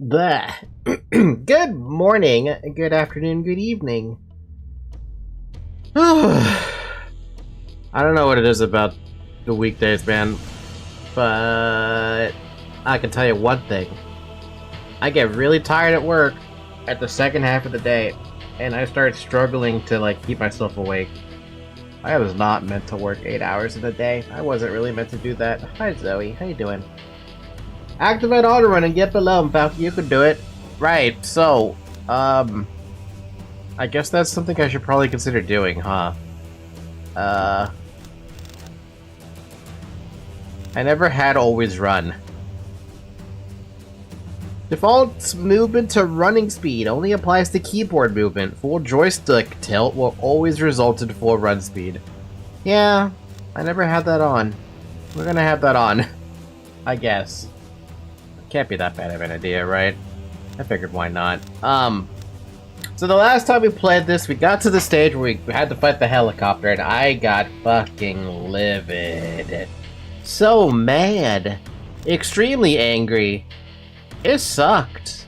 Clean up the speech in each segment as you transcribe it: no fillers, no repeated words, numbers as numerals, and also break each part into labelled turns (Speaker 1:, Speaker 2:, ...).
Speaker 1: Bleh. Good morning, good afternoon, good evening. I don't know what it is about the weekdays, man, but I can tell you one thing. I get really tired at work at the second half of the day, and I start struggling to keep myself awake. I was not meant to work 8 hours in a day. I wasn't really meant to do that. Hi Zoe, how you doing? Activate auto run and get below him, Falcon. You can do it. Right, so, I guess that's something I should probably consider doing, huh? I never had always run. Default movement to running speed only applies to keyboard movement. Full joystick tilt will always result in full run speed. Yeah, I never had that on. We're gonna have that on, I guess. Can't be that bad of an idea, right? I figured why not. So the last time we played this, we got to the stage where we had to fight the helicopter, and I got fucking livid. So mad. Extremely angry. It sucked.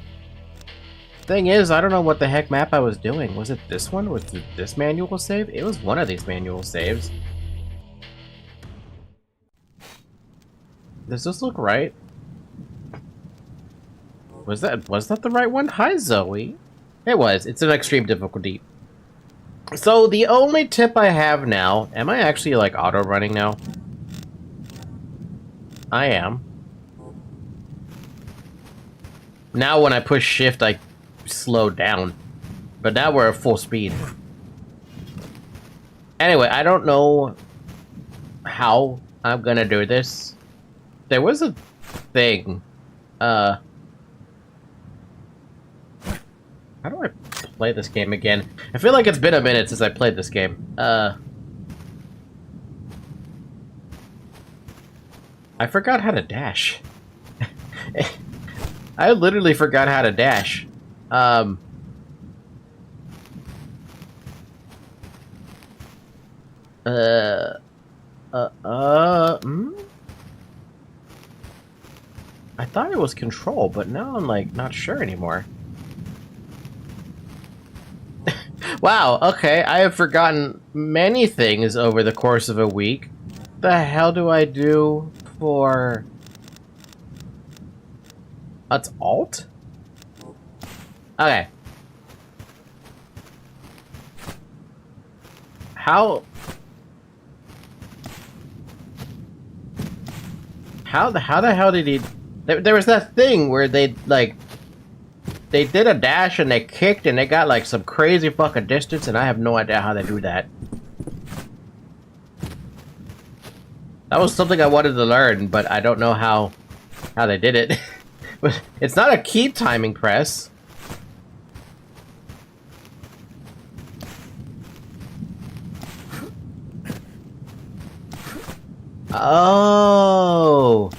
Speaker 1: Thing is, I don't know what the heck map I was doing. Was it this one? Was it this manual save? It was one of these manual saves. Does this look right? Was that the right one? Hi, Zoe. It was. It's an extreme difficulty. So the only tip I have now... Am I actually, auto-running now? I am. Now when I push shift, I slow down. But now we're at full speed. Anyway, I don't know how I'm gonna do this. There was a thing. How do I play this game again? I feel like it's been a minute since I played this game. I forgot how to dash. I literally forgot how to dash. I thought it was control, but now I'm not sure anymore. Wow, okay, I have forgotten many things over the course of a week. The hell do I do for... That's alt? Okay. How the hell did he... There was that thing where they did a dash and they kicked and they got some crazy fucking distance, and I have no idea how they do that. That was something I wanted to learn, but I don't know how they did it. But it's not a key timing press. Oh.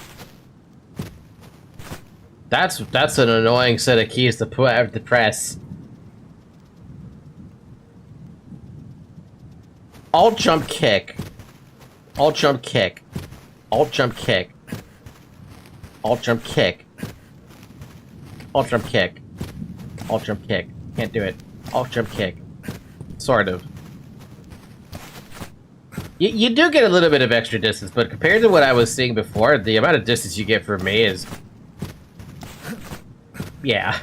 Speaker 1: That's an annoying set of keys to put out the press. Alt jump kick. Alt jump kick. Alt jump kick. Alt jump kick. Alt jump kick. Alt jump kick. Can't do it. Alt jump kick. Sort of. You do get a little bit of extra distance, but compared to what I was seeing before, the amount of distance you get from me is... Yeah.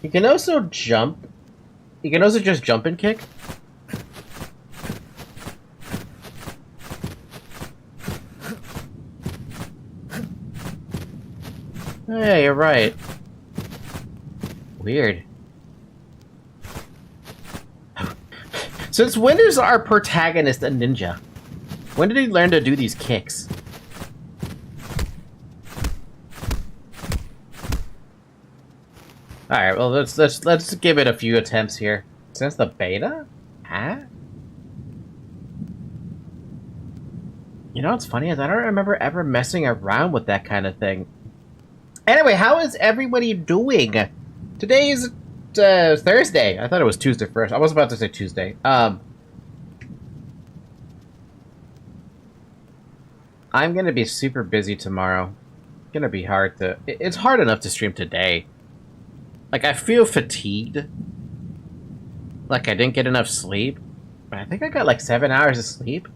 Speaker 1: You can also jump. You can also just jump and kick. Yeah, you're right. Weird. Since when is our protagonist a ninja? When did he learn to do these kicks? Alright, well let's give it a few attempts here. Since the beta? Huh? You know what's funny is I don't remember ever messing around with that kind of thing. Anyway, how is everybody doing? Today is Thursday. I thought it was Tuesday first. I was about to say Tuesday. I'm gonna be super busy tomorrow. It's gonna be hard to... It's hard enough to stream today. Like, I feel fatigued. Like, I didn't get enough sleep. But I think I got like 7 hours of sleep.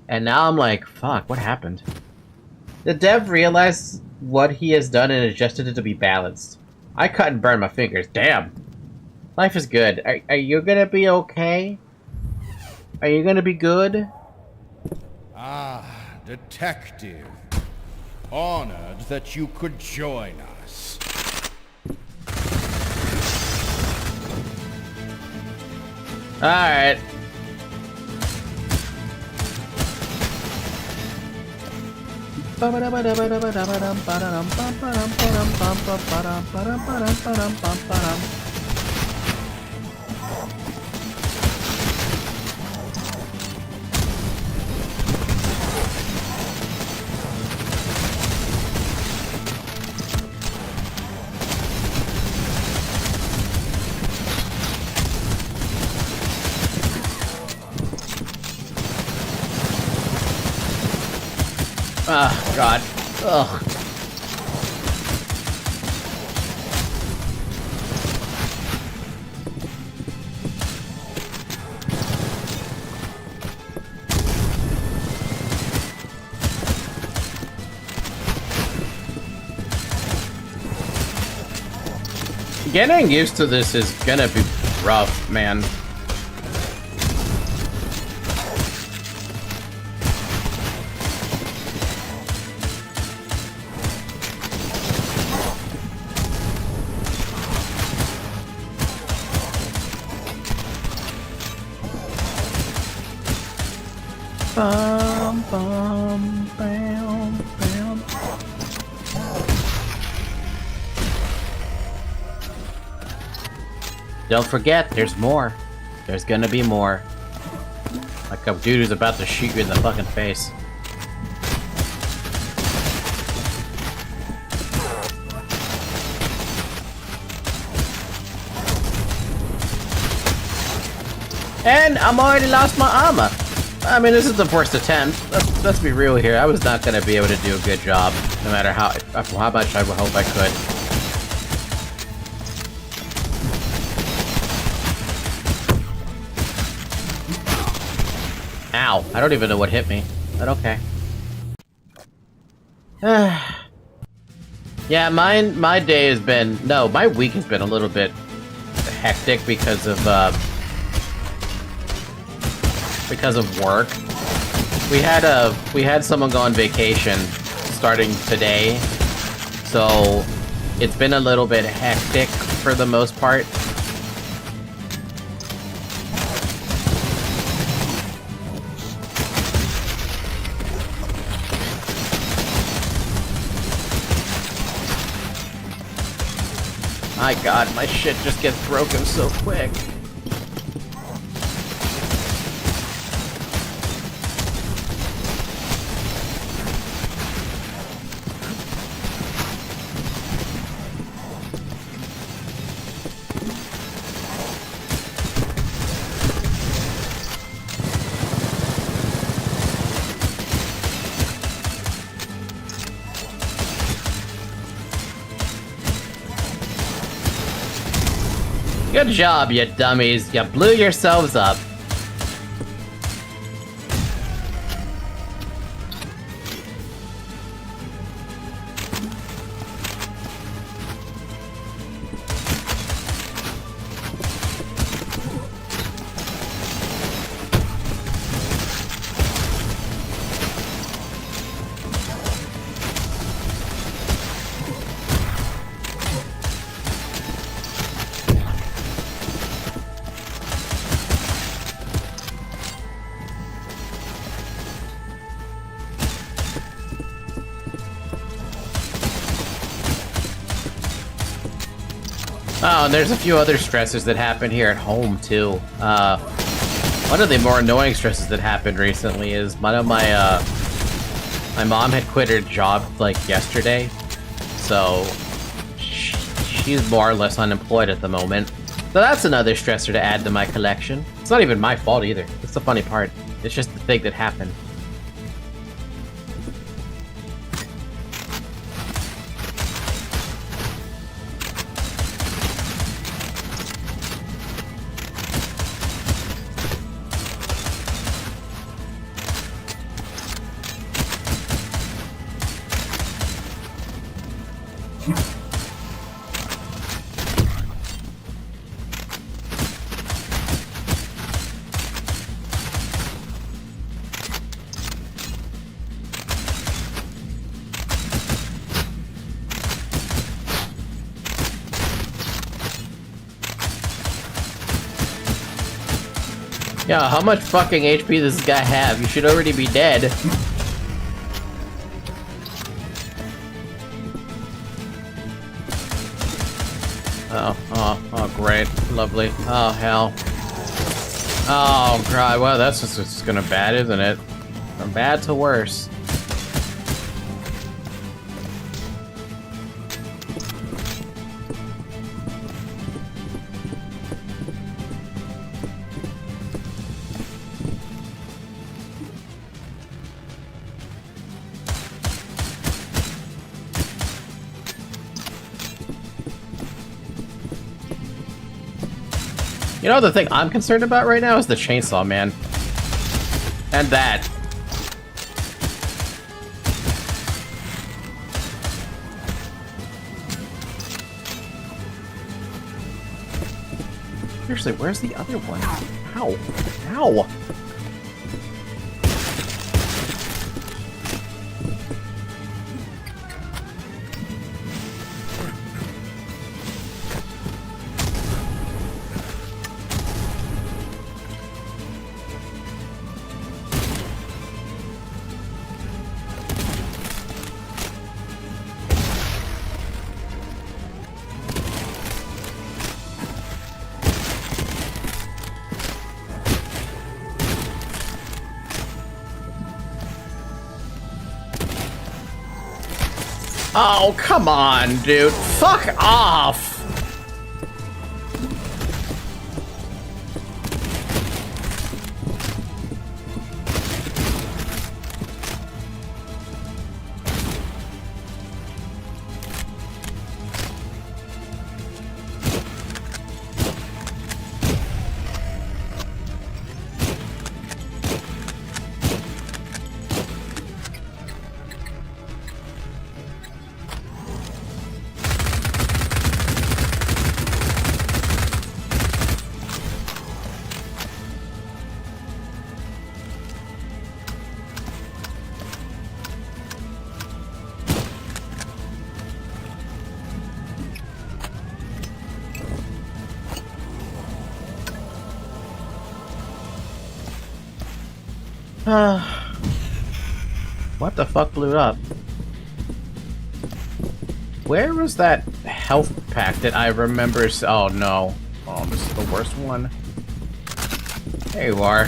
Speaker 1: And now I'm like, fuck, what happened? The dev realized what he has done and adjusted it to be balanced. I cut and burned my fingers. Damn. Life is good. Are you gonna be okay? Are you gonna be good?
Speaker 2: Ah, detective. Honored that you could join us.
Speaker 1: Alright. Oh, God. Ugh. Getting used to this is gonna be rough, man. Bum, bum, bam, bam. Don't forget, there's more. There's gonna be more. Like a dude who's about to shoot you in the fucking face. And I'm already lost my armor. I mean, this is the first attempt. Let's be real here. I was not gonna be able to do a good job, no matter how much I would hope I could. Ow! I don't even know what hit me, but okay. Yeah, my day has been my week has been a little bit hectic because of work. We had someone go on vacation starting today, so it's been a little bit hectic for the most part. My God, my shit just gets broken so quick. Good job, you dummies. You blew yourselves up. Oh, and there's a few other stressors that happen here at home, too. One of the more annoying stresses that happened recently is my mom had quit her job, like, yesterday. So, she's more or less unemployed at the moment. So that's another stressor to add to my collection. It's not even my fault either. That's the funny part. It's just the thing that happened. Yeah, how much fucking HP does this guy have? You should already be dead. Oh, great. Lovely. Oh, hell. Oh, God. Well, that's just gonna bad, isn't it? From bad to worse. You know, the thing I'm concerned about right now is the chainsaw, man. And that. Seriously, where's the other one? Ow. Ow. Oh, come on, dude. Fuck off! What the fuck blew up? Where was that health pack that I remember? Oh no. Oh, this is the worst one. There you are.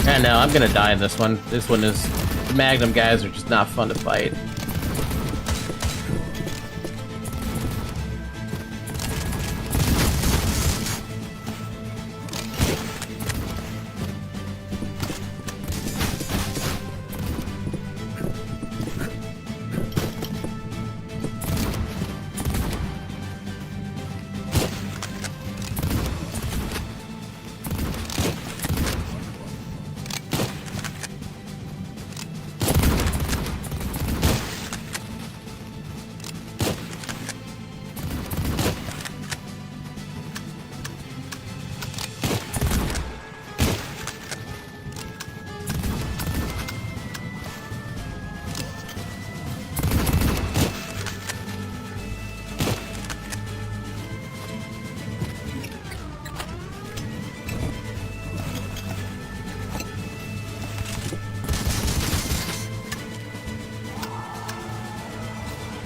Speaker 1: And no, I'm gonna die in this one. This one is... The Magnum guys are just not fun to fight.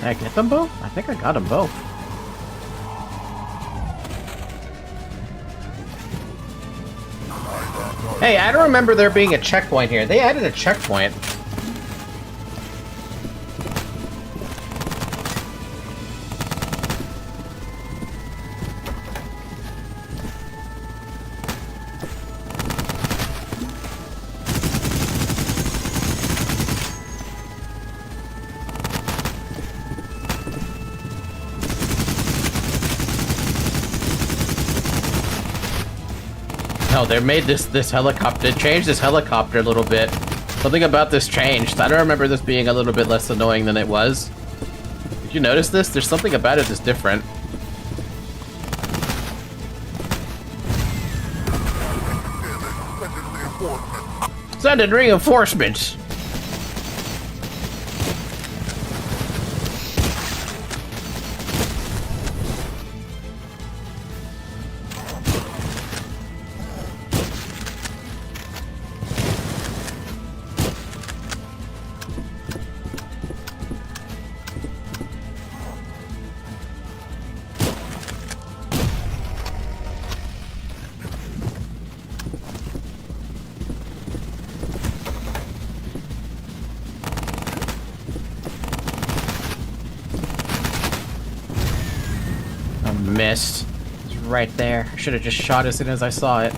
Speaker 1: Did I get them both? I think I got them both. Hey, I don't remember there being a checkpoint here. They added a checkpoint. tell. They made this helicopter. They changed this helicopter a little bit. Something about this changed. I don't remember this being a little bit less annoying than it was. Did you notice this? There's something about it that's different. Send in reinforcements. Missed. It's right there. I should have just shot as soon as I saw it.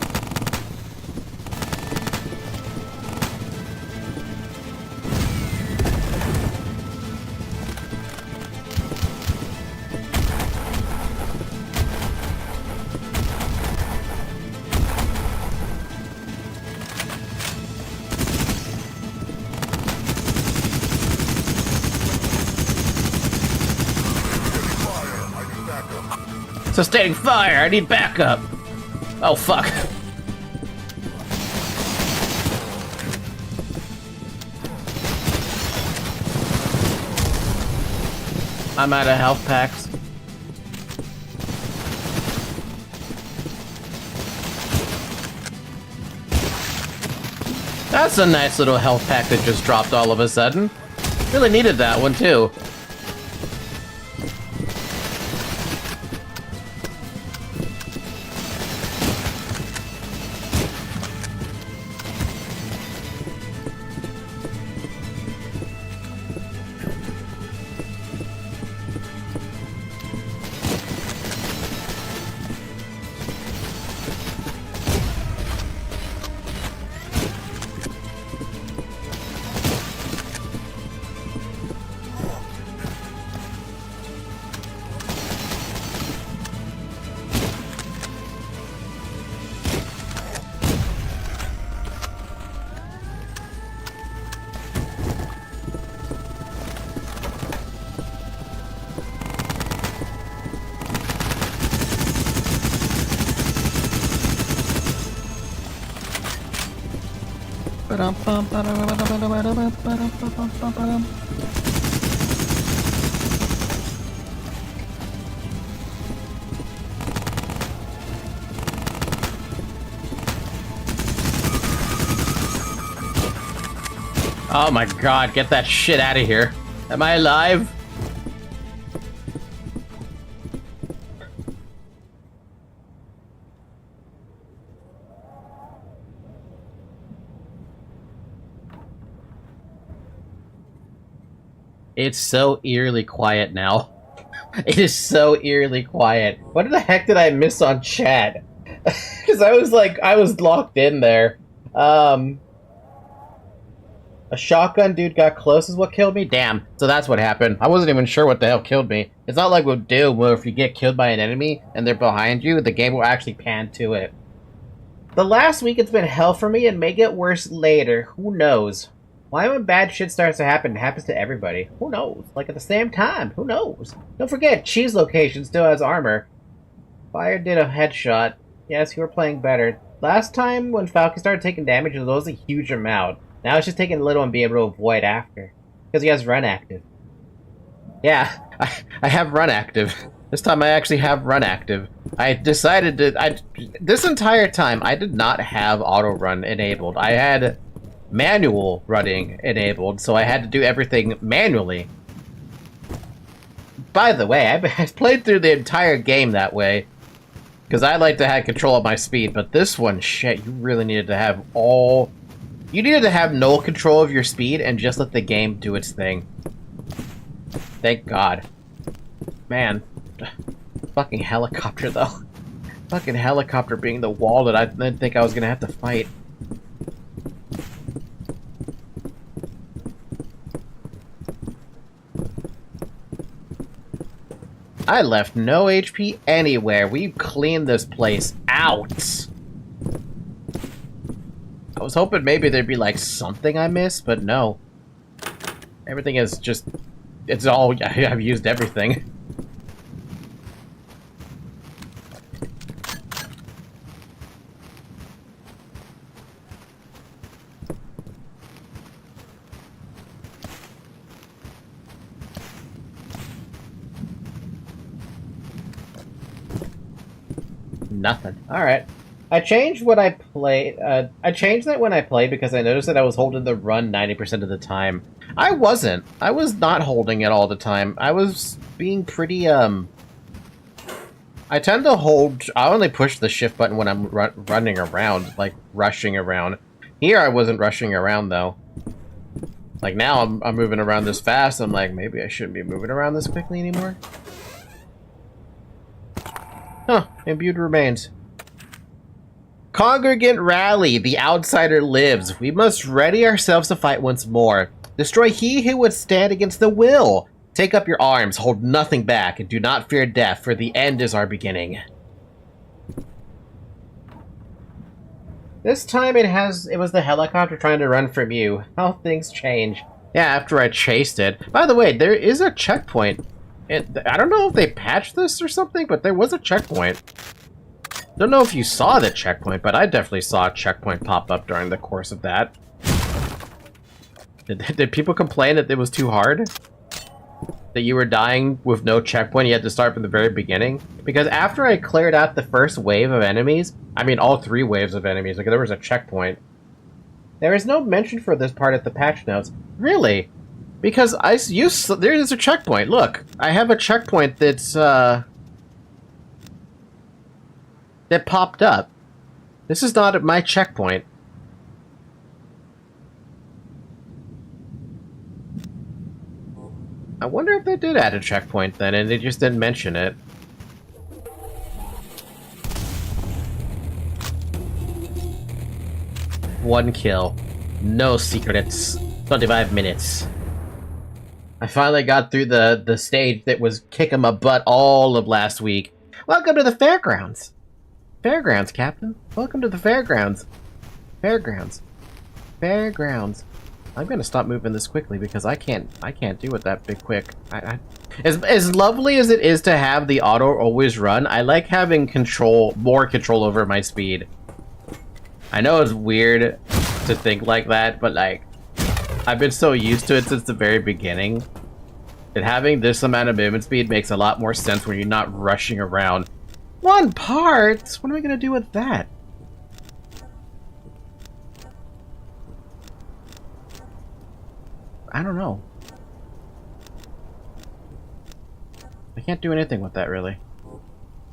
Speaker 1: Sustaining fire! I need backup! Oh, fuck. I'm out of health packs. That's a nice little health pack that just dropped all of a sudden. Really needed that one, too. Oh my god, get that shit out of here. Am I alive? It's so eerily quiet now. It is so eerily quiet. What the heck did I miss on chat? Because I was locked in there. A shotgun dude got close is what killed me? Damn. So that's what happened. I wasn't even sure what the hell killed me. It's not like with Doom, where if you get killed by an enemy and they're behind you, the game will actually pan to it. The last week it's been hell for me and may get worse later. Who knows? Why when bad shit starts to happen, it happens to everybody? Who knows? Like at the same time, who knows? Don't forget, Cheese Location still has armor. Fire did a headshot. Yes, you were playing better. Last time when Falcon started taking damage, it was a huge amount. Now it's just taking a little and being able to avoid after. Because he has run active. Yeah, I have run active. This time I actually have run active. I decided to... this entire time, I did not have auto run enabled. I had manual running enabled, so I had to do everything manually. By the way, I played through the entire game that way. Because I like to have control of my speed, but this one, shit, you really needed to have all... You needed to have no control of your speed and just let the game do its thing. Thank God. Man. Fucking helicopter, though. Fucking helicopter being the wall that I didn't think I was gonna have to fight. I left no HP anywhere. We cleaned this place out. I was hoping maybe there'd be like something I missed, but no. Everything is just... It's all... I've used everything. Nothing. Alright. I changed what I played. I changed that when I played because I noticed that I was holding the run 90% of the time. I wasn't. I was not holding it all the time. I was being pretty, I tend to hold... I only push the shift button when I'm running around, like, rushing around. Here I wasn't rushing around, though. Like, now I'm moving around this fast, I'm like, maybe I shouldn't be moving around this quickly anymore. Huh. Imbued remains. Congregant rally, the outsider lives. We must ready ourselves to fight once more. Destroy he who would stand against the will. Take up your arms, hold nothing back, and do not fear death, for the end is our beginning. This time it was the helicopter trying to run from you. How things change. Yeah, after I chased it. By the way, there is a checkpoint. I don't know if they patched this or something, but there was a checkpoint. Don't know if you saw the checkpoint, but I definitely saw a checkpoint pop up during the course of that. Did people complain that it was too hard? That you were dying with no checkpoint, you had to start from the very beginning? Because after I cleared out the first wave of enemies, I mean all 3 waves of enemies, like there was a checkpoint. There is no mention for this part at the patch notes. Really? Because there is a checkpoint. Look, I have a checkpoint that's, that popped up. This is not my checkpoint. I wonder if they did add a checkpoint then, and they just didn't mention it. One kill. No secrets. 25 minutes. I finally got through the stage that was kicking my butt all of last week. Welcome to the fairgrounds. Fairgrounds, Captain. Welcome to the fairgrounds. Fairgrounds. Fairgrounds. I'm gonna stop moving this quickly because I can't do it that big quick. As lovely as it is to have the auto always run, I like having more control over my speed. I know it's weird to think like that, but like, I've been so used to it since the very beginning that having this amount of movement speed makes a lot more sense when you're not rushing around. 1 part? What am I gonna do with that? I don't know. I can't do anything with that, really.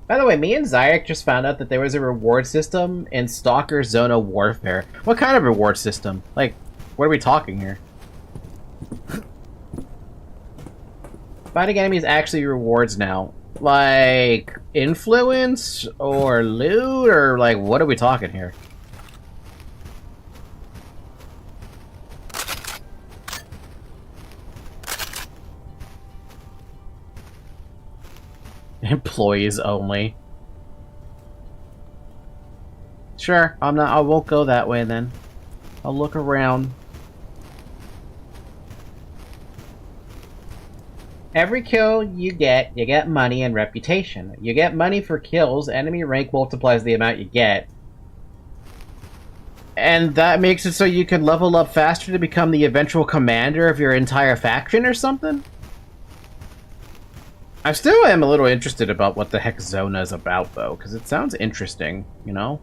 Speaker 1: By the way, me and Zyrek just found out that there was a reward system in Stalker Zona Warfare. What kind of reward system? Like, what are we talking here? Fighting enemies actually rewards now. Like, influence? Or loot? Or, like, what are we talking here? Employees only. Sure, I won't go that way then. I'll look around. Every kill you get money and reputation. You get money for kills, enemy rank multiplies the amount you get. And that makes it so you can level up faster to become the eventual commander of your entire faction or something? I still am a little interested about what the heck Zona is about, though, because it sounds interesting, you know?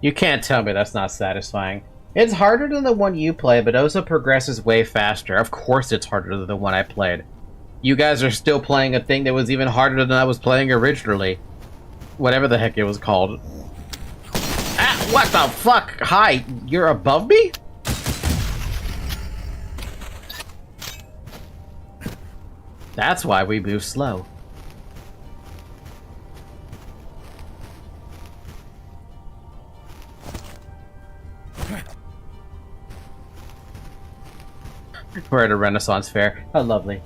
Speaker 1: You can't tell me that's not satisfying. It's harder than the one you play, but also progresses way faster. Of course it's harder than the one I played. You guys are still playing a thing that was even harder than I was playing originally. Whatever the heck it was called. Ah, what the fuck? Hi, you're above me? That's why we move slow. We're at a Renaissance fair. How lovely.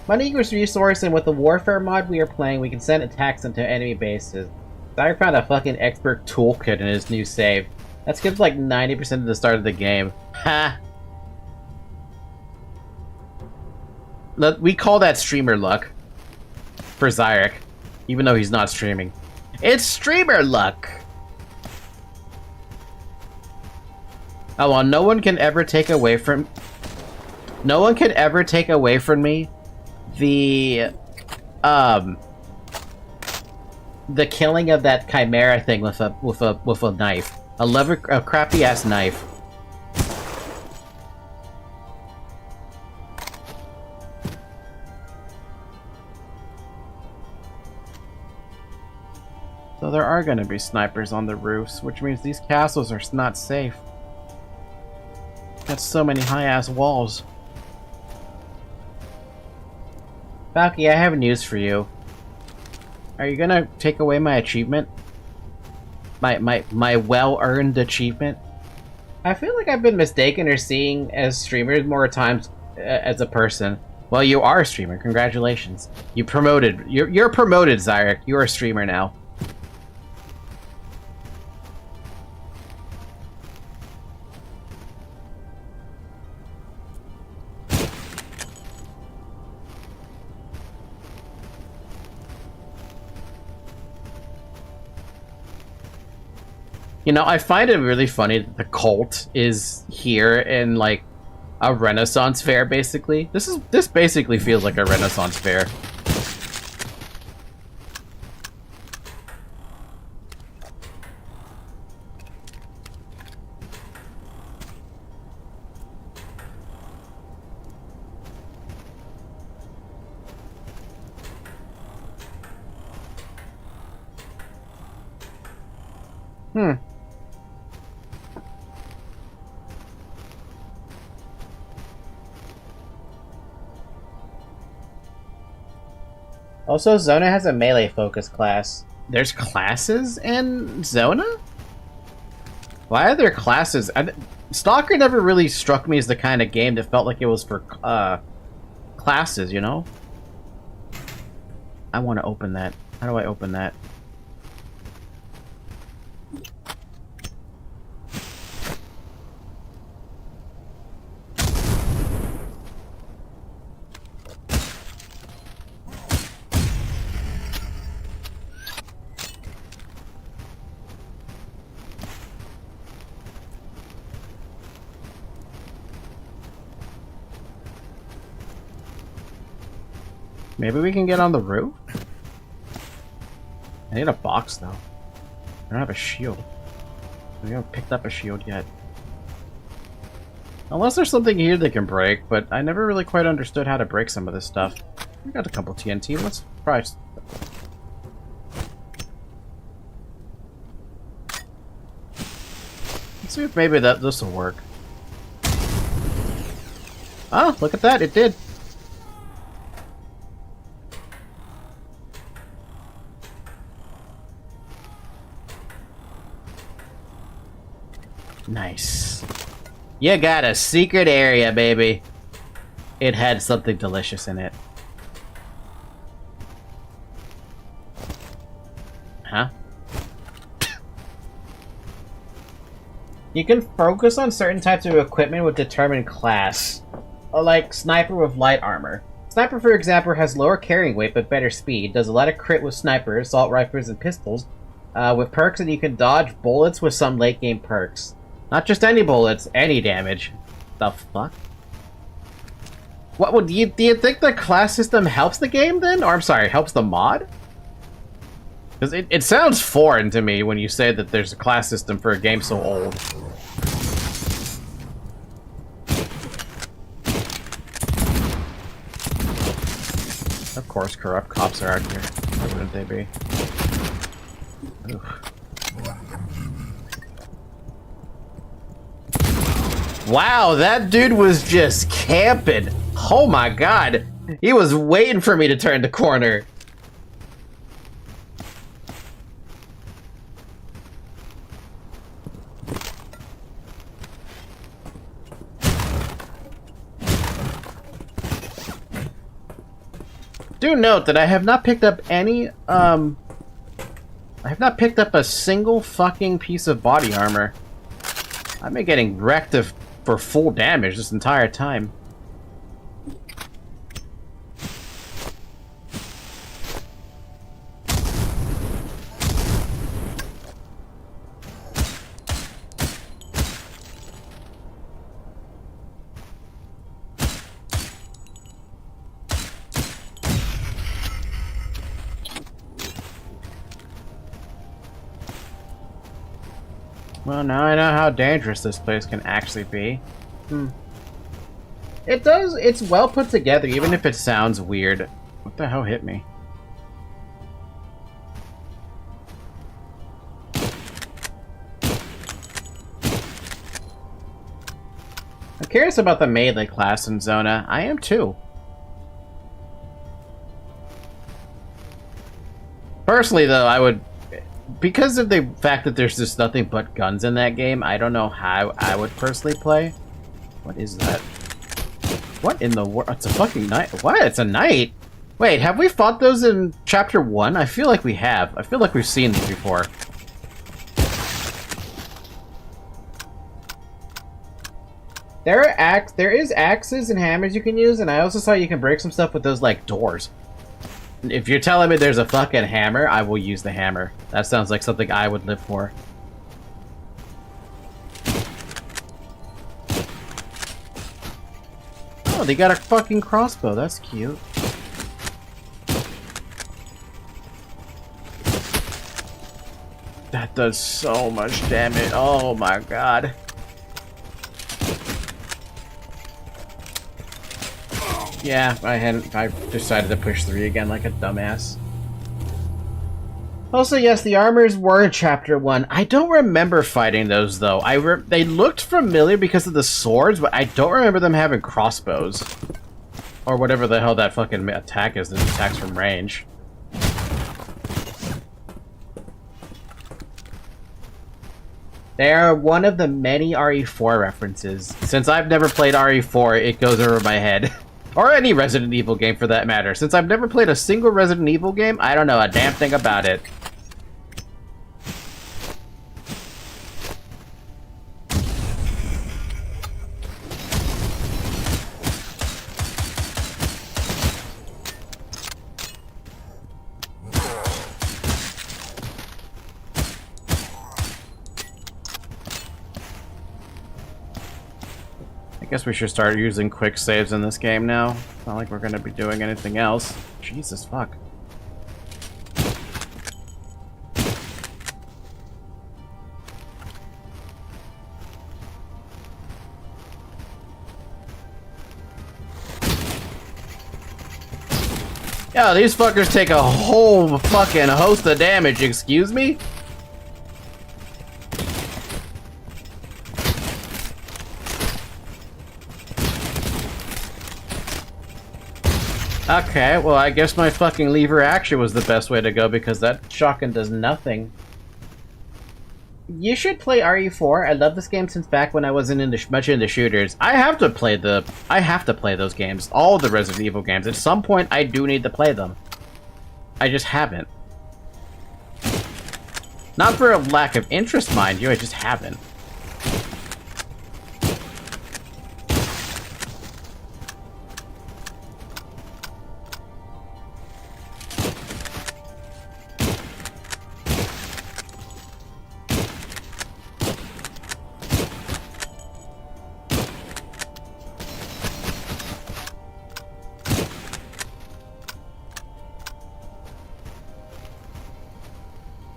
Speaker 1: Money equals resource, and with the Warfare mod we are playing, we can send attacks into enemy bases. Dyer found a fucking expert toolkit in his new save. That skips like 90% of the start of the game. Ha! We call that streamer luck. For Zyrek. Even though he's not streaming. It's streamer luck! Oh, well, no one can ever take away from... No one can ever take away from me the killing of that chimera thing with a knife. A crappy ass knife. So there are gonna be snipers on the roofs, which means these castles are not safe. Got so many high ass walls. Falky, I have news for you. Are you gonna take away my achievement? My well-earned achievement? I feel like I've been mistaken or seeing as streamers more times as a person. Well, you are a streamer. Congratulations. You're promoted, Zyrek. You're a streamer now. You know, I find it really funny that the cult is here in, like, a Renaissance fair, basically. This basically feels like a Renaissance fair. Also, Zona has a melee focus class. There's classes in Zona? Why are there classes? Stalker never really struck me as the kind of game that felt like it was for classes, you know? I want to open that. How do I open that? Maybe we can get on the roof? I need a box, though. I don't have a shield. We haven't picked up a shield yet. Unless there's something here that can break, but I never really quite understood how to break some of this stuff. We got a couple TNT. Let's try. Let's see if maybe this will work. Oh, look at that. It did. Nice. You got a secret area, baby. It had something delicious in it. Huh? You can focus on certain types of equipment with determined class. Like Sniper with light armor. Sniper, for example, has lower carrying weight but better speed. Does a lot of crit with Sniper, assault rifles, and pistols. With perks, and you can dodge bullets with some late game perks. Not just any bullets, any damage. The fuck? What would do you think the class system helps the game then? Or I'm sorry, helps the mod? Because it sounds foreign to me when you say that there's a class system for a game so old. Of course, corrupt cops are out here. Why wouldn't they be? Oof. Wow, that dude was just camping. Oh my god. He was waiting for me to turn the corner. Do note that I have not picked up any, I have not picked up a single fucking piece of body armor. I've been getting wrecked for full damage this entire time. Well, now I know how dangerous this place can actually be. It's well put together, even if it sounds weird. What the hell hit me? I'm curious about the melee class in Zona. I am too. Personally, though, I would... Because of the fact that there's just nothing but guns in that game, I don't know how I would personally play. What is that? What in the world? It's a fucking knight. What? It's a knight? Wait, have we fought those in Chapter 1? I feel like we have. I feel like we've seen these before. There is axes and hammers you can use, and I also saw you can break some stuff with those, like, doors. If you're telling me there's a fucking hammer, I will use the hammer. That sounds like something I would live for. Oh, they got a fucking crossbow. That's cute. That does so much damage. Oh my god. Yeah, I decided to push 3 again like a dumbass. Also, yes, the armors were in Chapter 1. I don't remember fighting those, though. They looked familiar because of the swords, but I don't remember them having crossbows. Or whatever the hell that fucking attack is that attacks from range. They are one of the many RE4 references. Since I've never played RE4, it goes over my head. Or any Resident Evil game, for that matter. Since I've never played a single Resident Evil game, I don't know a damn thing about it. I guess we should start using quick saves in this game now. It's not like we're gonna be doing anything else. Jesus fuck. Yo, these fuckers take a whole fucking host of damage, excuse me? Okay, well, I guess my fucking lever action was the best way to go because that shotgun does nothing. You should play RE4. I love this game since back when I wasn't much into shooters. I have to play those games. All the Resident Evil games. At some point, I do need to play them. I just haven't. Not for a lack of interest, mind you, I just haven't.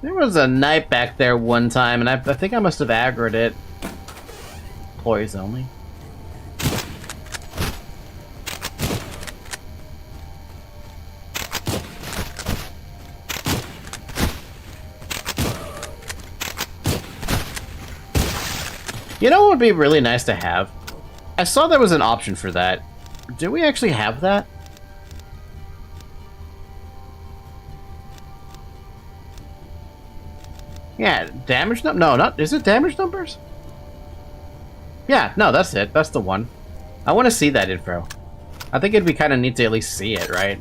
Speaker 1: There was a knight back there one time, and I think I must have aggroed it. Employees only. You know what would be really nice to have? I saw there was an option for that. Do we actually have that? Yeah, damage no, not is it damage numbers? Yeah, no, that's it. That's the one. I want to see that info. I think it'd be kind of neat to at least see it, right?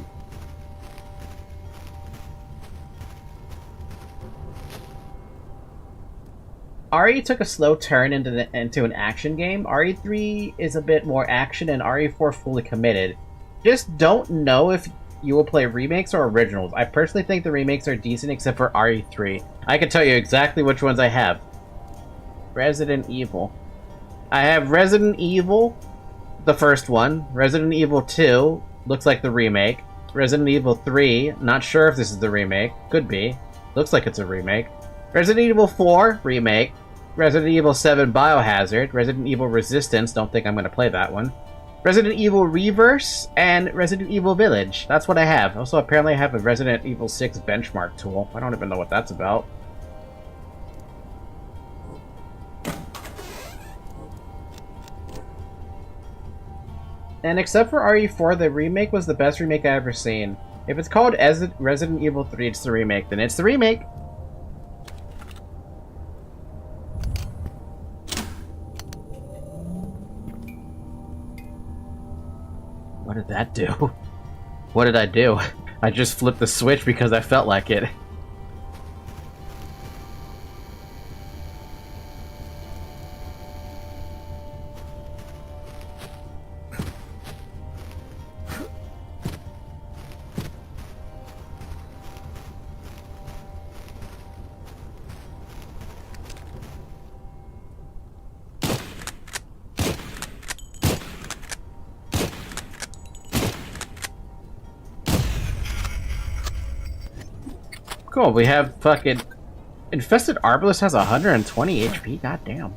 Speaker 1: RE took a slow turn into an action game. RE3 is a bit more action, and RE4 fully committed. Just don't know if you will play remakes or originals. I personally think the remakes are decent except for RE3. I can tell you exactly which ones I have. Resident Evil. I have Resident Evil, the first one. Resident Evil 2, looks like the remake. Resident Evil 3, not sure if this is the remake. Could be. Looks like it's a remake. Resident Evil 4, remake. Resident Evil 7, Biohazard. Resident Evil Resistance, don't think I'm going to play that one. Resident Evil Reverse, and Resident Evil Village. That's what I have. Also, apparently I have a Resident Evil 6 benchmark tool. I don't even know what that's about. And except for RE4, the remake was the best remake I've ever seen. If it's called Resident Evil 3, it's the remake, then it's the remake. What did that do? What did I do? I just flipped the switch because I felt like it. Cool, we have fucking... Infested Arbalest has 120 HP, goddamn.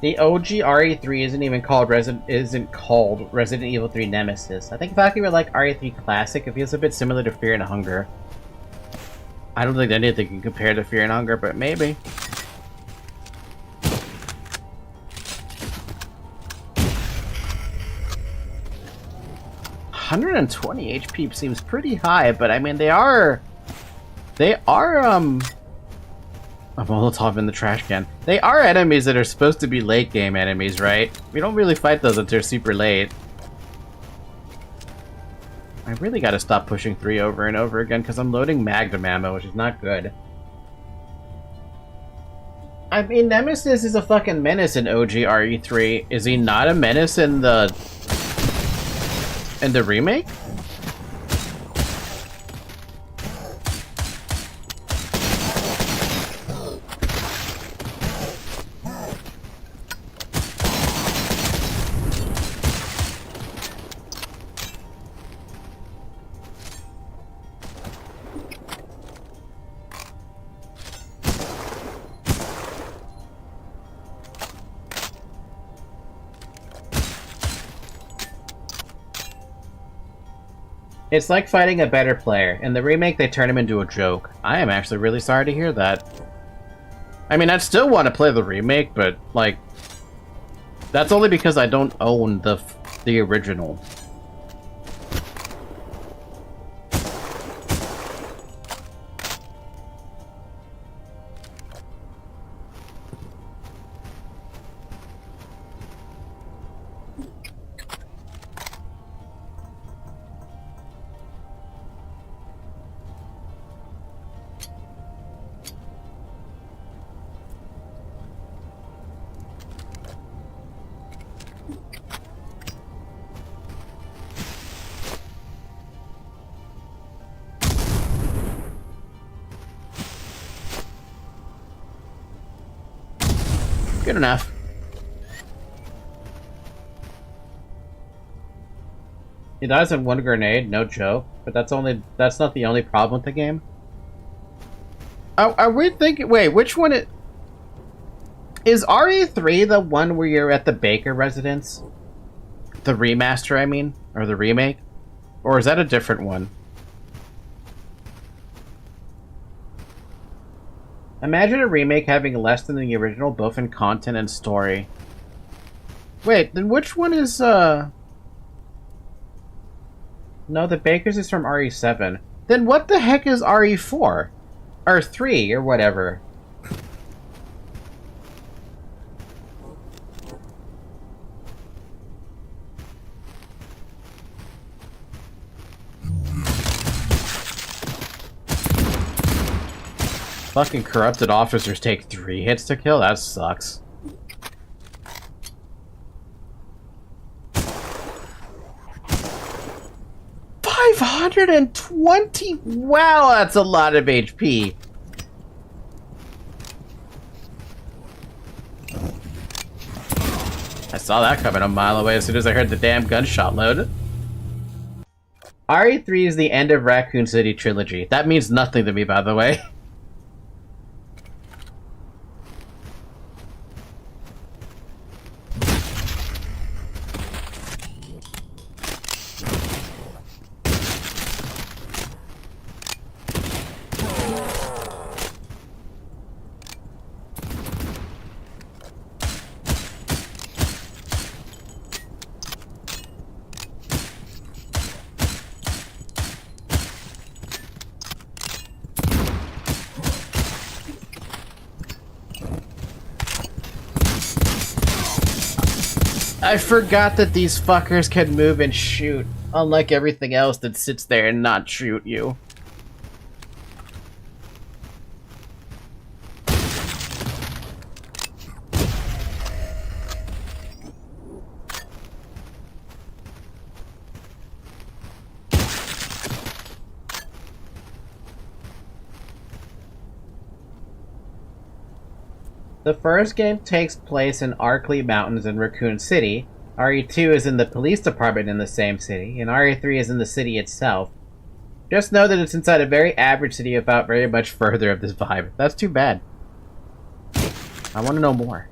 Speaker 1: The OG RE3 isn't called Resident Evil 3 Nemesis. I think if I could like RE3 Classic, it feels a bit similar to Fear and Hunger. I don't think anything can compare to Fear and Hunger, but maybe. $120 HP seems pretty high, but I mean they are a Molotov in the trash can. They are enemies that are supposed to be late game enemies, right? We don't really fight those until super late. I really gotta stop pushing 3 over and over again because I'm loading Magnum ammo, which is not good. I mean, Nemesis is a fucking menace in OG RE3. Is he not a menace in the remake? It's like fighting a better player. In the remake, they turn him into a joke. I am actually really sorry to hear that. I mean, I'd still want to play the remake, but, like... That's only because I don't own the original. Good enough. He dies in one grenade, no joke. But that's not the only problem with the game. Are we thinking? Wait, which one is RE3 the one where you're at the Baker residence? The remaster, I mean, or the remake, or is that a different one? Imagine a remake having less than the original, both in content and story. Wait, then which one is, No, the Baker's is from RE7. Then what the heck is RE4? Or 3, or whatever. Fucking corrupted officers take 3 hits to kill? That sucks. $520? Wow, that's a lot of HP. I saw that coming a mile away as soon as I heard the damn gunshot load. RE3 is the end of Raccoon City trilogy. That means nothing to me, by the way. I forgot that these fuckers can move and shoot, unlike everything else that sits there and not shoot you. The first game takes place in Arkley Mountains in Raccoon City. RE2 is in the police department in the same city, and RE3 is in the city itself. Just know that it's inside a very average city about very much further of this vibe. That's too bad. I want to know more.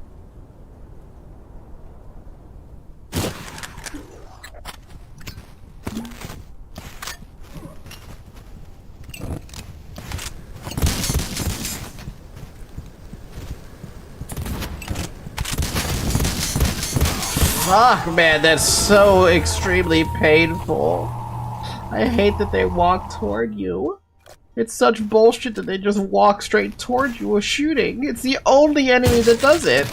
Speaker 1: Fuck, man, that's so extremely painful. I hate that they walk toward you. It's such bullshit that they just walk straight toward you with shooting. It's the only enemy that does it.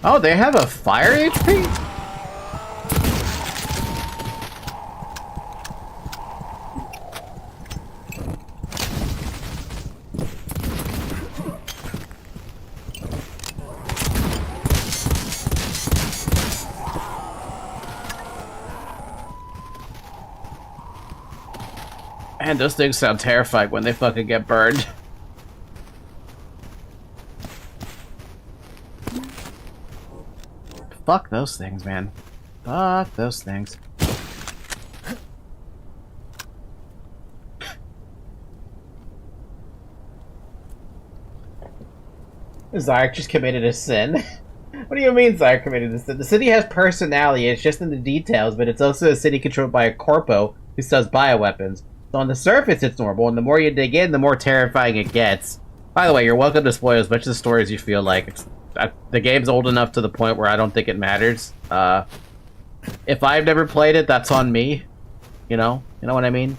Speaker 1: Oh, they have a fire HP? Man, those things sound terrifying when they fucking get burned. Fuck those things, man. Fuck those things. Zark just committed a sin. What do you mean Zark committed a sin? The city has personality, it's just in the details, but it's also a city controlled by a corpo who sells bioweapons. So on the surface it's normal, and the more you dig in, the more terrifying it gets. By the way, you're welcome to spoil as much of the story as you feel like. The game's old enough to the point where I don't think it matters. If I've never played it, that's on me. You know what I mean?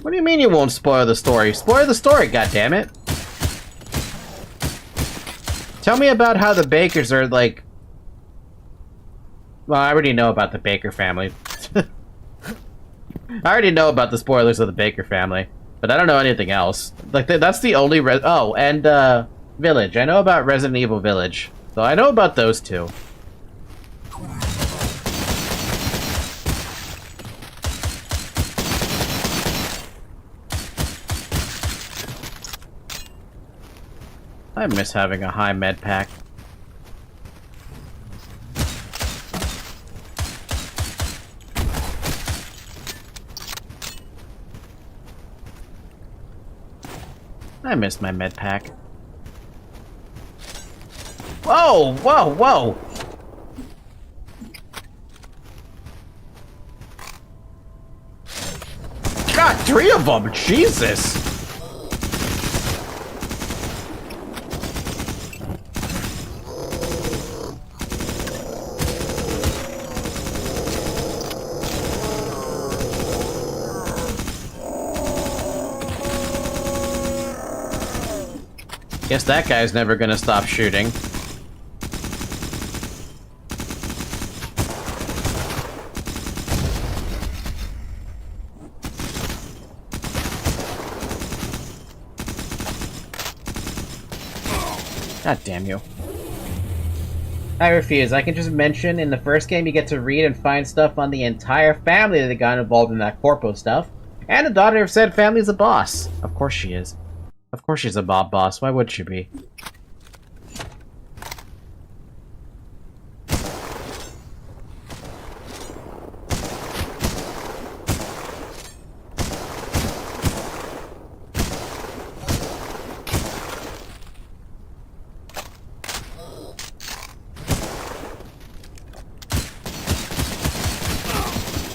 Speaker 1: What do you mean you won't spoil the story? Spoil the story, goddammit! Tell me about how the Bakers are, like... Well, I already know about the Baker family. I already know about the spoilers of the Baker family, but I don't know anything else. Like, that's the only oh, and, Village. I know about Resident Evil Village. So I know about those two. I miss having a high med pack. I miss my med pack. Whoa! Whoa! Whoa! God, 3 of them! Jesus! Guess that guy's never gonna stop shooting. God damn you. I refuse. I can just mention in the first game you get to read and find stuff on the entire family that got involved in that corpo stuff. And the daughter of said family is a boss. Of course she is. Of course she's a boss. Why would she be?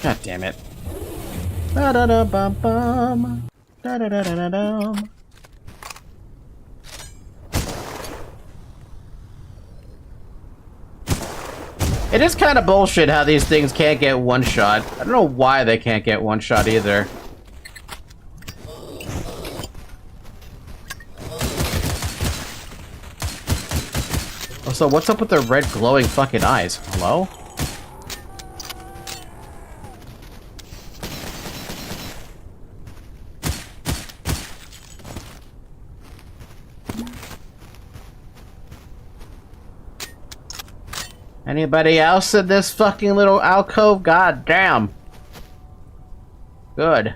Speaker 1: God damn it. Da da da bum bum. Da da da da da dum. It is kind of bullshit how these things can't get one shot. I don't know why they can't get one shot either. Also, what's up with their red glowing fucking eyes? Hello? Anybody else in this fucking little alcove? God damn. Good.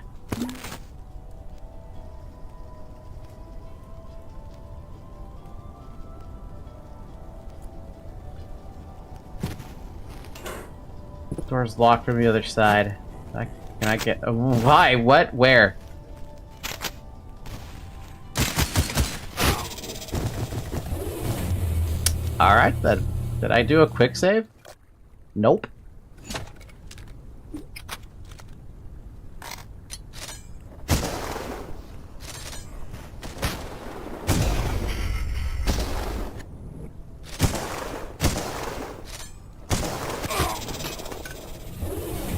Speaker 1: Door's locked from the other side. Can I get... why? What? Where? Alright, then. Did I do a quick save? Nope.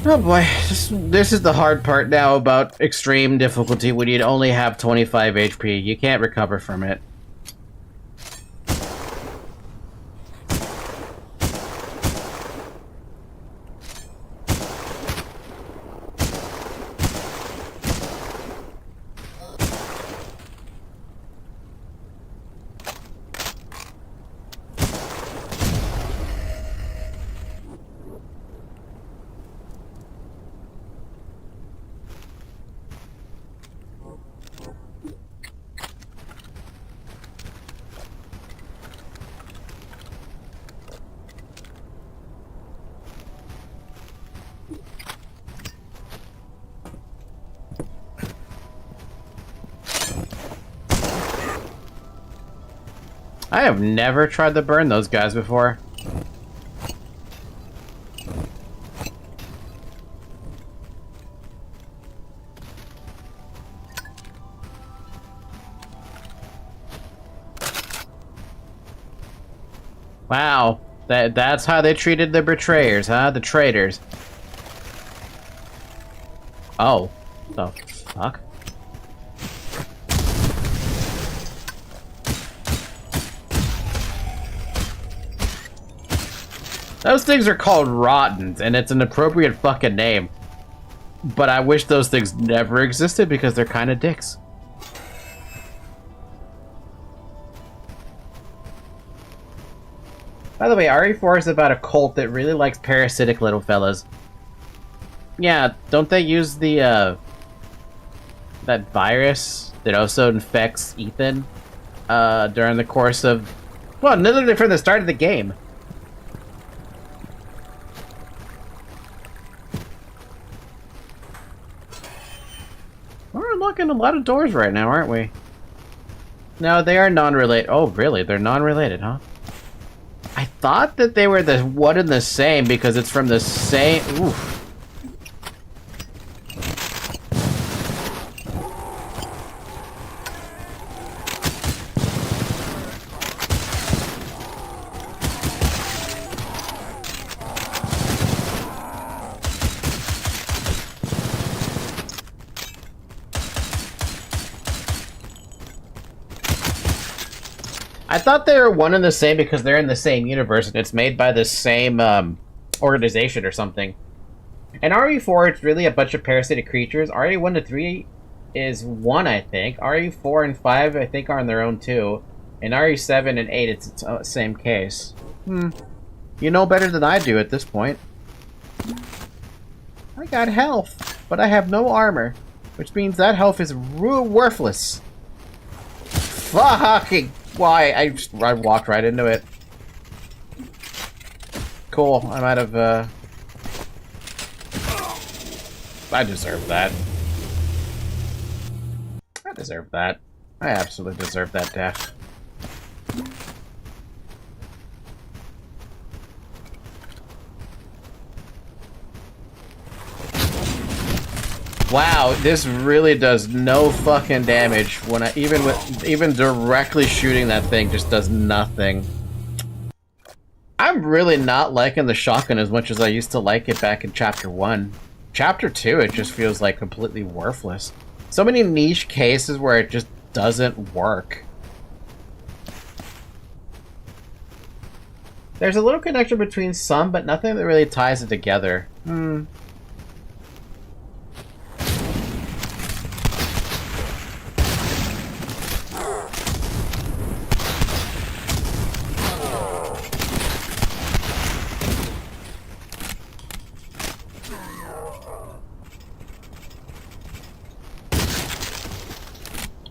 Speaker 1: Oh boy, this is the hard part now about extreme difficulty when you only have 25 HP. You can't recover from it. I have never tried to burn those guys before. Wow, that's how they treated the betrayers, huh? The traitors. Oh, the fuck? Those things are called Rottens, and it's an appropriate fucking name. But I wish those things never existed because they're kind of dicks. By the way, RE4 is about a cult that really likes parasitic little fellas. Yeah, don't they use the, that virus that also infects Ethan? during the course of, well, literally from the start of the game. We're unlocking a lot of doors right now, aren't we? No, they are non-related. Oh, really? They're non-related, huh? I thought that they were the one and the same because it's from the same... Oof. I thought they were one and the same because they're in the same universe and it's made by the same organization or something. And RE4, it's really a bunch of parasitic creatures. RE1 to 3 is one, I think. RE4 and 5, I think, are on their own too. And RE7 and 8, it's the same case. You know better than I do at this point. I got health, but I have no armor, which means that health is worthless. Fucking... Why? I walked right into it. Cool. I'm out of, I deserve that. I deserve that. I absolutely deserve that death. Wow, this really does no fucking damage when I even directly shooting that thing just does nothing. I'm really not liking the shotgun as much as I used to like it back in Chapter 1. Chapter 2, it just feels like completely worthless. So many niche cases where it just doesn't work. There's a little connection between some, but nothing that really ties it together.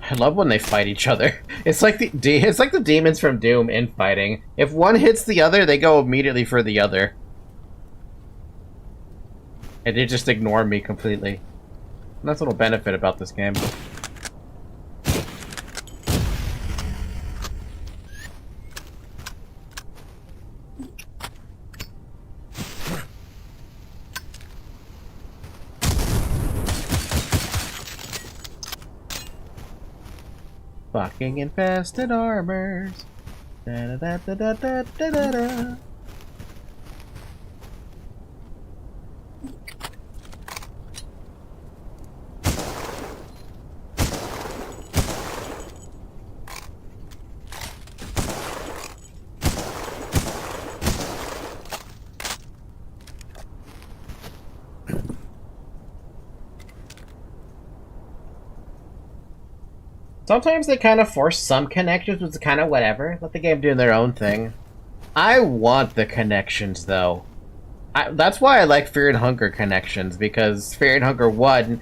Speaker 1: I love when they fight each other. It's like the demons from Doom infighting. If one hits the other, they go immediately for the other. And they just ignore me completely. And that's a little benefit about this game. Fucking infested armors. Da da da da da da da da. Sometimes they kind of force some connections, which is kind of whatever. Let the game do their own thing. I want the connections, though. That's why I like Fear and Hunger connections, because Fear and Hunger 1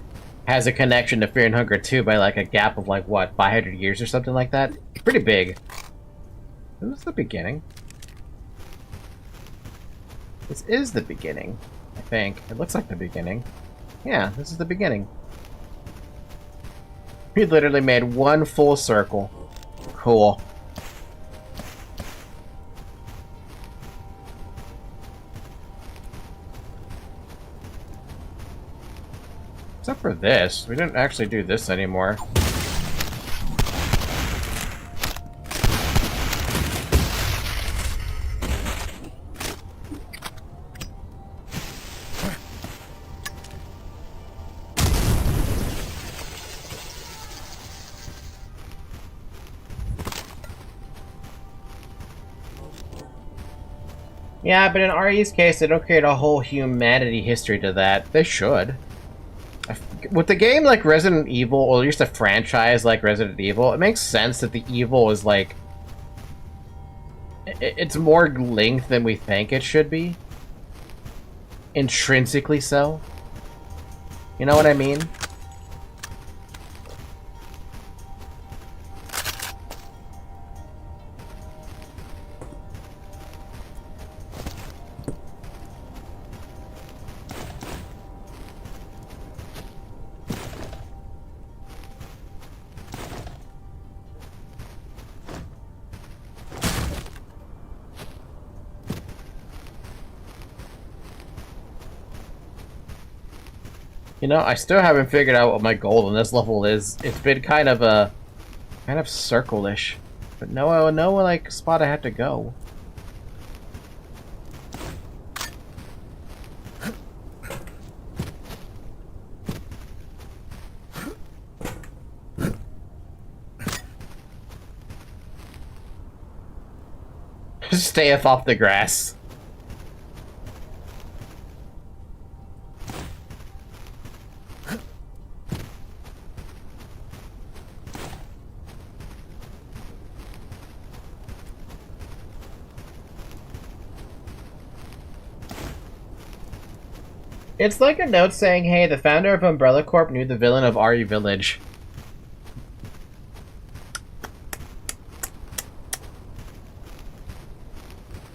Speaker 1: has a connection to Fear and Hunger 2 by, like, a gap of, like, what, 500 years or something like that? Pretty big. This is the beginning. This is the beginning, I think. It looks like the beginning. Yeah, this is the beginning. We literally made one full circle. Cool. Except for this. We didn't actually do this anymore. Yeah, but in RE's case, they don't create a whole humanity history to that. They should. With the game like Resident Evil, or at least a franchise like Resident Evil, it makes sense that the evil is like... It's more linked than we think it should be. Intrinsically so. You know what I mean? You know, I still haven't figured out what my goal in this level is. It's been kind of circle-ish, but no like spot I have to go. Stayeth off the grass. It's like a note saying, hey, the founder of Umbrella Corp knew the villain of RE Village.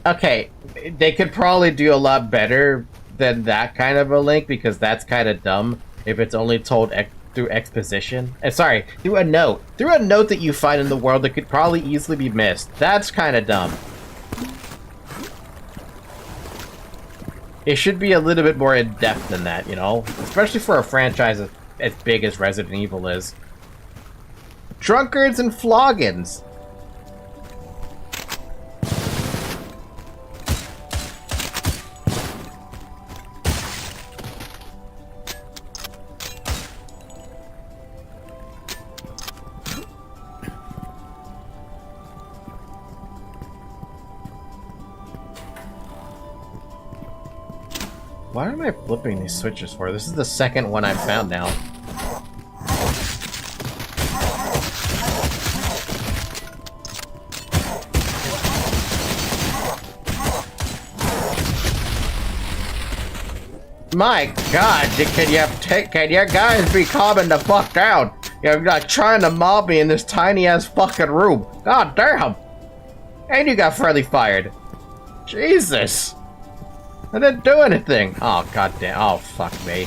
Speaker 1: Okay, they could probably do a lot better than that kind of a link, because that's kind of dumb if it's only told through exposition. Sorry, through a note. Through a note that you find in the world that could probably easily be missed. That's kind of dumb. It should be a little bit more in-depth than that, you know? Especially for a franchise as big as Resident Evil is. Drunkards and floggins! Why am I flipping these switches for? This is the second one I've found now. My God, can you guys be calming the fuck down? You're like trying to mob me in this tiny ass fucking room. God damn! And you got friendly fired. Jesus! I didn't do anything. Oh, goddamn. Oh, fuck me.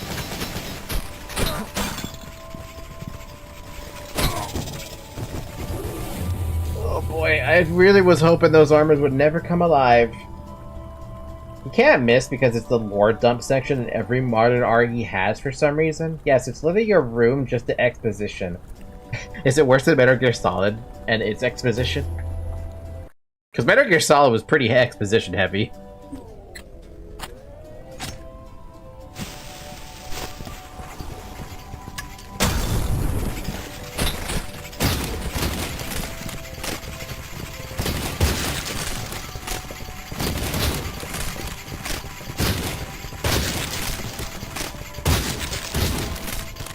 Speaker 1: Oh boy, I really was hoping those armors would never come alive. You can't miss because it's the lore dump section that every modern RE has for some reason. Yes, it's literally your room just to exposition. Is it worse than Metal Gear Solid and its exposition? Because Metal Gear Solid was pretty exposition heavy.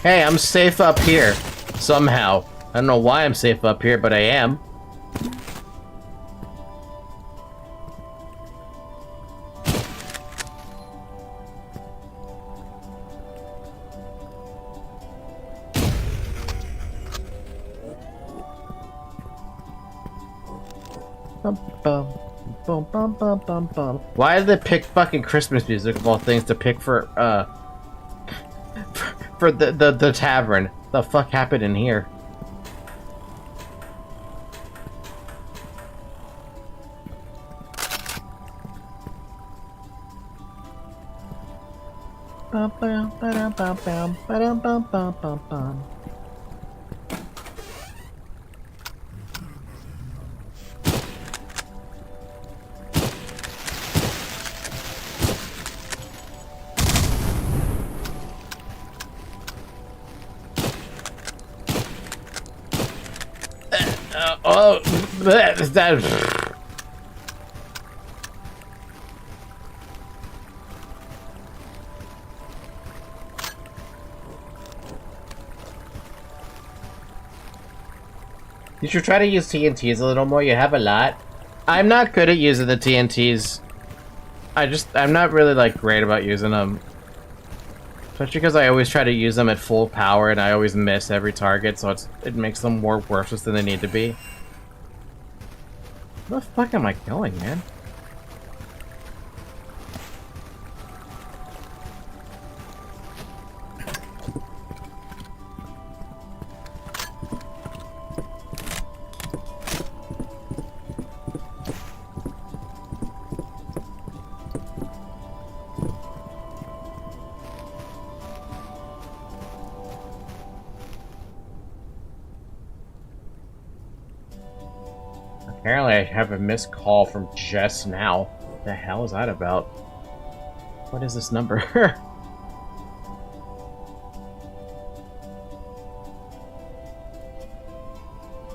Speaker 1: Hey, I'm safe up here. Somehow. I don't know why I'm safe up here, but I am. Why did they pick fucking Christmas music of all things to pick for for the tavern? The fuck happened in here? Oh, that. You should try to use TNTs a little more. You have a lot. I'm not good at using the TNTs. I'm not really like great about using them. Especially because I always try to use them at full power and I always miss every target, so it makes them more worthless than they need to be. Where the fuck am I going, man? Apparently I have a missed call from just now. What the hell is that about? What is this number?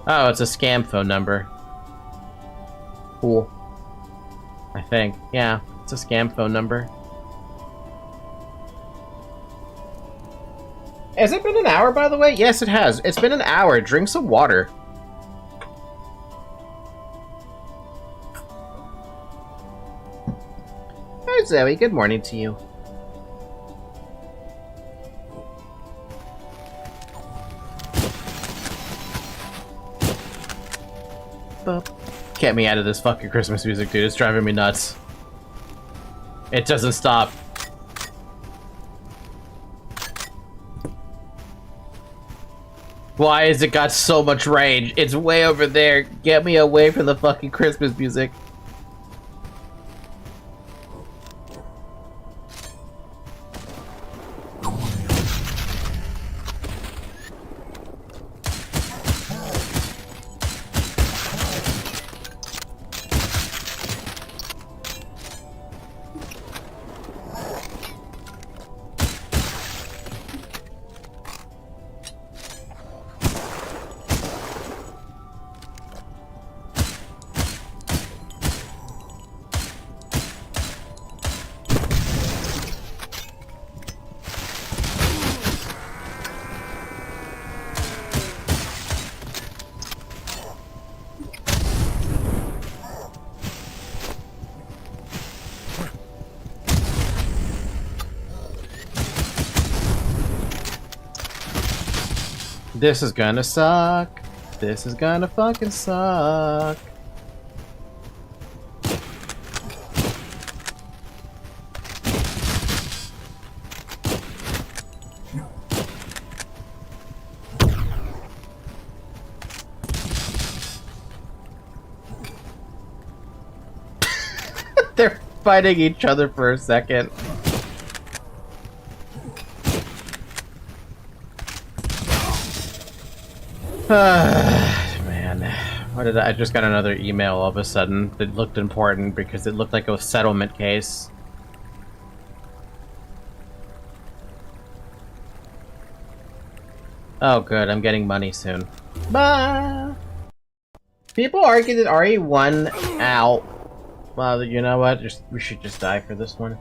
Speaker 1: Oh, it's a scam phone number. Cool. I think. Yeah, it's a scam phone number. Has it been an hour, by the way? Yes, it has. It's been an hour. Drink some water. Hi, Zoe. Good morning to you. Get me out of this fucking Christmas music, dude. It's driving me nuts. It doesn't stop. Why has it got so much range? It's way over there. Get me away from the fucking Christmas music. This is gonna suck. This is gonna fucking suck. They're fighting each other for a second. Man, what did I just got another email all of a sudden that looked important because it looked like a settlement case. Oh good, I'm getting money soon. Bye! People argue that RE1 out. Well, you know what? We should just die for this one.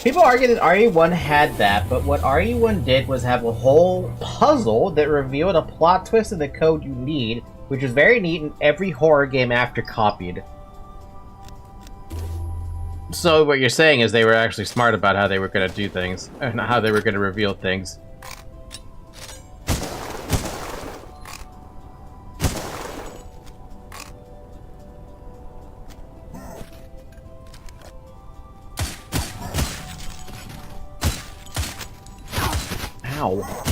Speaker 1: People argue that RE1 had that, but what RE1 did was have a whole puzzle that revealed a plot twist in the code you need, which is very neat in every horror game after copied. So what you're saying is they were actually smart about how they were going to do things, and how they were going to reveal things. Ow.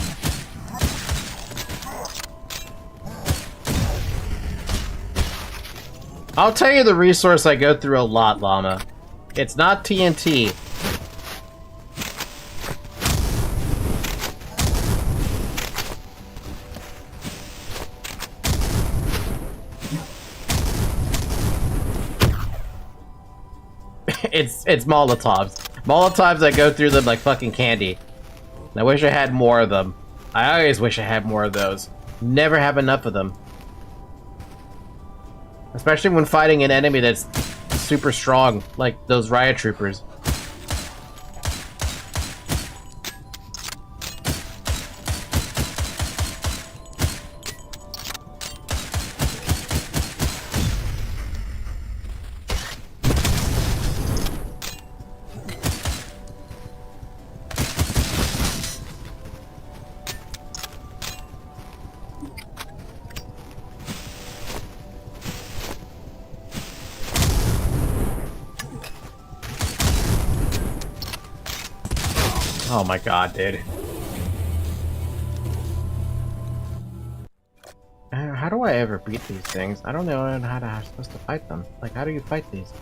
Speaker 1: I'll tell you the resource I go through a lot, Llama. It's not TNT. It's Molotovs. Molotovs, I go through them like fucking candy. I wish I had more of them. I always wish I had more of those. Never have enough of them. Especially when fighting an enemy that's super strong, like those riot troopers. Oh my god, dude. How do I ever beat these things? I don't know how I'm supposed to fight them. Like, how do you fight these?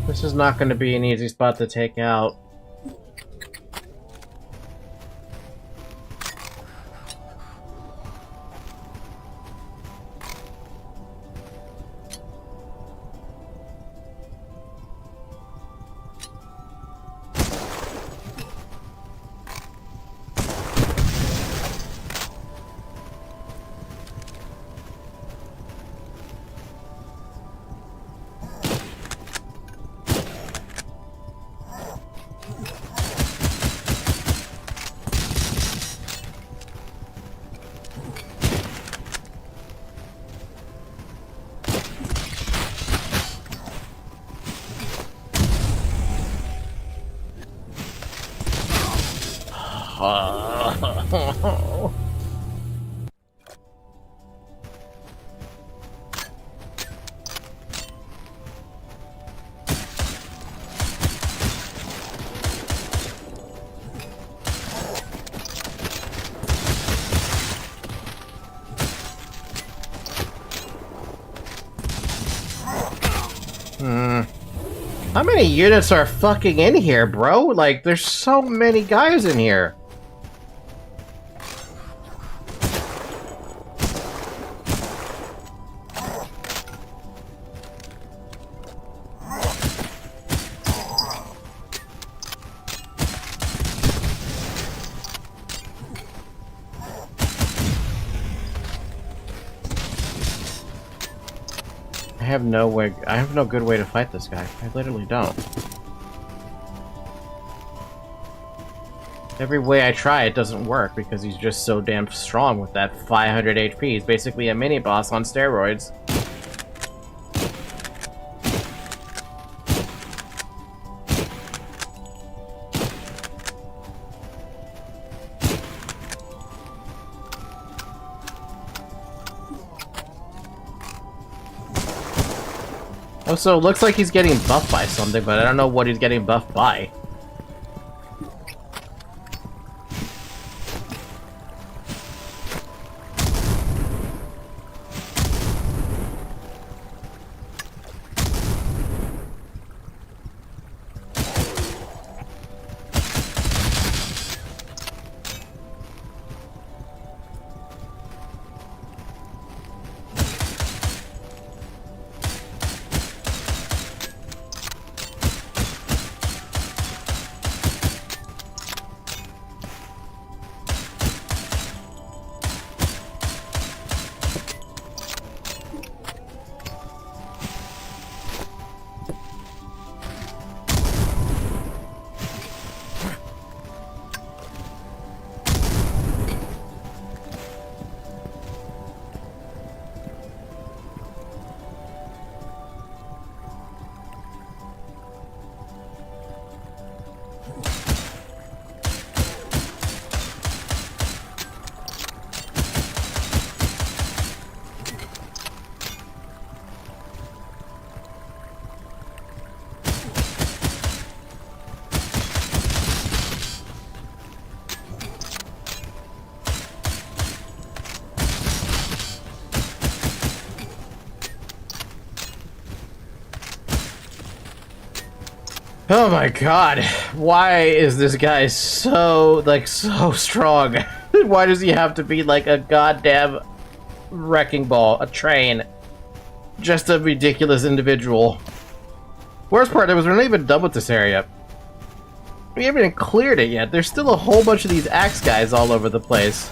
Speaker 1: This is not going to be an easy spot to take out. How many units are fucking in here, bro? Like, there's so many guys in here. I have no good way to fight this guy. I literally don't. Every way I try, it doesn't work because he's just so damn strong with that 500 HP. He's basically a mini-boss on steroids. Also, it looks like he's getting buffed by something, but I don't know what he's getting buffed by. Oh my god, why is this guy so, so strong? Why does he have to be like a goddamn wrecking ball, a train? Just a ridiculous individual. Worst part is we're not even done with this area. We haven't even cleared it yet. There's still a whole bunch of these axe guys all over the place.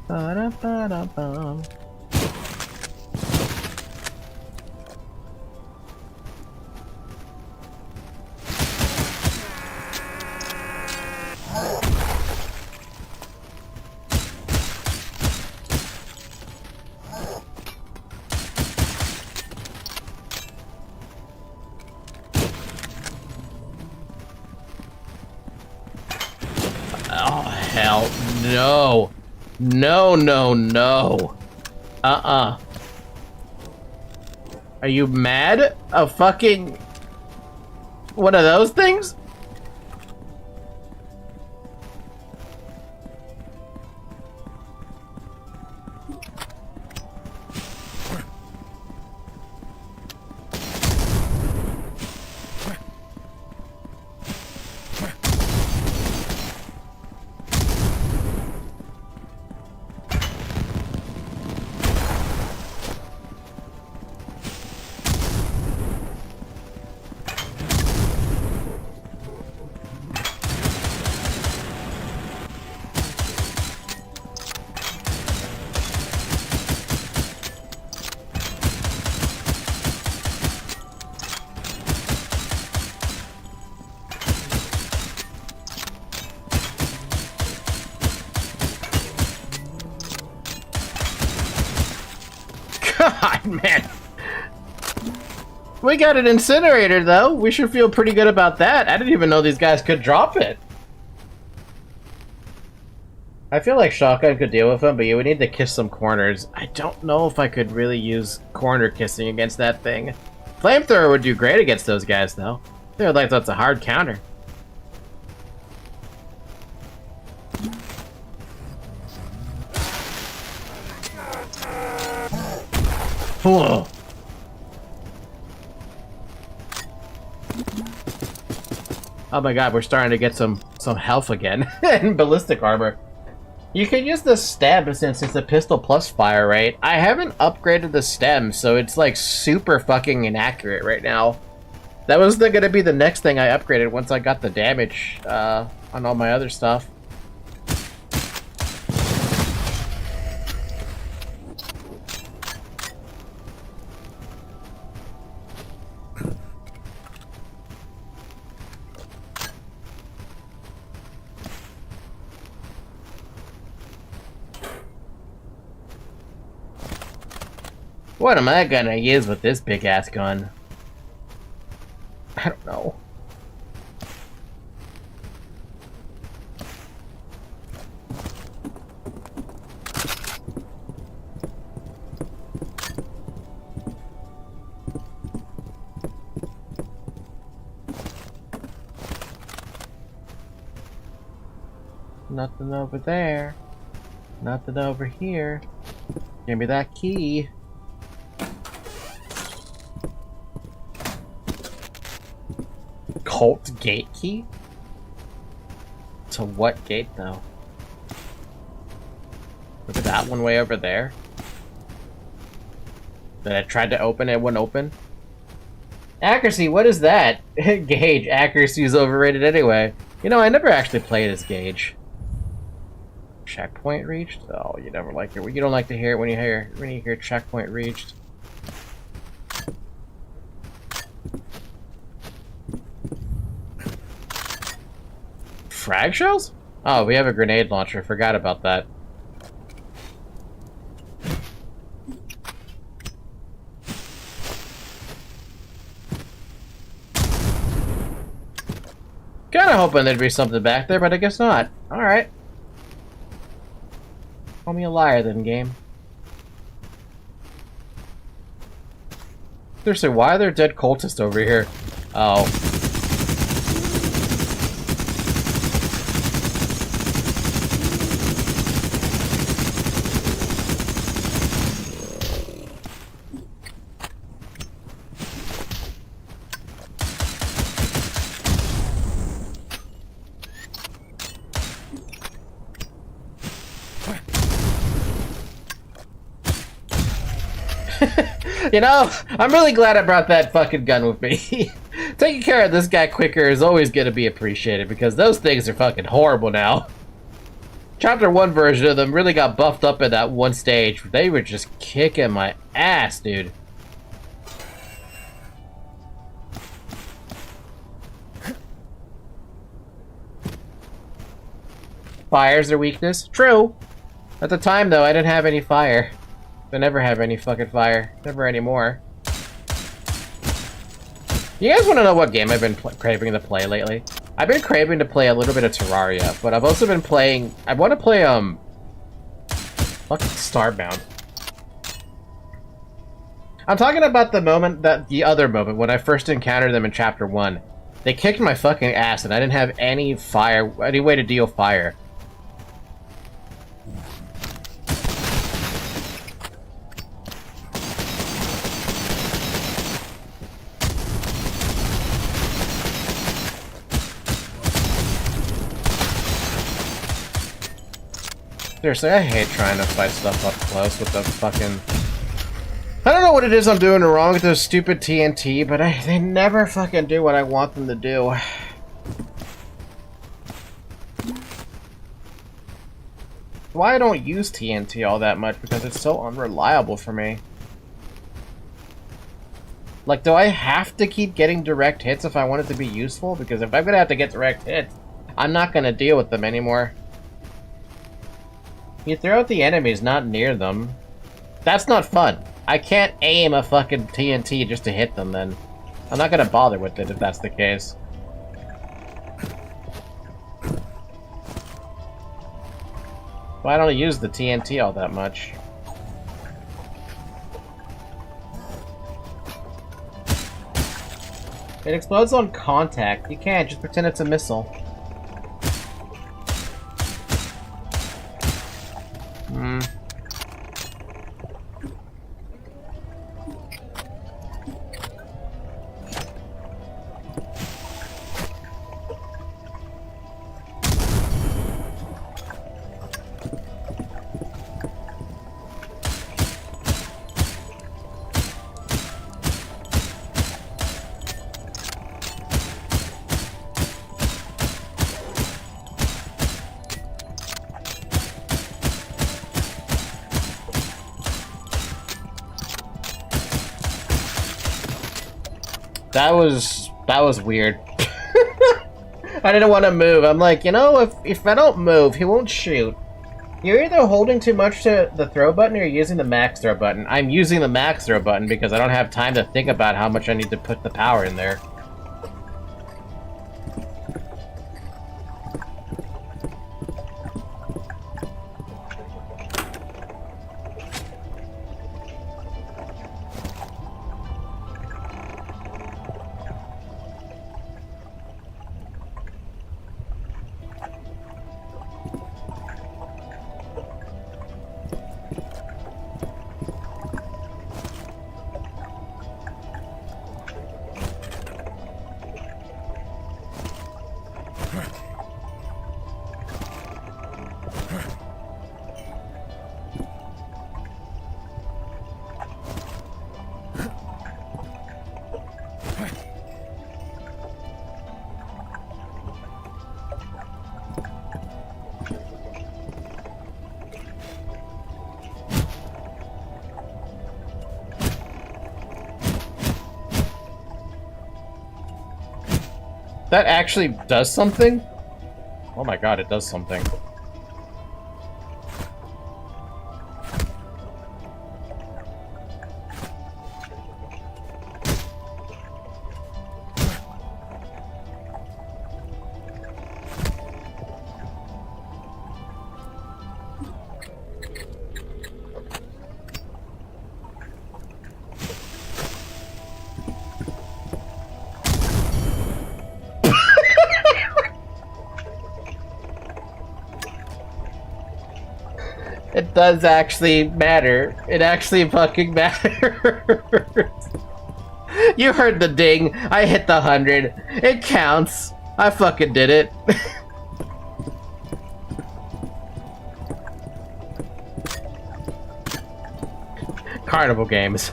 Speaker 1: Ba-da-ba-da-bum. Oh, hell no. No, no, no. Uh-uh. Are you mad? A fucking... one of those things? God, man. We got an incinerator, though. We should feel pretty good about that. I didn't even know these guys could drop it. I feel like shotgun could deal with them, but you would need to kiss some corners. I don't know if I could really use corner kissing against that thing. Flamethrower would do great against those guys, though. I feel like that's a hard counter. Whoa. Oh my god, we're starting to get some health again. And ballistic armor. You can use the stem since it's a pistol plus fire rate. I haven't upgraded the stem, so it's like super fucking inaccurate right now. That was gonna be the next thing I upgraded once I got the damage on all my other stuff. What am I gonna use with this big ass gun? I don't know. Nothing over there. Nothing over here. Give me that key. Cult gate key? To what gate, though? Look at that one way over there. That I tried to open, it wouldn't open. Accuracy, what is that? Gauge, accuracy is overrated anyway. You know, I never actually played as Gauge. Checkpoint reached? Oh, you never like it. You don't like to hear it when you hear checkpoint reached. Frag shells? Oh, we have a grenade launcher. Forgot about that. Kinda hoping there'd be something back there, but I guess not. Alright. Call me a liar then, game. Seriously, why are there dead cultists over here? Oh. You know, I'm really glad I brought that fucking gun with me. Taking care of this guy quicker is always gonna be appreciated because those things are fucking horrible now. Chapter 1 version of them really got buffed up in that one stage. They were just kicking my ass, dude. Fire's their weakness? True. At the time, though, I didn't have any fire. I never have any fucking fire. Never anymore. You guys want to know what game I've been craving to play lately? I've been craving to play a little bit of Terraria, but I've also been playing... I want to play, fucking Starbound. I'm talking about the other moment, when I first encountered them in Chapter 1. They kicked my fucking ass, and I didn't have any way to deal fire. Seriously, I hate trying to fight stuff up close with the fucking... I don't know what it is I'm doing wrong with those stupid TNT, but they never fucking do what I want them to do. Why I don't use TNT all that much, because it's so unreliable for me. Like, do I have to keep getting direct hits if I want it to be useful? Because if I'm gonna have to get direct hits, I'm not gonna deal with them anymore. You throw out the enemies, not near them. That's not fun. I can't aim a fucking TNT just to hit them, then. I'm not gonna bother with it if that's the case. Well, I don't use the TNT all that much. It explodes on contact. You can't, just pretend it's a missile. That was weird. I didn't want to move. I'm like, you know, if I don't move, he won't shoot. You're either holding too much to the throw button or you're using the max throw button. I'm using the max throw button because I don't have time to think about how much I need to put the power in there. That actually does something? Oh my god, it does something. It does actually matter. It actually fucking matters. You heard the ding. I hit the 100. It counts. I fucking did it. Carnival games.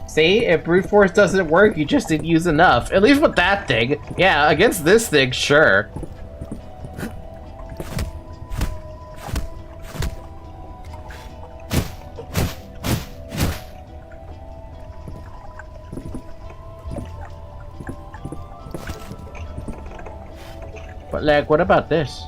Speaker 1: See, if brute force doesn't work, you just didn't use enough. At least with that thing. Yeah, against this thing, sure. But like, what about this?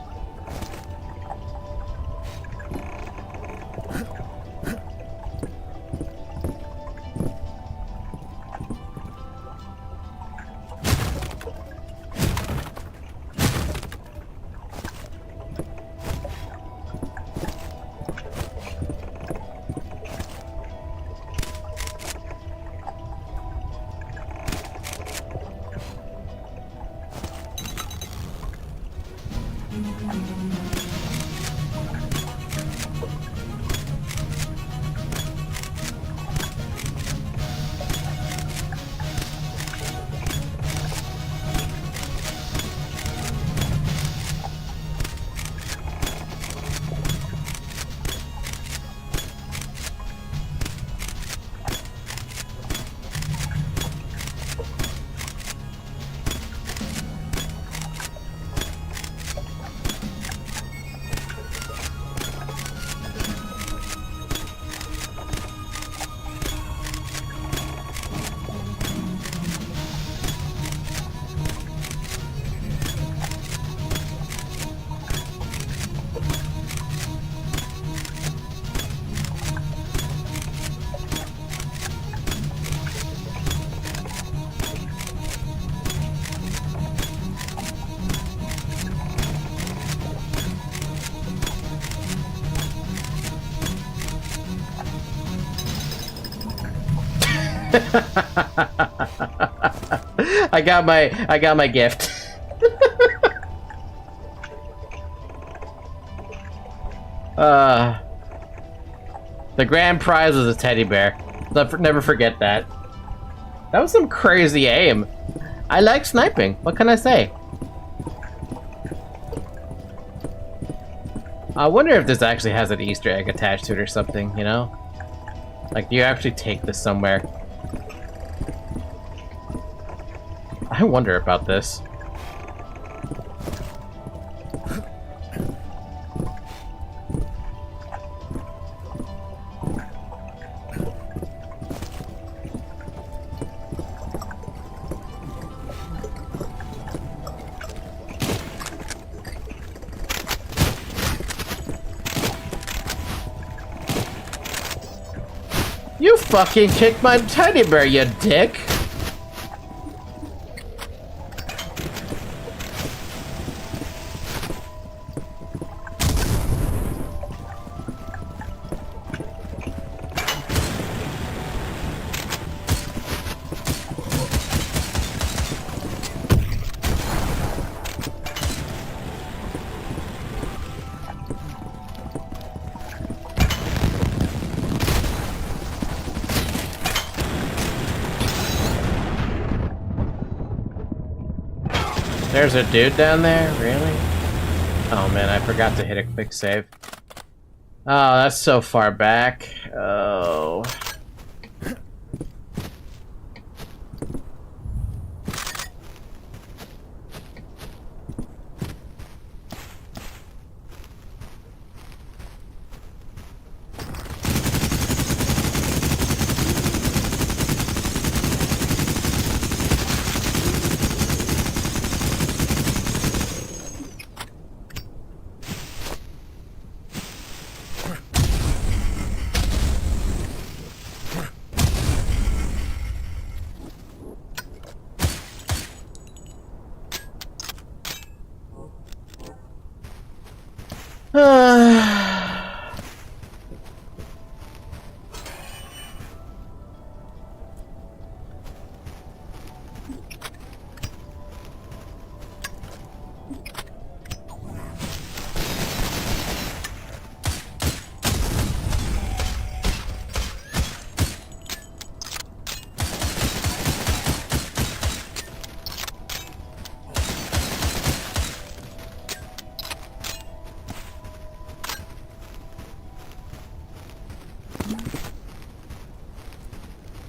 Speaker 1: I got my gift. The grand prize was a teddy bear. Never forget that. That was some crazy aim. I like sniping. What can I say? I wonder if this actually has an Easter egg attached to it or something, you know? Like, do you actually take this somewhere? I wonder about this. You fucking kicked my teddy bear, you dick! There's a dude down there? Really? Oh man, I forgot to hit a quick save. Oh, that's so far back. Oh.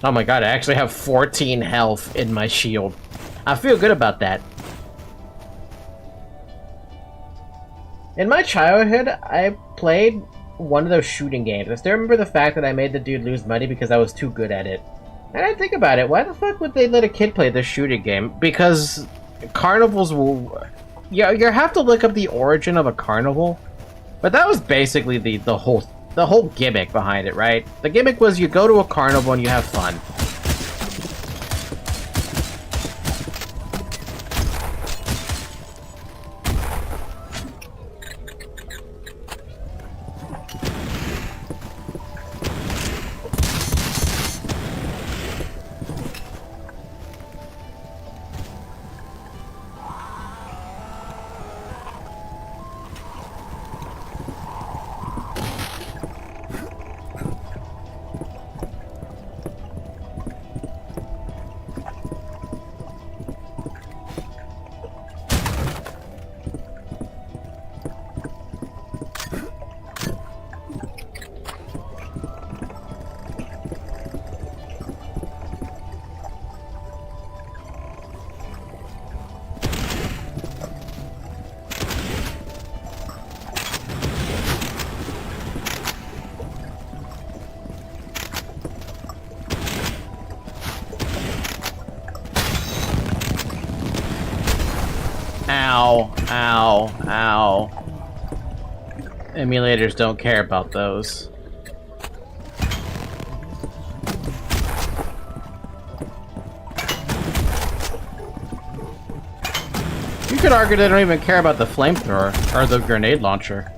Speaker 1: Oh my god, I actually have 14 health in my shield. I feel good about that. In my childhood, I played one of those shooting games. I still remember the fact that I made the dude lose money because I was too good at it. And I think about it, why the fuck would they let a kid play this shooting game? Because carnivals will... Yeah, you have to look up the origin of a carnival. But that was basically the whole gimmick behind it, right? The gimmick was you go to a carnival and you have fun. Ow. Ow. Emulators don't care about those. You could argue they don't even care about the flamethrower or the grenade launcher.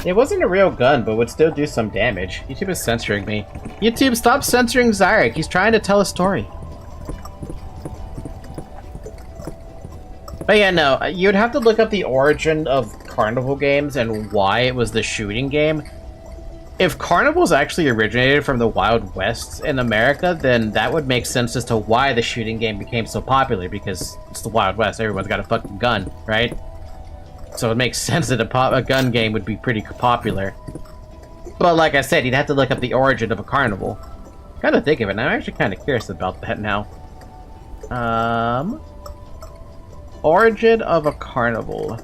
Speaker 1: It wasn't a real gun, but would still do some damage. YouTube is censoring me. YouTube, stop censoring Zarek. He's trying to tell a story. But yeah, no, you'd have to look up the origin of Carnival games and why it was the shooting game. If Carnivals actually originated from the Wild West in America, then that would make sense as to why the shooting game became so popular, because it's the Wild West, everyone's got a fucking gun, right? So it makes sense that a gun game would be pretty popular. But like I said, you'd have to look up the origin of a carnival. Kind of think of it, and I'm actually kind of curious about that now. Origin of a carnival.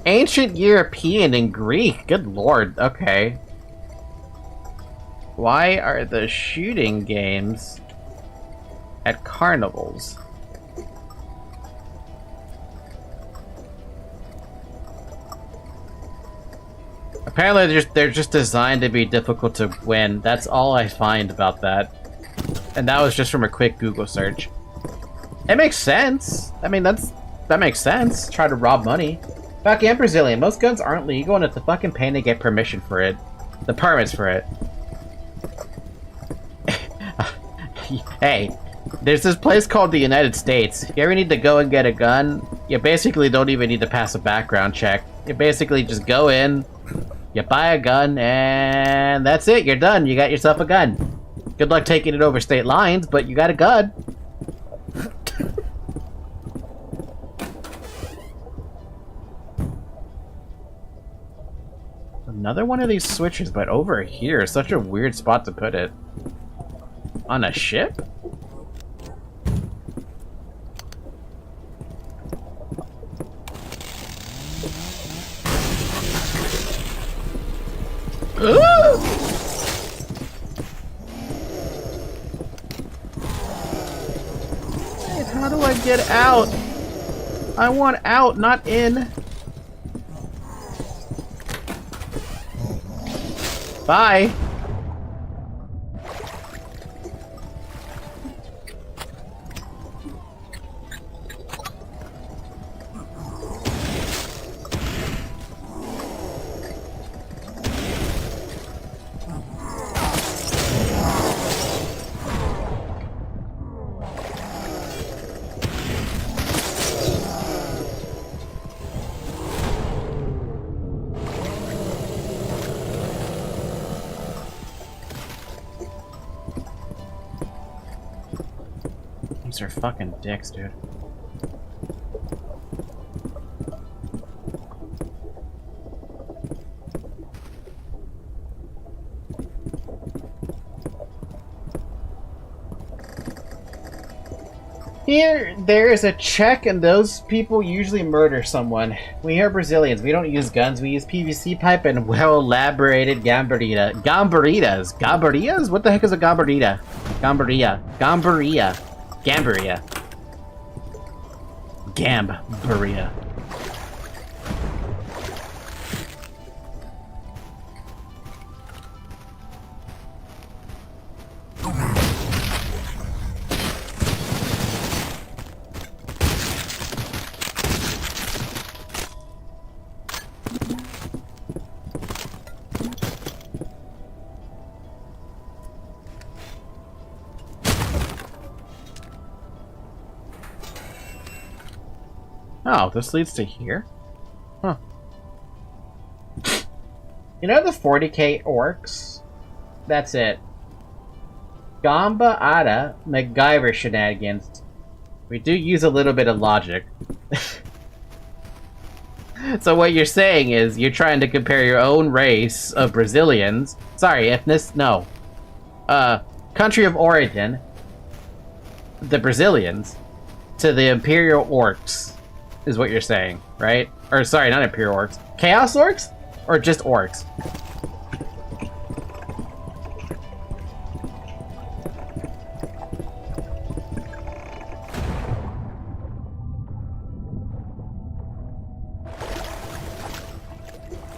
Speaker 1: Ancient European and Greek. Good lord. Okay. Why are the shooting games at carnivals? Apparently they're just designed to be difficult to win. That's all I find about that. And that was just from a quick Google search. It makes sense. I mean, that makes sense. Try to rob money. Fuck yeah, Brazilian. Most guns aren't legal and it's a fucking pain to get permission for it. The permits for it. Hey. There's this place called the United States. If you ever need to go and get a gun, you basically don't even need to pass a background check. You basically just go in, you buy a gun, and that's it. You're done. You got yourself a gun. Good luck taking it over state lines, but you got a gun. Another one of these switches, but over here. Such a weird spot to put it. On a ship? How do I get out? I want out, not in. Bye. These are fucking dicks, dude. Here, there is a check, and those people usually murder someone. We are Brazilians. We don't use guns. We use PVC pipe and well-elaborated gambarita. Gambaritas? Gambaritas? What the heck is a gambarita? Gambarita. Gambarita. Gambaria. Gambaria. Oh, this leads to here? Huh. You know the 40k orcs? That's it. Gamba Ada MacGyver shenanigans. We do use a little bit of logic. So what you're saying is you're trying to compare your own race of Brazilians, sorry, country of origin, the Brazilians, to the Imperial Orcs, is what you're saying, right? Or sorry, not Imperial Orcs. Chaos Orcs? Or just Orcs?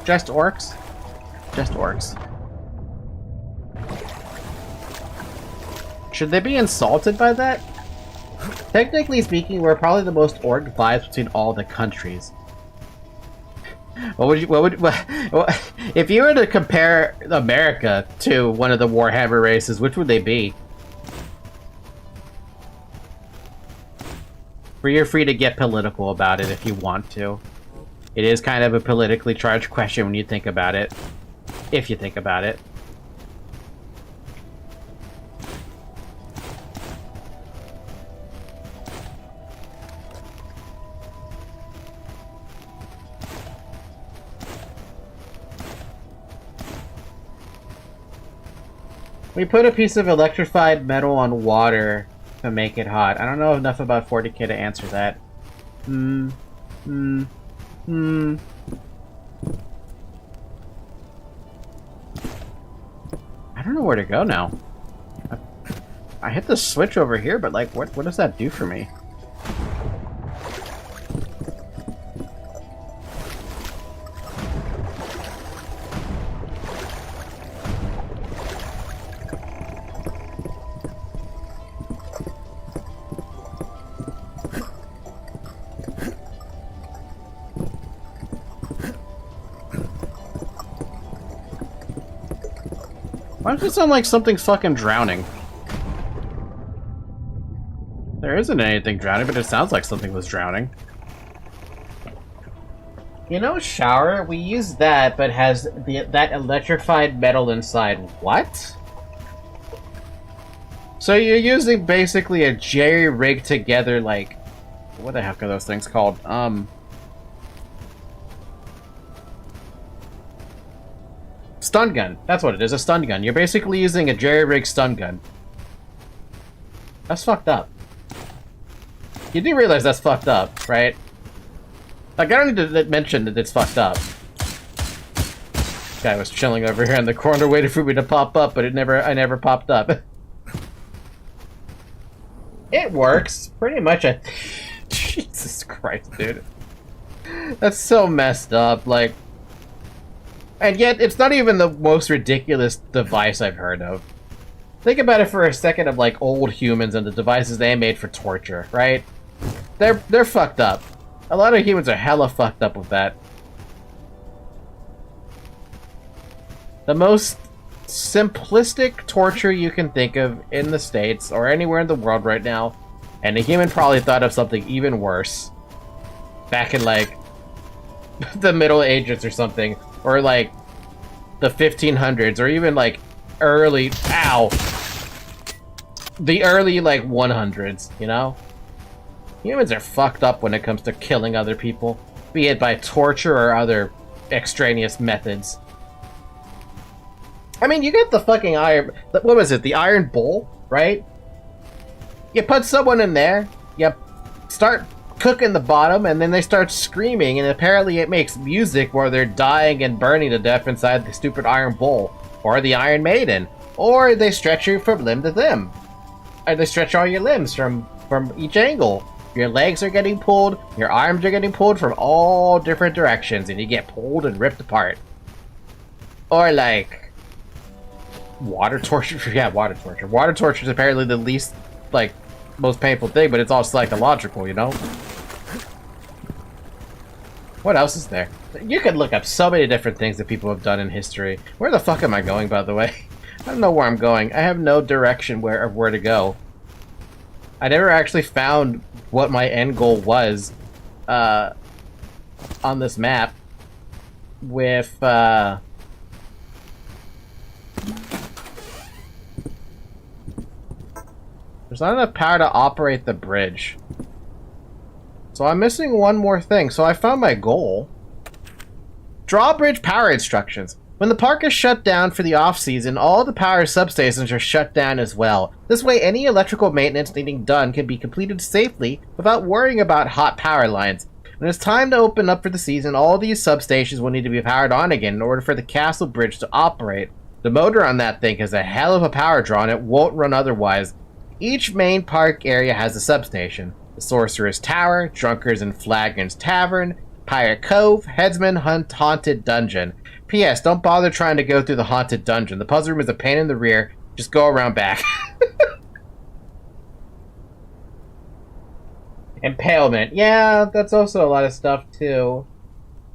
Speaker 1: Just Orcs? Just Orcs. Should they be insulted by that? Technically speaking, we're probably the most orc vibes between all the countries. If you were to compare America to one of the Warhammer races, which would they be? You're free to get political about it if you want to. It is kind of a politically charged question when you think about it. If you think about it. We put a piece of electrified metal on water to make it hot. I don't know enough about 40k to answer that. I don't know where to go now. I hit the switch over here, but like, what does that do for me? Why does it sound like something's fucking drowning? There isn't anything drowning, but it sounds like something was drowning. You know, shower, we use that, but has that electrified metal inside. What? So you're using basically a jerry-rigged together, like... What the heck are those things called? Stun gun. That's what it is, a stun gun. You're basically using a jerry-rigged stun gun. That's fucked up. You do realize that's fucked up, right? Like, I don't need to mention that it's fucked up. Guy was chilling over here in the corner waiting for me to pop up, but I never popped up. It works. Pretty much Jesus Christ, dude. That's so messed up, like... And yet, it's not even the most ridiculous device I've heard of. Think about it for a second of, like, old humans and the devices they made for torture, right? They're fucked up. A lot of humans are hella fucked up with that. The most simplistic torture you can think of in the States, or anywhere in the world right now, and a human probably thought of something even worse. Back in, like, the Middle Ages or something. Or, like, the 1500s, or even, like, early... Ow! The early, like, 100s, you know? Humans are fucked up when it comes to killing other people. Be it by torture or other extraneous methods. I mean, you get the fucking iron... What was it? The iron bowl, right? You put someone in there, you start... cooking the bottom, and then they start screaming, and apparently it makes music where they're dying and burning to death inside the stupid iron bowl, or the Iron Maiden, or they stretch you from limb to limb, or they stretch all your limbs from each angle. Your legs are getting pulled, your arms are getting pulled from all different directions, and you get pulled and ripped apart. Or like water torture. Yeah, water torture. Water torture is apparently the least, like, most painful thing, but it's all psychological, you know? What else is there? You could look up so many different things that people have done in history. Where the fuck am I going, by the way? I don't know where I'm going. I have no direction of where to go. I never actually found what my end goal was on this map with there's not enough power to operate the bridge. So I'm missing one more thing. So I found my goal. Drawbridge power instructions. When the park is shut down for the off-season, all the power substations are shut down as well. This way, any electrical maintenance needing done can be completed safely without worrying about hot power lines. When it's time to open up for the season, all these substations will need to be powered on again in order for the castle bridge to operate. The motor on that thing is a hell of a power draw and it won't run otherwise. Each main park area has a substation. The Sorcerer's Tower, Drunkards and Flagons Tavern, Pirate Cove, Headsman Hunt Haunted Dungeon. P.S. Don't bother trying to go through the haunted dungeon. The puzzle room is a pain in the rear. Just go around back. Impalement. Yeah, that's also a lot of stuff, too.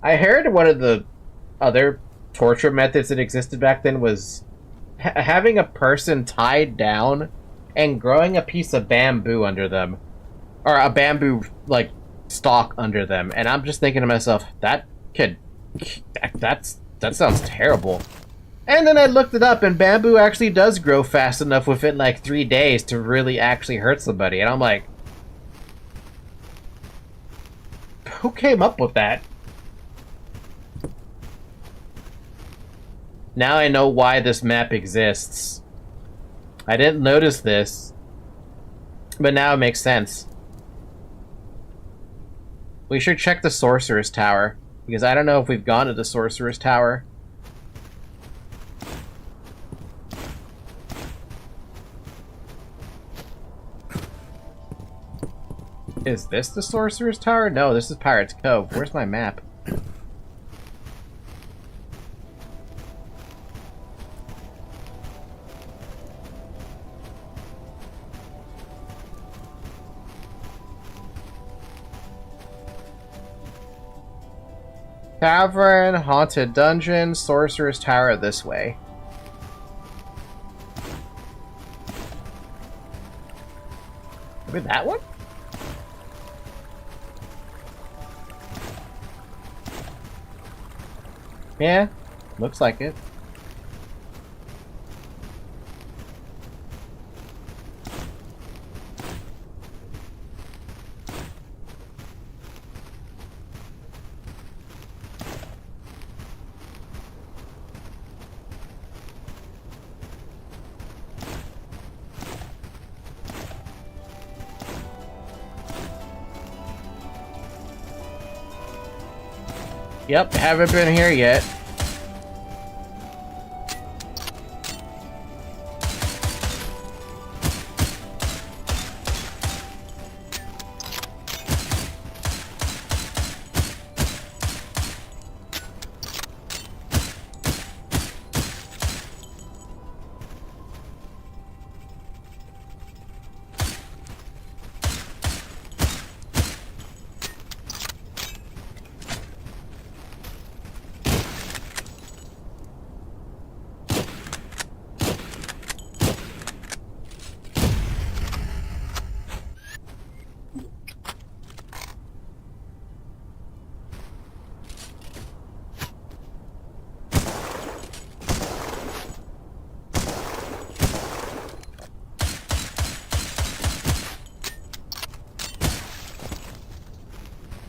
Speaker 1: I heard one of the other torture methods that existed back then was having a person tied down and growing a piece of bamboo under them. Or a bamboo, like, stalk under them. And I'm just thinking to myself, that sounds terrible. And then I looked it up, and bamboo actually does grow fast enough within, like, 3 days to really actually hurt somebody. And I'm like, who came up with that? Now I know why this map exists. I didn't notice this, but now it makes sense. We should check the Sorcerer's Tower, because I don't know if we've gone to the Sorcerer's Tower. Is this the Sorcerer's Tower? No, this is Pirate's Cove. Where's my map? Tavern, Haunted Dungeon, Sorcerer's Tower this way. Maybe that one? Yeah, looks like it. Yep, haven't been here yet.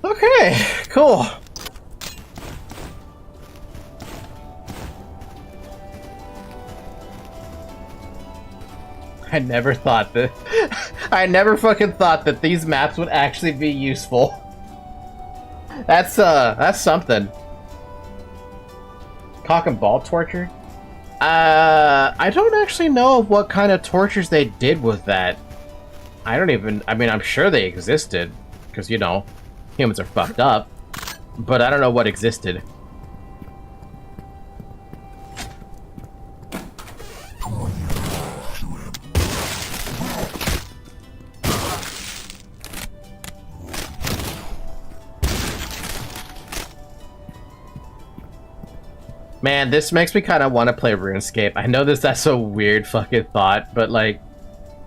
Speaker 1: Okay, cool. I never thought that. I never fucking thought that these maps would actually be useful. That's something. Cock and ball torture? I don't actually know what kind of tortures they did with that. I mean, I'm sure they existed, because, you know, humans are fucked up, but I don't know what existed. Man, this makes me kind of want to play RuneScape. I know that's a weird fucking thought, but like,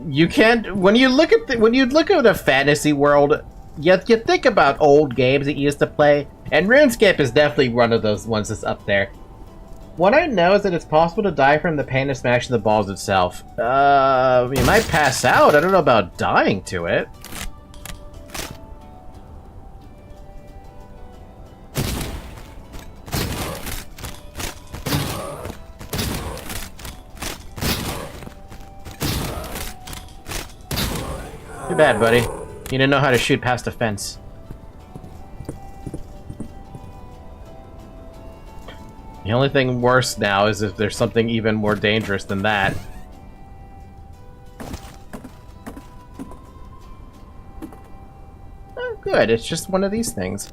Speaker 1: you can't. When you look at a fantasy world, you think about old games that you used to play, and RuneScape is definitely one of those ones that's up there. What I know is that it's possible to die from the pain of smashing the balls itself. You might pass out. I don't know about dying to it. bad, buddy. You didn't know how to shoot past a fence. The only thing worse now is if there's something even more dangerous than that. Oh, good. It's just one of these things.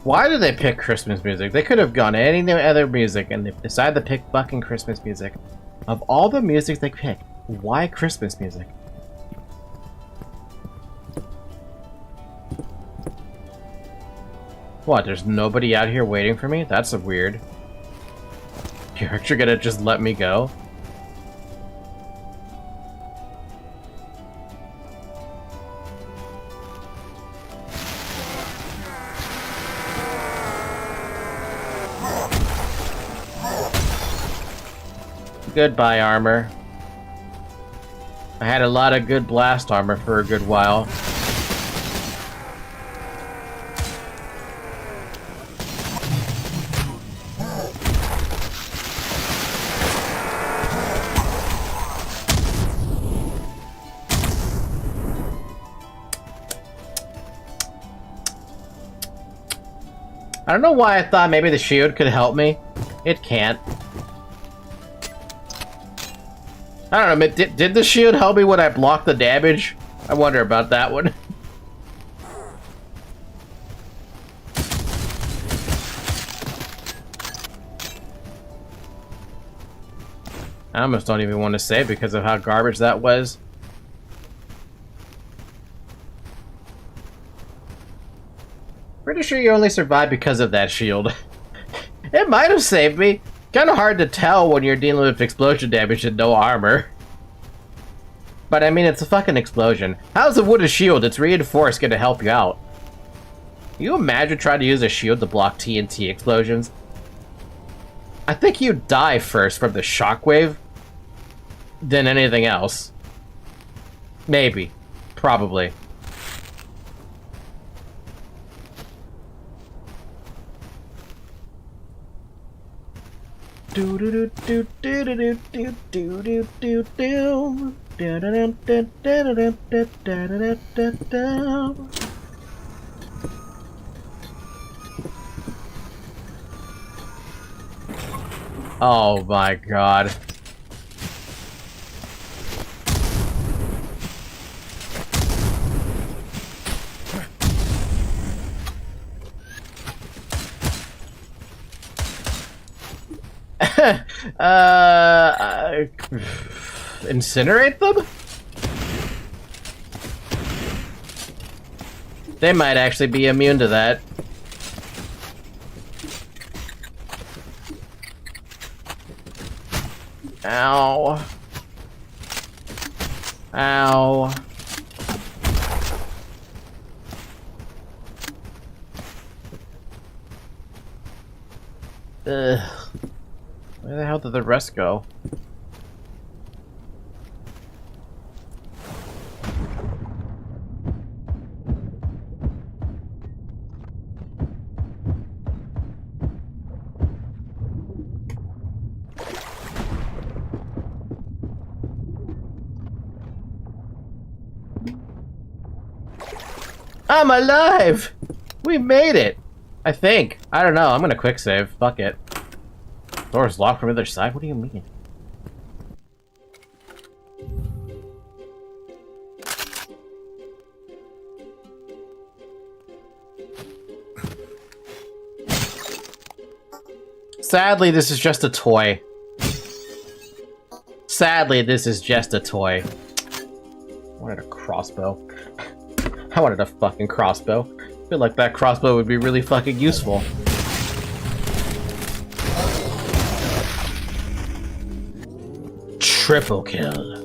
Speaker 1: Why did they pick Christmas music? They could have gone any other music, and they decided to pick fucking Christmas music. Of all the music they picked, why Christmas music? What, there's nobody out here waiting for me? That's weird. You're actually gonna just let me go? Goodbye, armor. I had a lot of good blast armor for a good while. I don't know why I thought maybe the shield could help me. It can't. I don't know, did the shield help me when I blocked the damage? I wonder about that one. I almost don't even want to say because of how garbage that was. Pretty sure you only survived because of that shield. It might have saved me. Kind of hard to tell when you're dealing with explosion damage and no armor. But I mean, it's a fucking explosion. How's a wooden shield that's reinforced gonna help you out? Can you imagine trying to use a shield to block TNT explosions? I think you'd die first from the shockwave than anything else. Maybe. Probably. Do do do do do do do do do do do. Oh my god. Incinerate them? They might actually be immune to that. Ow. Ow. Ugh. Where the hell did the rest go? I'm alive! We made it! I think. I don't know. I'm gonna quick save. Fuck it. Door's locked from the other side? What do you mean? Sadly, this is just a toy. Sadly, this is just a toy. I wanted a crossbow. I wanted a fucking crossbow. I feel like that crossbow would be really fucking useful. Triple kill.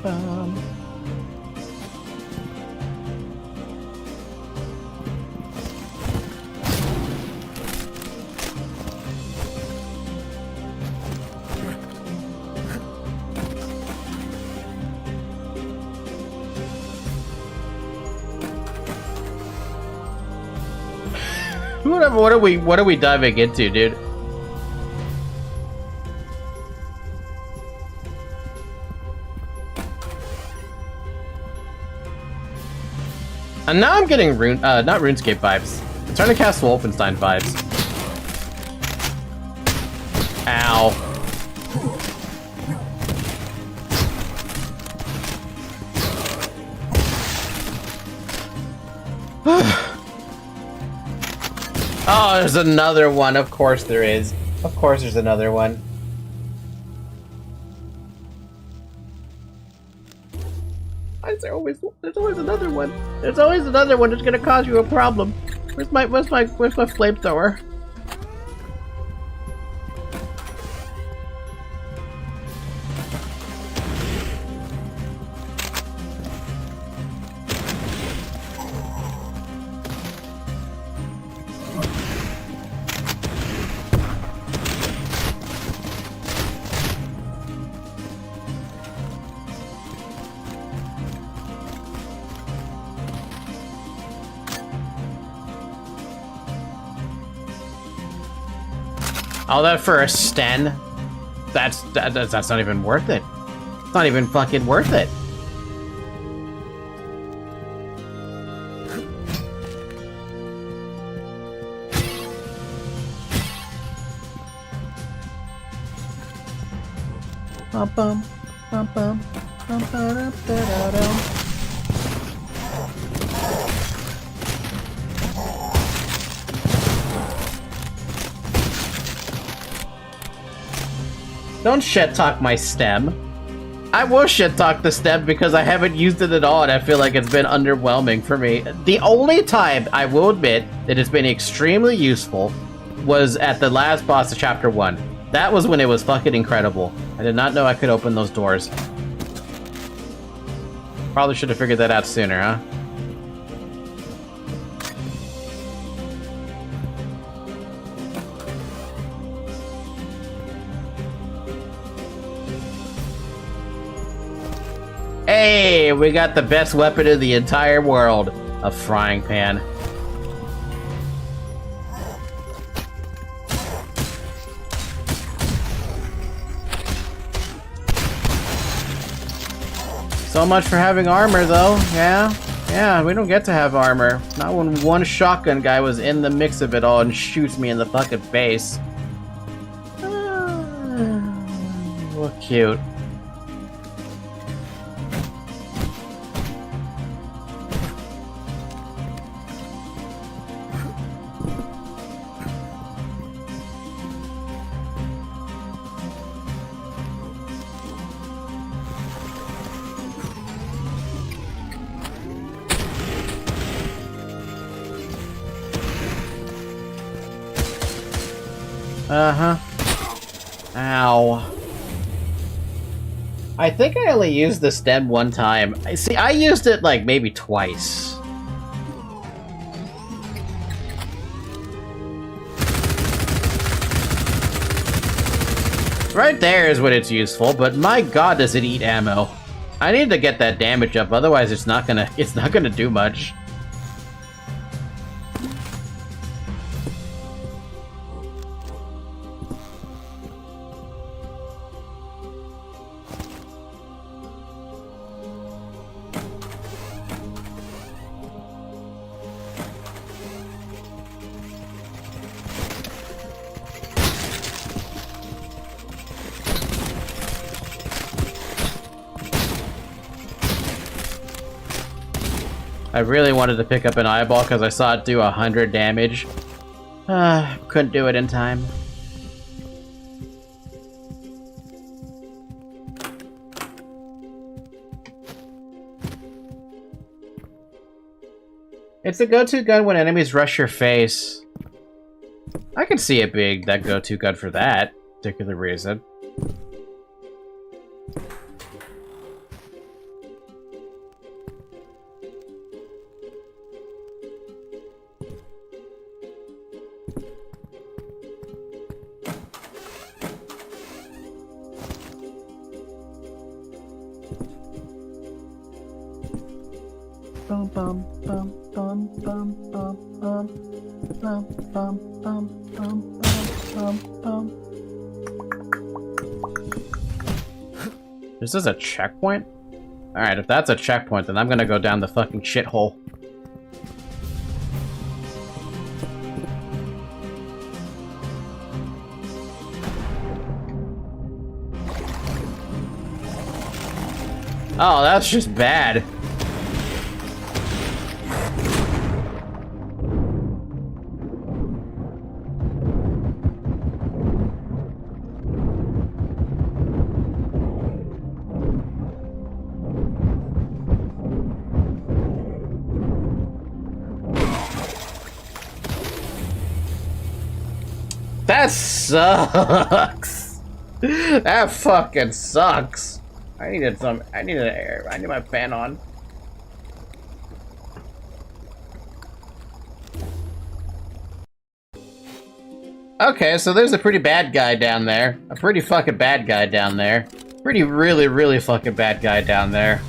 Speaker 1: bum. What are we diving into, dude? And now I'm getting not RuneScape vibes. I'm starting to cast Wolfenstein vibes. Ow. Oh, there's another one. Of course there is. Of course there's another one. There's always another one. There's always another one that's gonna cause you a problem. Where's my flamethrower? All that for a Sten? That's not even worth it. It's not even fucking worth it. Bum bum bum bum bum ba da dum. Don't shit-talk my stem. I will shit-talk the stem because I haven't used it at all and I feel like it's been underwhelming for me. The only time, I will admit, that it's been extremely useful was at the last boss of Chapter 1. That was when it was fucking incredible. I did not know I could open those doors. Probably should have figured that out sooner, huh? Hey, we got the best weapon in the entire world, a frying pan. So much for having armor, though. Yeah, we don't get to have armor. Not when one shotgun guy was in the mix of it all and shoots me in the fucking face. Look cute. Uh-huh. Ow. I think I only used the stem one time. See, I used it like maybe twice. Right there is when it's useful, but my god does it eat ammo. I need to get that damage up, otherwise it's not gonna do much. I really wanted to pick up an eyeball because I saw it do 100 damage. Couldn't do it in time. It's the go-to gun when enemies rush your face. I can see it being that go-to gun for that particular reason. This is a checkpoint? Alright, if that's a checkpoint, then I'm gonna go down the fucking shithole. Oh, that's just bad. That sucks. That fucking sucks. I need my fan on. Okay, so there's a pretty bad guy down there. A pretty fucking bad guy down there. Pretty really fucking bad guy down there.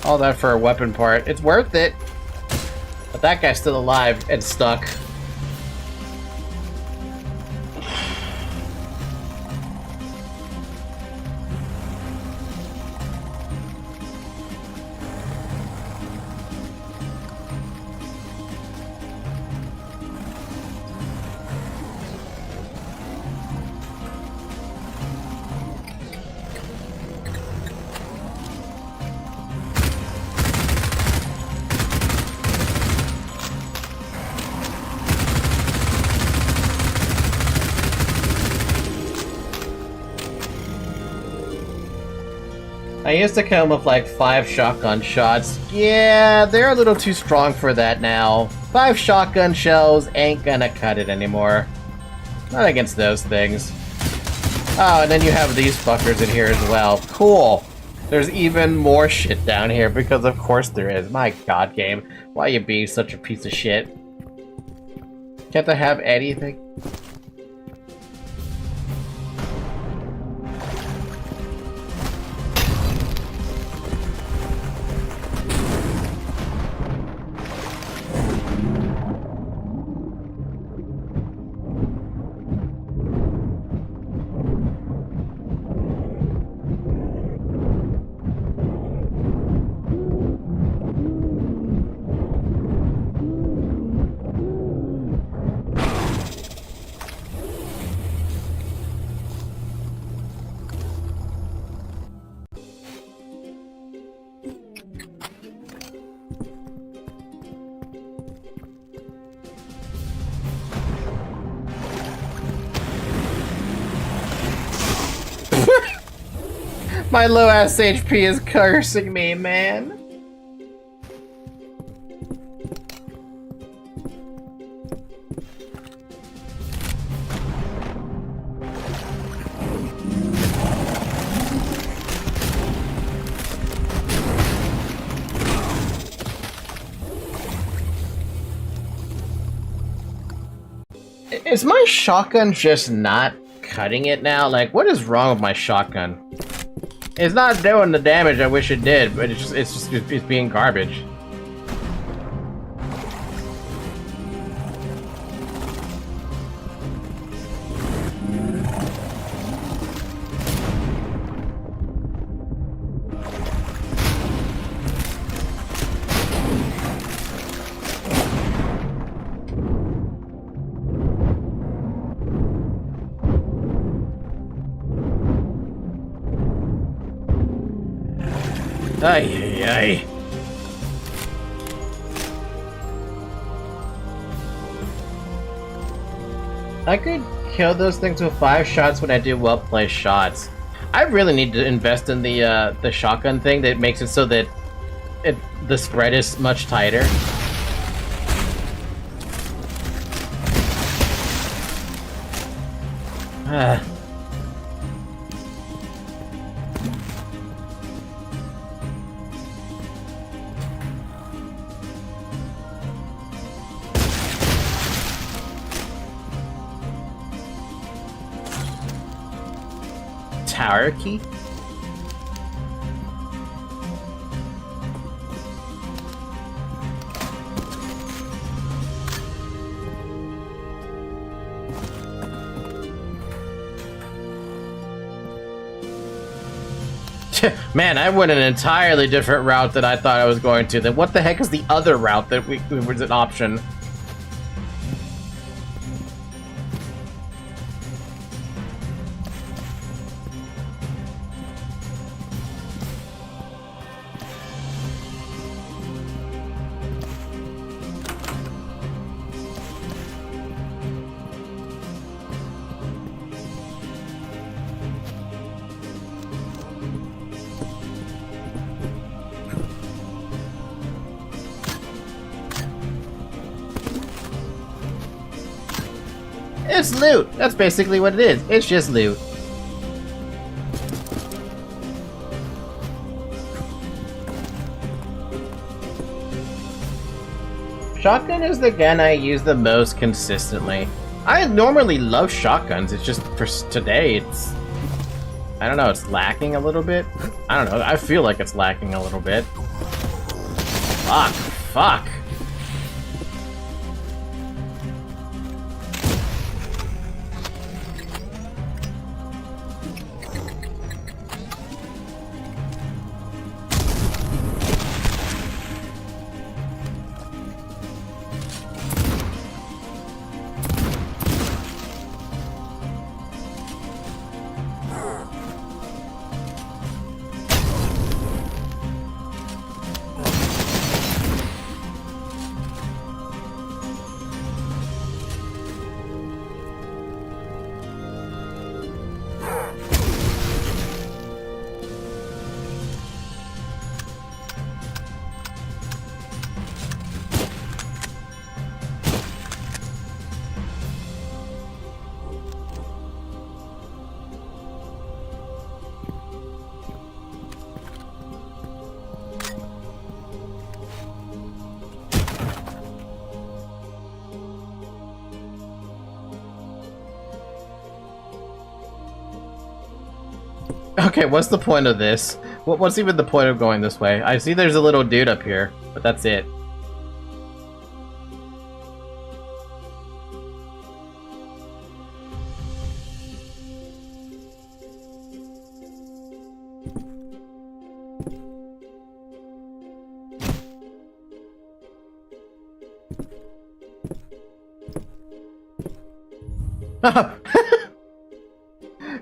Speaker 1: All that for a weapon part. It's worth it. But that guy's still alive and stuck. I used to come with like 5 shotgun shots. Yeah, they're a little too strong for that now. 5 shotgun shells ain't gonna cut it anymore. Not against those things. Oh, and then you have these fuckers in here as well. Cool. There's even more shit down here, because of course there is. My god, game. Why you being such a piece of shit? Can't I have anything? My low ass HP is cursing me, man. Is my shotgun just not cutting it now? Like, what is wrong with my shotgun? It's not doing the damage I wish it did, but it's being garbage. Ay, ay, ay. I could kill those things with 5 shots when I do well-placed shots. I really need to invest in the shotgun thing that makes it so that the spread is much tighter. Tower key? Man, I went an entirely different route than I thought I was going to. Then what the heck is the other route that was an option? It's loot! That's basically what it is. It's just loot. Shotgun is the gun I use the most consistently. I normally love shotguns, it's just for today it's... I don't know, it's lacking a little bit? I don't know, I feel like it's lacking a little bit. Fuck. Okay, what's the point of this? What's even the point of going this way? I see there's a little dude up here, but that's it.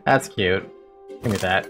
Speaker 1: That's cute. Give me that.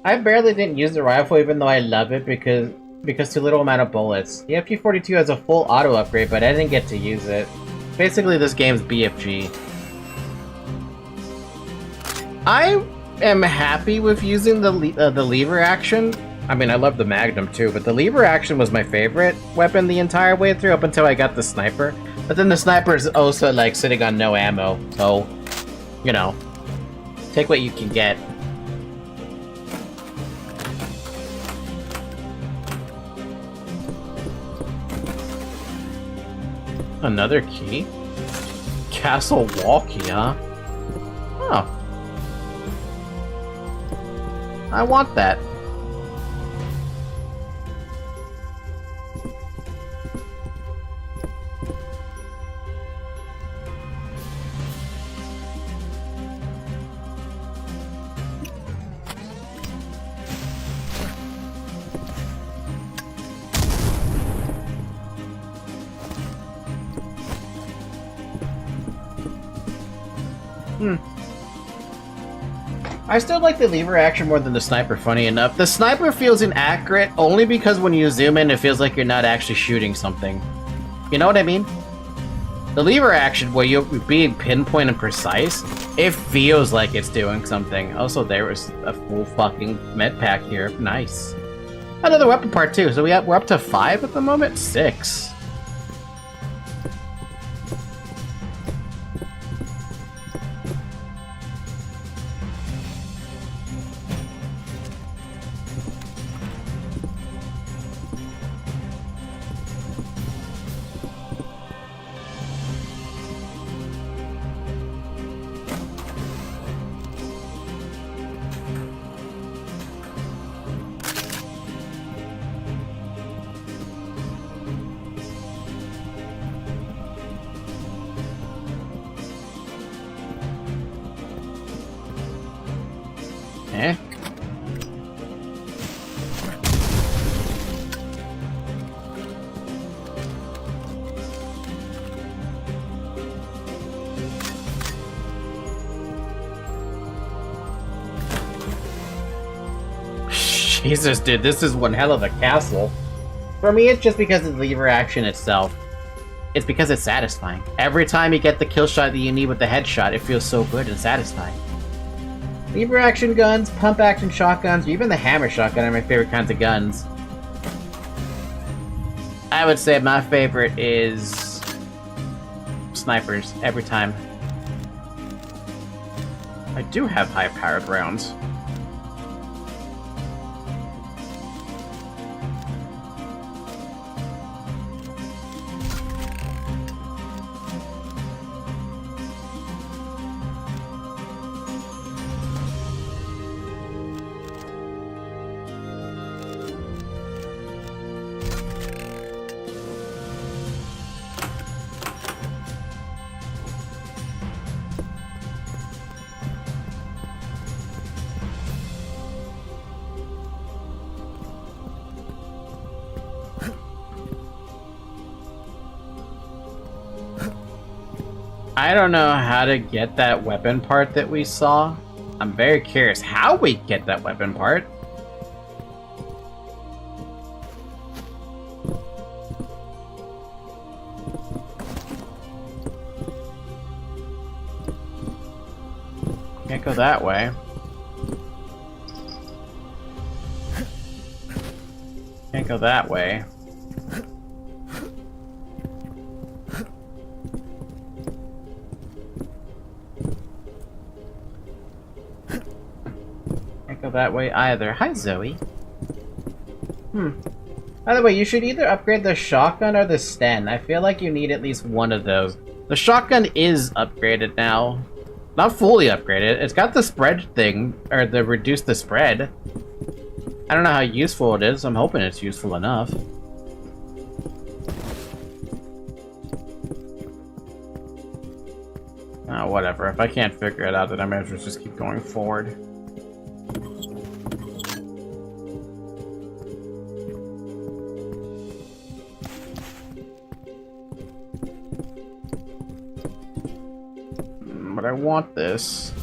Speaker 1: I barely didn't use the rifle even though I love it because too little amount of bullets. The FG42 has a full auto upgrade, but I didn't get to use it. Basically, this game's BFG. I am happy with using the lever action. I mean, I love the Magnum too, but the lever action was my favorite weapon the entire way through up until I got the sniper. But then the sniper is also like sitting on no ammo, so, you know, take what you can get. Another key? Castle wall key, huh? Oh. I want that. I still like the lever action more than the sniper, funny enough. The sniper feels inaccurate only because when you zoom in, it feels like you're not actually shooting something. You know what I mean? The lever action, where you're being pinpoint and precise, it feels like it's doing something. Also, there was a full fucking med pack here. Nice. Another weapon part too. So we're up to 5 at the moment? 6. Eh? Jesus, dude, this is one hell of a castle. For me, it's just because of the lever action itself. It's because it's satisfying. Every time you get the kill shot that you need with the headshot, it feels so good and satisfying. Lever action guns, pump action shotguns, even the hammer shotgun are my favorite kinds of guns. I would say my favorite is snipers, every time. I do have high-powered rounds. I don't know how to get that weapon part that we saw. I'm very curious how we get that weapon part. Can't go that way. Can't go that way. Go that way either. Hi, Zoe. By the way, you should either upgrade the shotgun or the Sten. I feel like you need at least one of those. The shotgun is upgraded now. Not fully upgraded. It's got the spread thing, or the reduce the spread. I don't know how useful it is. I'm hoping it's useful enough. Oh, whatever. If I can't figure it out, then I might as well just keep going forward. But I want this.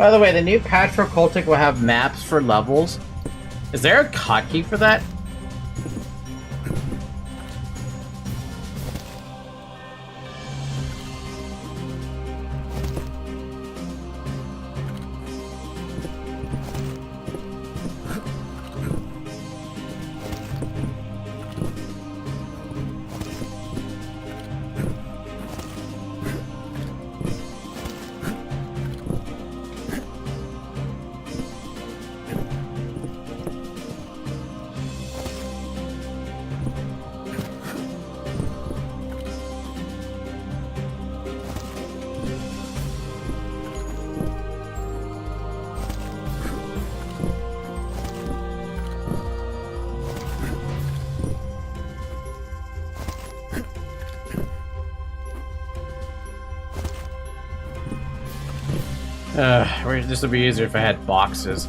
Speaker 1: By the way, the new patch for Cultic will have maps for levels. Is there a hotkey for that? This would be easier if I had boxes.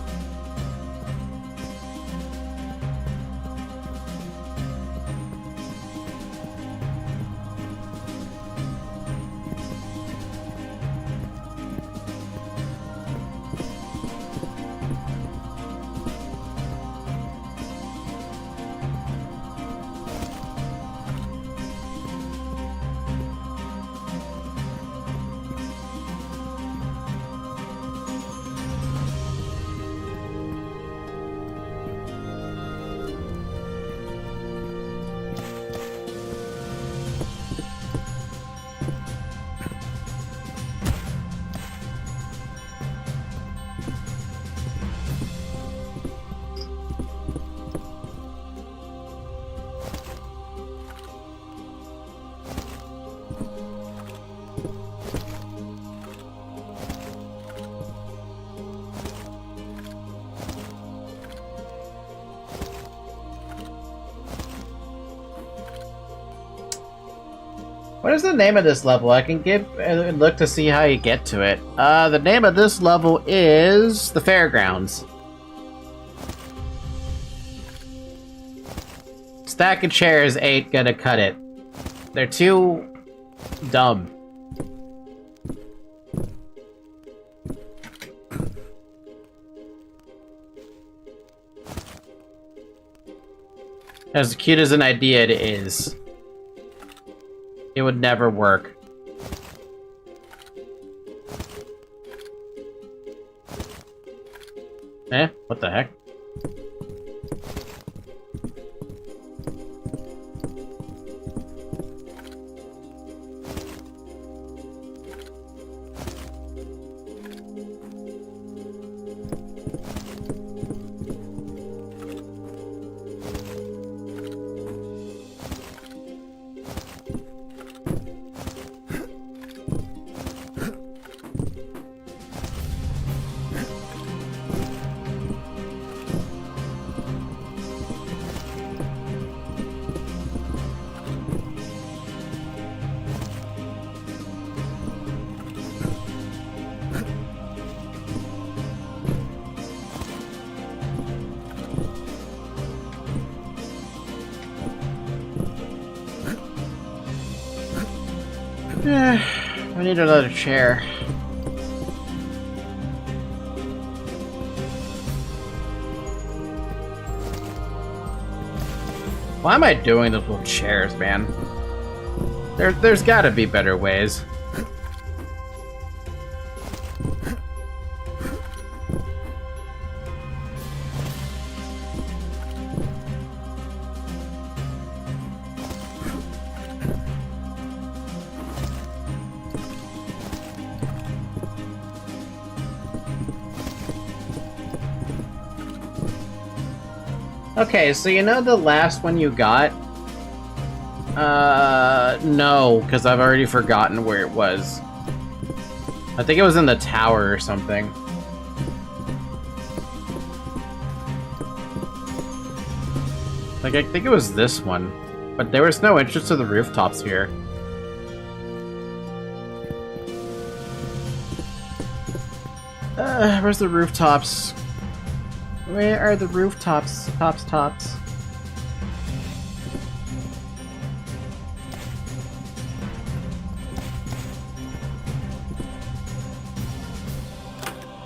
Speaker 1: What is the name of this level? I can give and look to see how you get to it. The name of this level is the Fairgrounds. Stack of chairs ain't gonna cut it. They're too dumb. As cute as an idea it is, it would never work. Eh? What the heck? We need another chair. Why am I doing those little chairs, man? There's gotta be better ways. Okay, so you know the last one you got? No, because I've already forgotten where it was. I think it was in the tower or something. Like, I think it was this one. But there was no entrance to the rooftops here. Where's the rooftops? Where are the rooftops? Tops.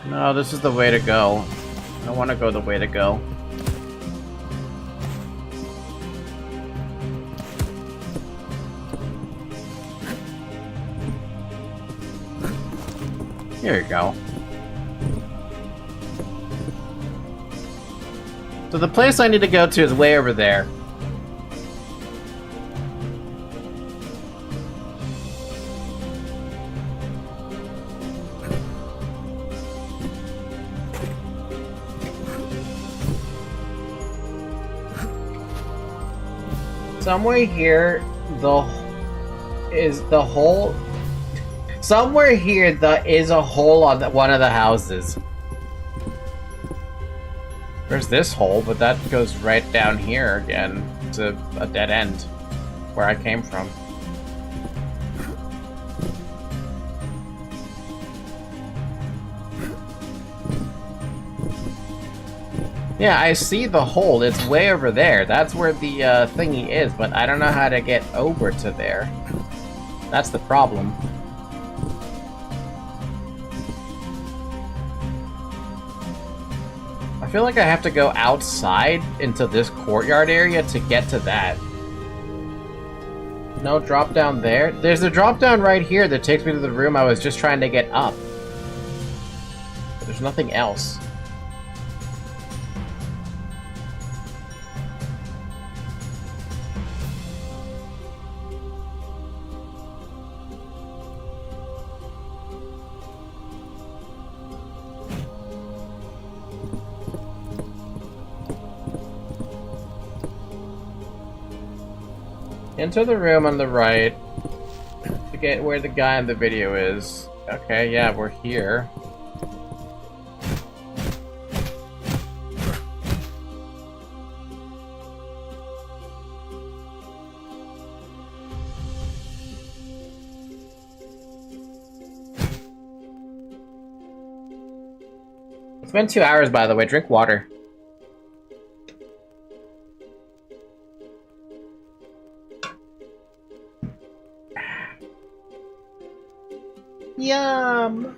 Speaker 1: No, this is the way to go. I want to go the way to go. Here you go. So the place I need to go to is way over there. Somewhere here, is the hole. Somewhere here, is a hole on one of the houses. There's this hole, but that goes right down here again to a dead end, where I came from. Yeah, I see the hole. It's way over there. That's where the thingy is, but I don't know how to get over to there. That's the problem. I feel like I have to go outside into this courtyard area to get to that. No drop down there? There's a drop down right here that takes me to the room I was just trying to get up. But there's nothing else. Enter the room on the right to get where the guy in the video is. Okay, yeah, we're here. It's been 2 hours, by the way. Drink water. Yum!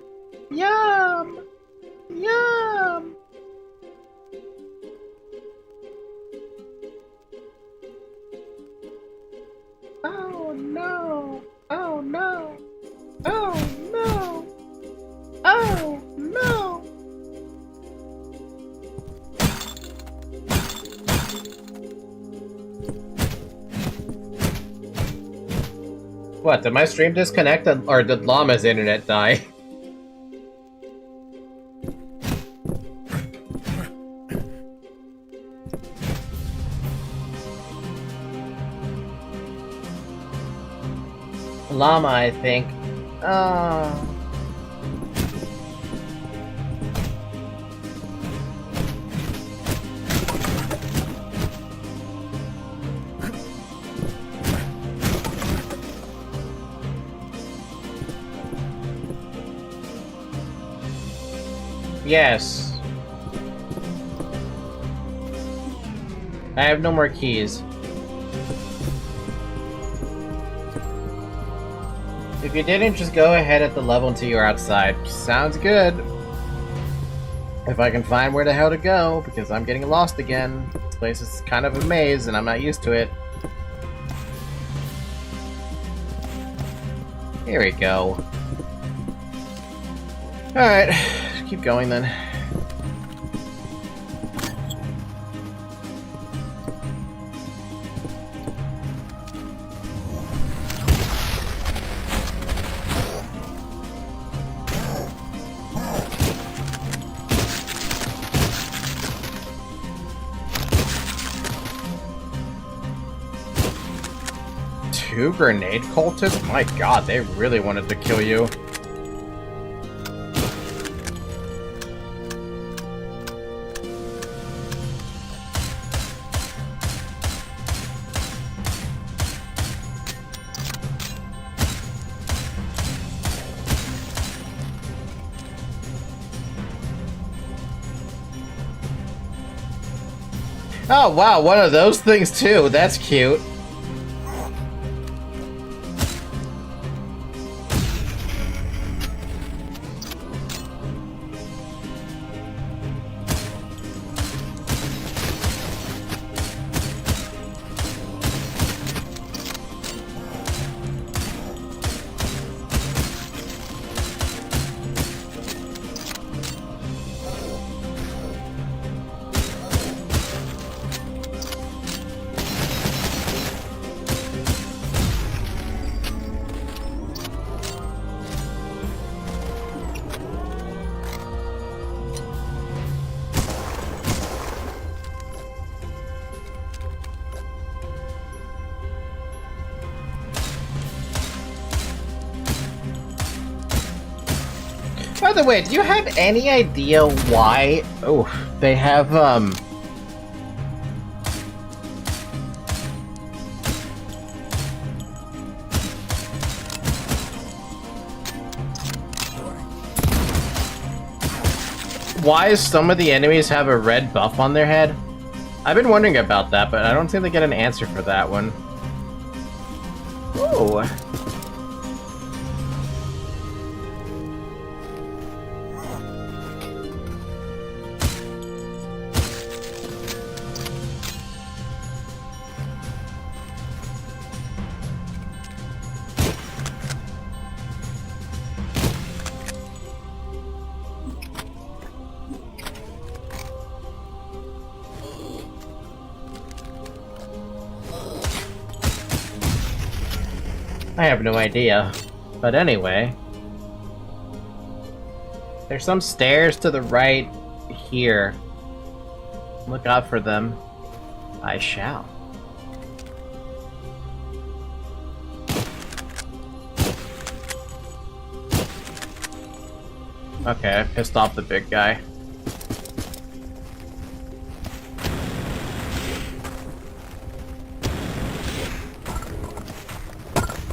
Speaker 1: Yum! Yum! Oh no! Oh no! Oh no! Oh no! What, did my stream disconnect or did Llama's internet die? Llama, I think. Oh. Yes. I have no more keys. If you didn't, just go ahead at the level until you're outside. Sounds good. If I can find where the hell to go, because I'm getting lost again. This place is kind of a maze, and I'm not used to it. Here we go. Alright, keep going then. Two grenade cultists? My god, they really wanted to kill you. Oh wow, one of those things too. That's cute. the way, do you have any idea why? Oh, they have why some of the enemies have a red buff on their head? I've been wondering about that, but I don't think they get an answer for that one. Ooh. I have no idea. But anyway. There's some stairs to the right here. Look out for them. I shall. Okay, I pissed off the big guy.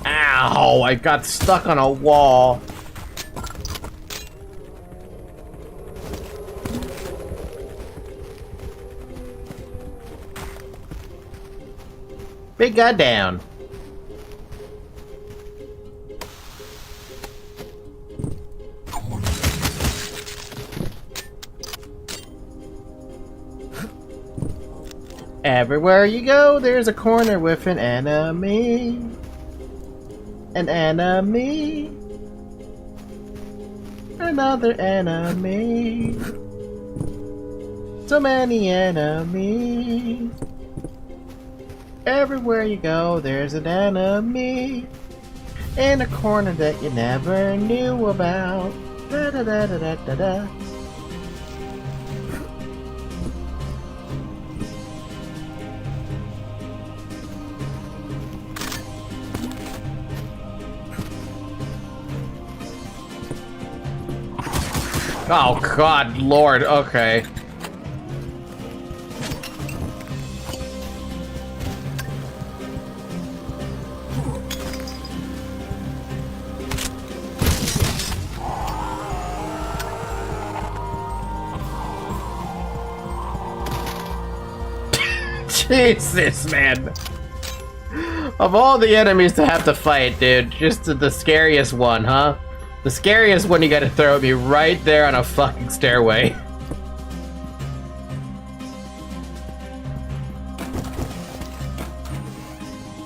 Speaker 1: Ow, I got stuck on a wall. Big guy down. Everywhere you go, there's a corner with an enemy. An enemy. Another enemy. So many enemies. Everywhere you go, there's an enemy. In a corner that you never knew about. Da da da da da da da. Oh god, lord, okay. Jesus, man. Of all the enemies to have to fight, dude, just the scariest one, huh? The scariest one you gotta throw at me right there on a fucking stairway.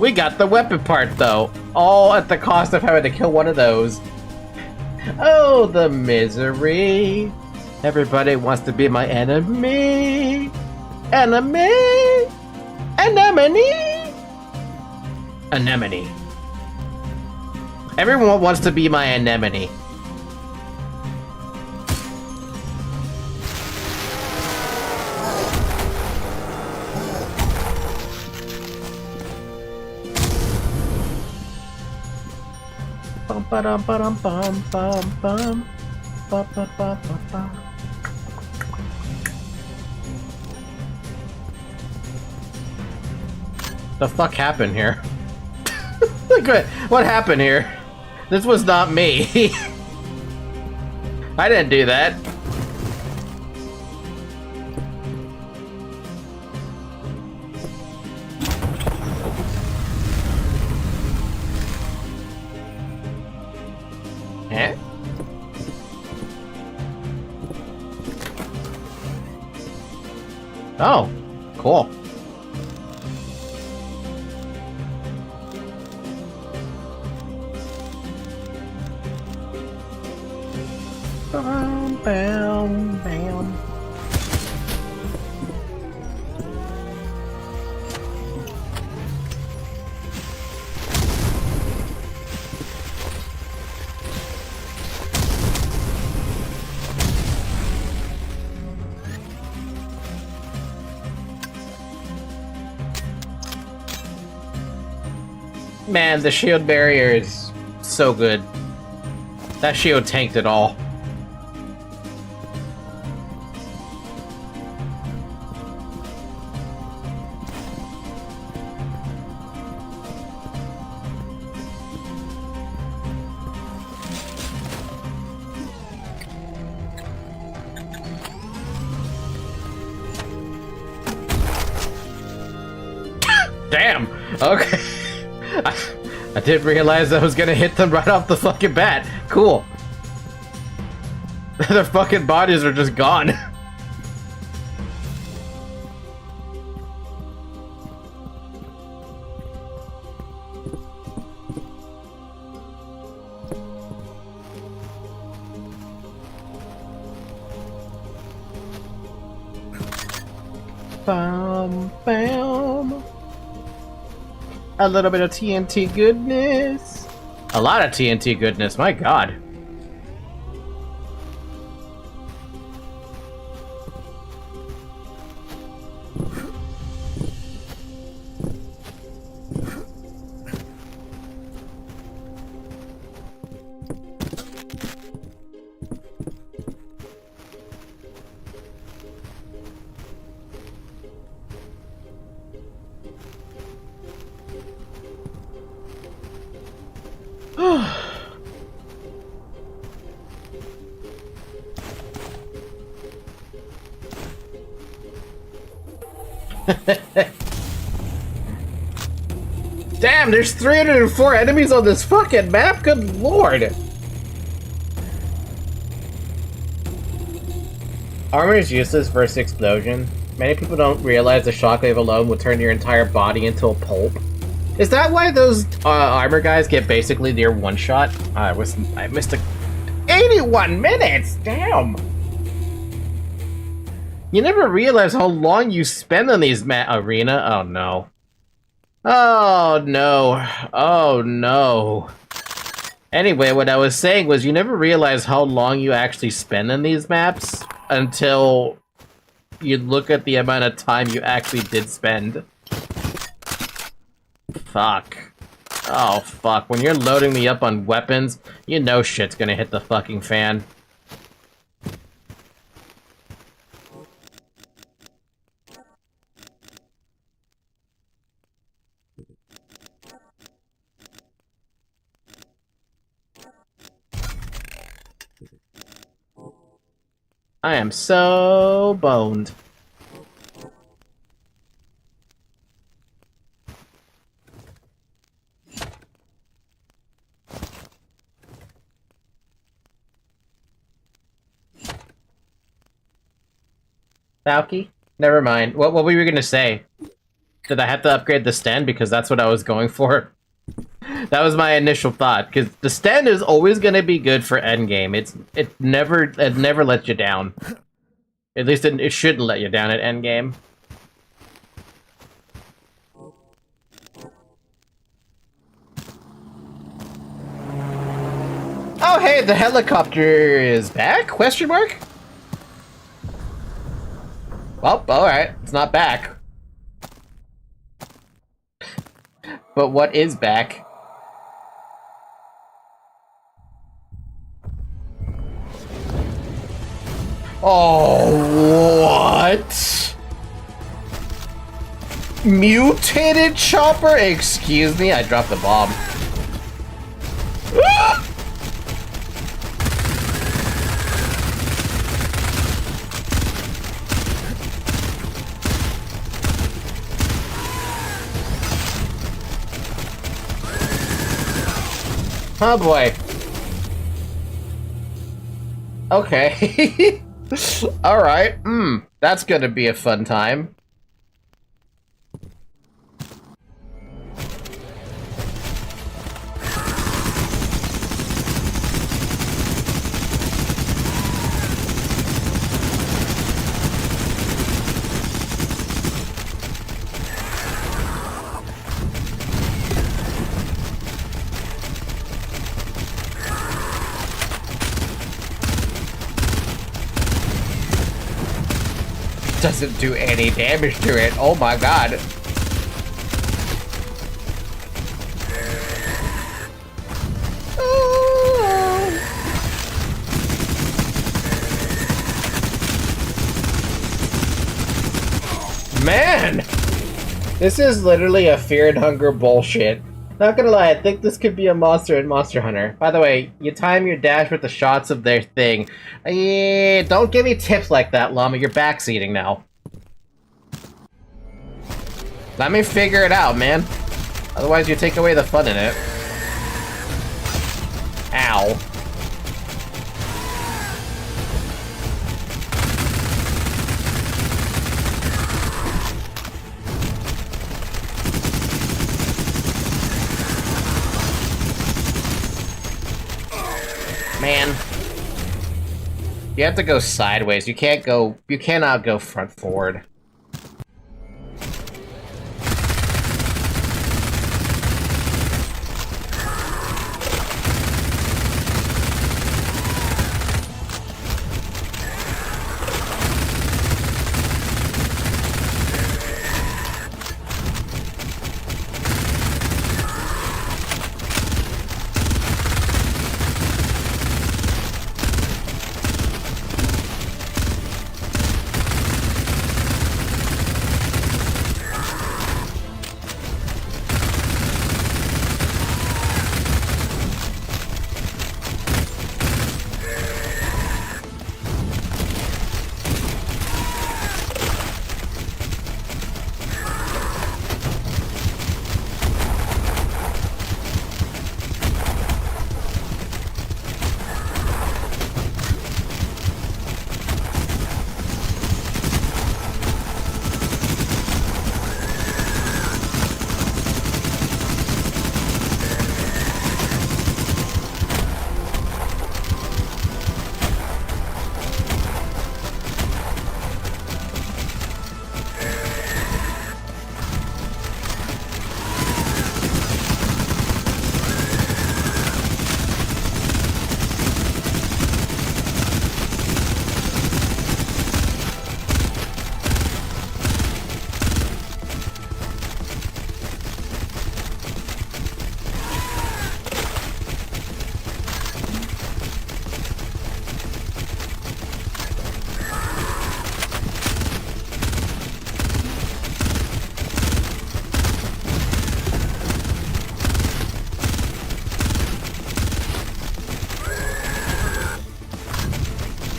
Speaker 1: We got the weapon part, though. All at the cost of having to kill one of those. Oh, the misery. Everybody wants to be my enemy. Enemy. Anemone. Anemone. Everyone wants to be my anemone. Bum ba dum ba dum bum bum bum ba ba ba ba ba. The fuck happened here? What happened here? This was not me. I didn't do that. Eh? Oh, cool. Bam, bam, bam. Man, the shield barrier is so good. That shield tanked it all. Okay. I didn't realize I was gonna hit them right off the fucking bat. Cool. Their fucking bodies are just gone. Bum, bum. A little bit of TNT goodness. A lot of TNT goodness, my god. Damn, there's 304 enemies on this fucking map? Good lord! Armor is useless versus explosion. Many people don't realize the shockwave alone will turn your entire body into a pulp. Is that why those armor guys get basically near one shot? I missed 81 minutes! Damn! You never realize how long you spend on these arena? Oh no. Oh no. Oh no. Anyway, what I was saying was you never realize how long you actually spend on these maps until you look at the amount of time you actually did spend. Fuck. Oh fuck. When you're loading me up on weapons, you know shit's gonna hit the fucking fan. I am so boned. Falky? Never mind. What were you gonna say? Did I have to upgrade the stand because that's what I was going for? That was my initial thought, because the stand is always gonna be good for endgame. It never lets you down. At least it shouldn't let you down at endgame. Oh hey, the helicopter is back? Question mark? Well, alright, it's not back. But what is back? Oh, what? Mutated chopper? Excuse me, I dropped the bomb. Oh boy. Okay. Alright. That's gonna be a fun time. Doesn't do any damage to it. Oh my god. Man! This is literally a fear and hunger bullshit. Not gonna lie, I think this could be a monster in Monster Hunter. By the way, you time your dash with the shots of their thing. Don't give me tips like that, Llama. You're backseating now. Let me figure it out, man. Otherwise, you take away the fun in it. Ow. Man. You have to go sideways. You cannot go front forward.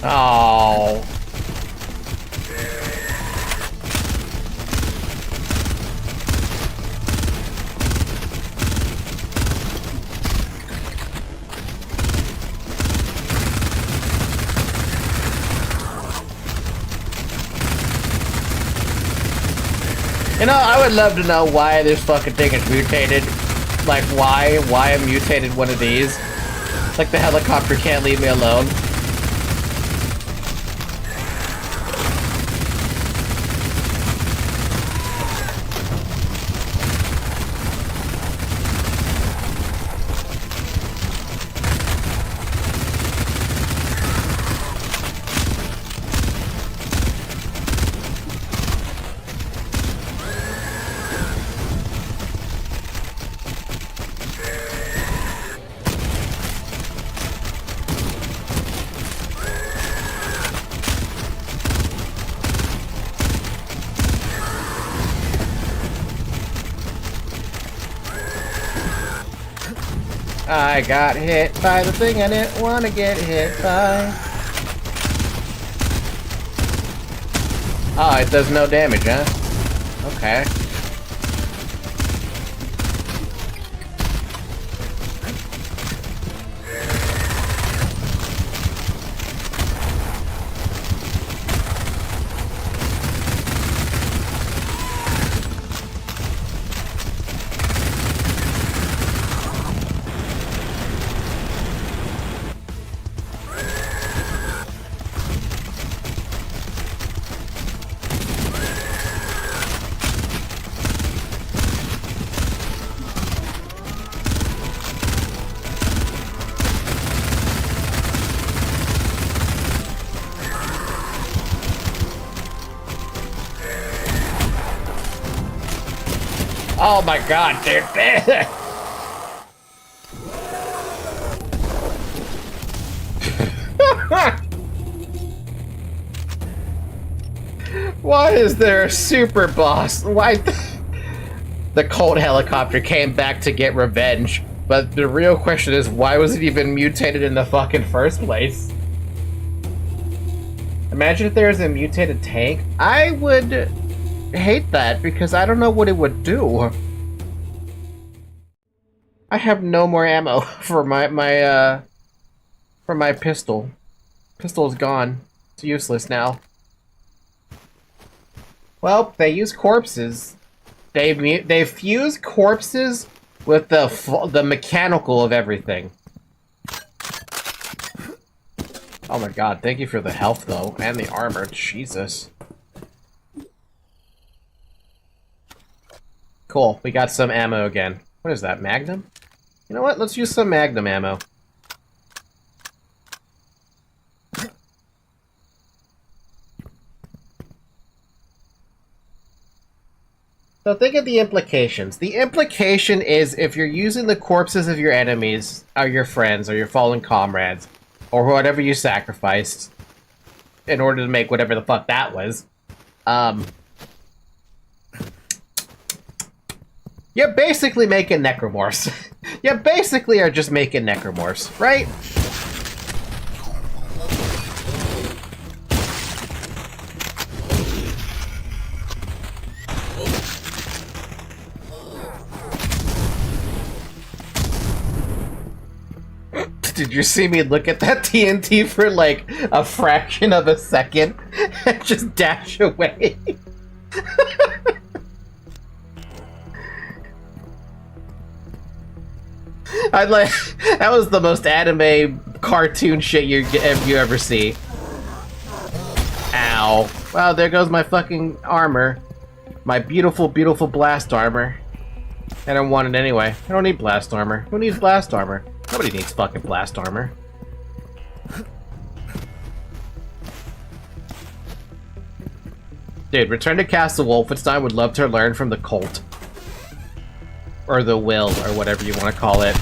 Speaker 1: Oh. You know, I would love to know why this fucking thing is mutated. Like, why I mutated one of these. Like, the helicopter can't leave me alone. I got hit by the thing I didn't want to get hit by. Oh, it does no damage, huh? Okay. Oh my god, dude. Why is there a super boss? Why the Colt helicopter came back to get revenge, but the real question is, why was it even mutated in the fucking first place? Imagine if there was a mutated tank. I would hate that because I don't know what it would do. I have no more ammo for my pistol. Pistol's gone. It's useless now. Well, they use corpses. They fuse corpses with the mechanical of everything. Oh my god, thank you for the health though, and the armor. Jesus. Cool, we got some ammo again. What is that, Magnum? You know what, let's use some Magnum ammo. So think of the implications. The implication is if you're using the corpses of your enemies, or your friends, or your fallen comrades, or whatever you sacrificed in order to make whatever the fuck that was, you're basically making necromorphs. You basically are just making necromorphs, right? Did you see me look at that TNT for like a fraction of a second and just dash away? That was the most anime cartoon shit you ever see. Ow. Wow, there goes my fucking armor. My beautiful, beautiful blast armor. I don't want it anyway. I don't need blast armor. Who needs blast armor? Nobody needs fucking blast armor. Dude, Return to Castle Wolfenstein would love to learn from the cult. Or the will, or whatever you want to call it.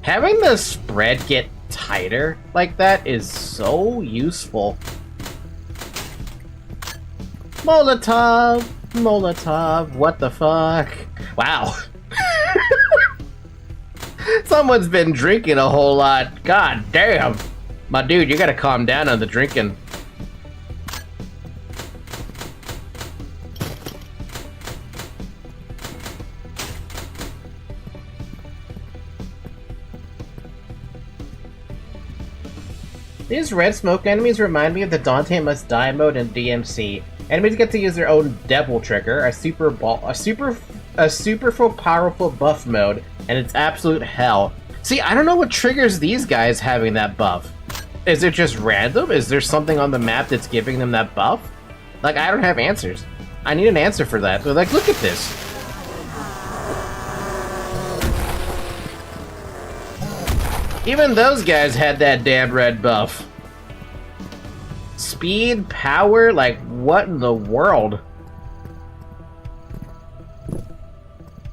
Speaker 1: Having the spread get tighter like that is so useful. Molotov! Molotov, what the fuck? Wow. Someone's been drinking a whole lot. God damn. My dude, you gotta calm down on the drinking. These red smoke enemies remind me of the Dante Must Die mode in DMC. Enemies get to use their own devil trigger, a super powerful buff mode, and it's absolute hell. See, I don't know what triggers these guys having that buff. Is it just random? Is there something on the map that's giving them that buff? Like, I don't have answers. I need an answer for that. But like, look at this. Even those guys had that damn red buff. Speed, power, like what in the world?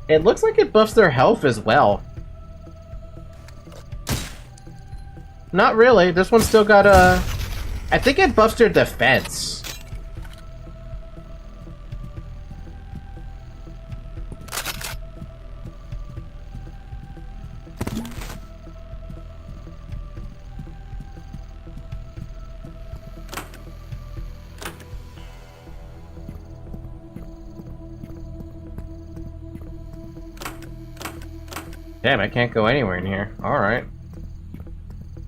Speaker 1: It looks like it buffs their health as well. Not really, this one's still got a... I think it buffs their defense. Damn, I can't go anywhere in here. Alright.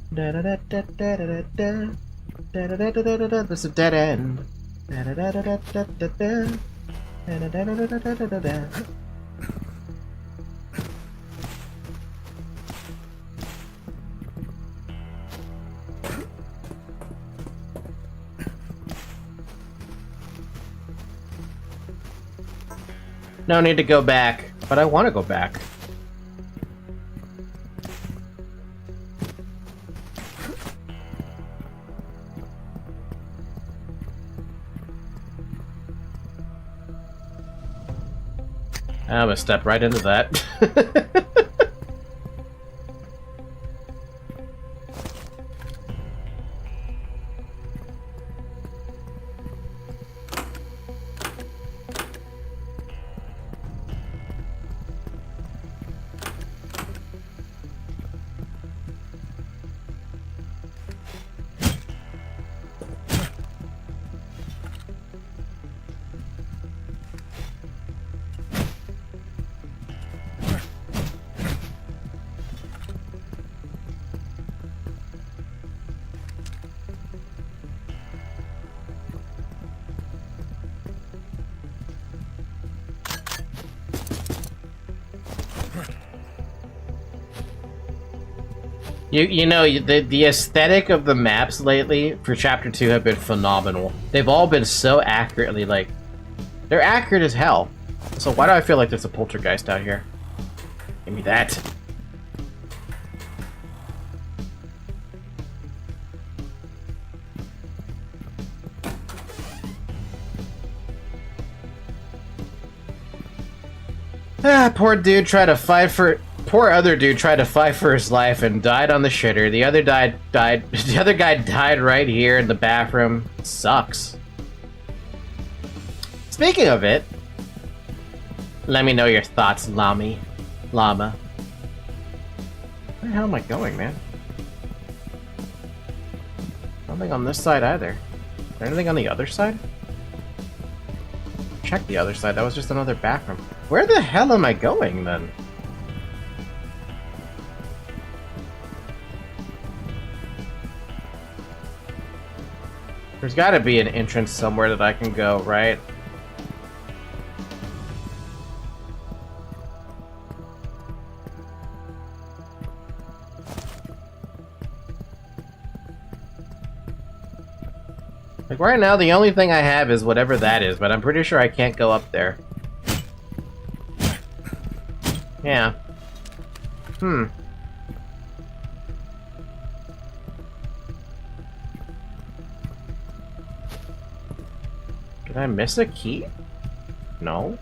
Speaker 1: This is a dead end. No need to go back, but I want to go back. I'm gonna step right into that. You know, the aesthetic of the maps lately for Chapter 2 have been phenomenal. They've all been so accurately, like... They're accurate as hell. So why do I feel like there's a poltergeist out here? Give me that. Poor other dude tried to fight for his life and died on the shitter. The other the other guy died right here in the bathroom. Sucks. Speaking of it, let me know your thoughts, Llama. Where the hell am I going, man? Nothing on this side either. Is there anything on the other side? Check the other side. That was just another bathroom. Where the hell am I going, then? There's gotta be an entrance somewhere that I can go, right? Like, right now, the only thing I have is whatever that is, but I'm pretty sure I can't go up there. Yeah. Did I miss a key? No.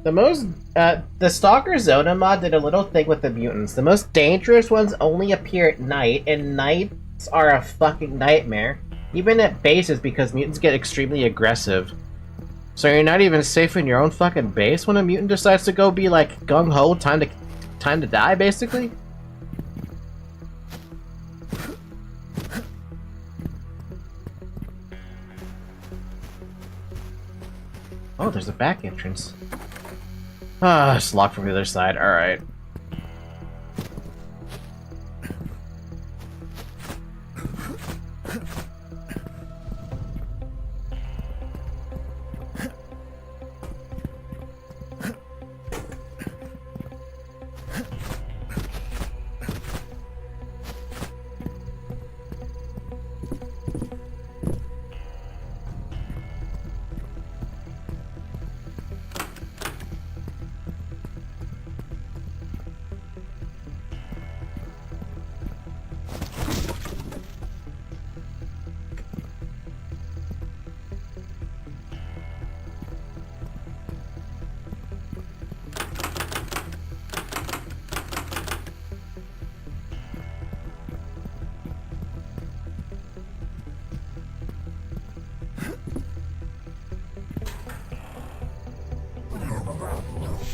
Speaker 1: The Stalker Zona mod did a little thing with the mutants. The most dangerous ones only appear at night, and nights are a fucking nightmare. Even at bases, because mutants get extremely aggressive. So you're not even safe in your own fucking base when a mutant decides to go be like gung-ho, time to die, basically? Oh, there's a back entrance. Ah, it's locked from the other side. Alright.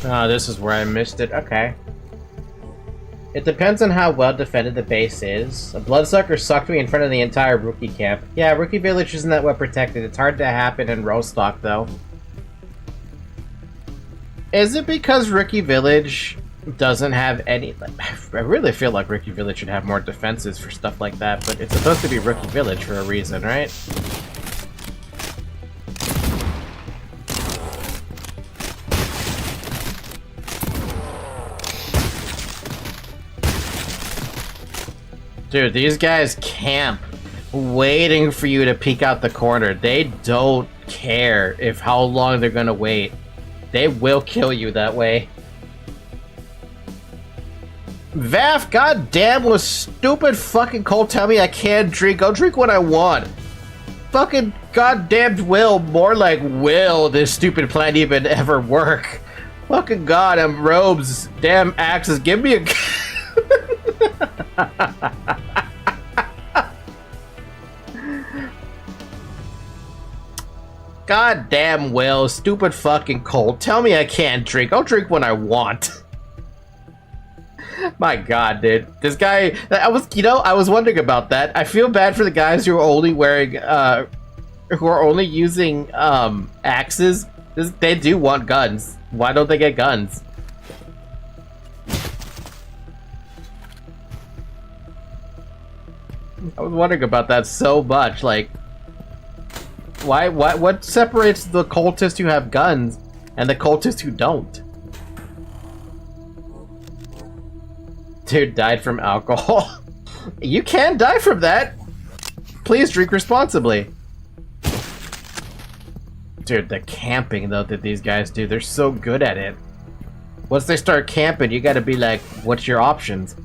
Speaker 1: Oh, this is where I missed it. Okay. It depends on how well defended the base is. A bloodsucker sucked me in front of the entire rookie camp. Yeah, rookie village isn't that well protected. It's hard to happen in Rostock, though. Is it because rookie village doesn't have any... I really feel like rookie village should have more defenses for stuff like that, but it's supposed to be rookie village for a reason, right? Dude, these guys camp waiting for you to peek out the corner. They don't care if how long they're gonna wait. They will kill you that way. Vaff, goddamn, was stupid fucking cold. Tell me I can't drink. I'll drink what I want. Fucking goddamn will. More like will this stupid plan even ever work. Fucking goddamn robes. Damn axes. Give me a... God damn well, stupid fucking cold. Tell me I can't drink. I'll drink when I want. My god, dude. This guy, I was wondering about that. I feel bad for the guys who are only wearing, who are only using, axes. They do want guns. Why don't they get guns? I was wondering about that so much, like... What separates the cultists who have guns and the cultists who don't? Dude died from alcohol. You can die from that. Please drink responsibly. Dude, the camping though that these guys do, they're so good at it. Once they start camping, you gotta be like, what's your options?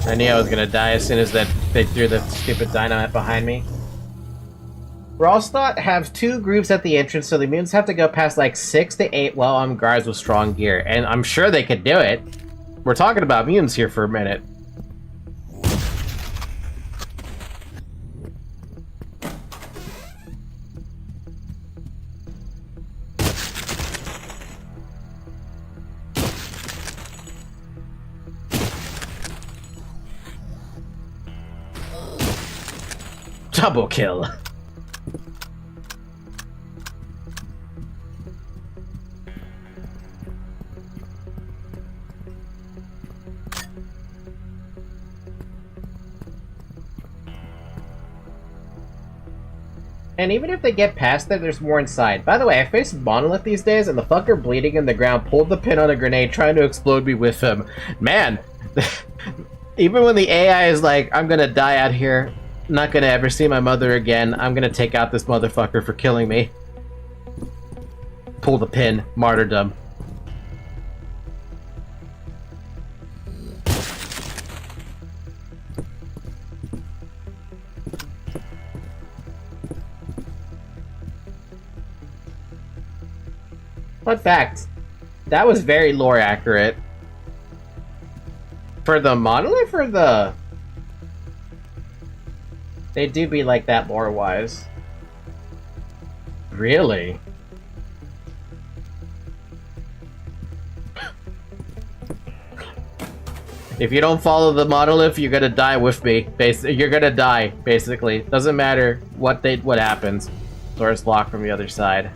Speaker 1: I knew I was gonna die as soon as they threw the stupid dynamite behind me. Rallstot have 2 groups at the entrance, so the mutants have to go past like 6 to 8 well-armed guards with strong gear, and I'm sure they could do it. We're talking about mutants here for a minute. Double kill. And even if they get past there, there's more inside. By the way, I faced Monolith these days, and the fucker bleeding in the ground pulled the pin on a grenade trying to explode me with him. Man, even when the AI is like, I'm gonna die out here, not gonna ever see my mother again, I'm gonna take out this motherfucker for killing me. Pull the pin, martyrdom. Fun fact, that was very lore accurate. For the monolith or the... They do be like that lore-wise. Really? If you don't follow the monolith, you're gonna die with me. You're gonna die, basically. Doesn't matter what happens. Door's locked from the other side.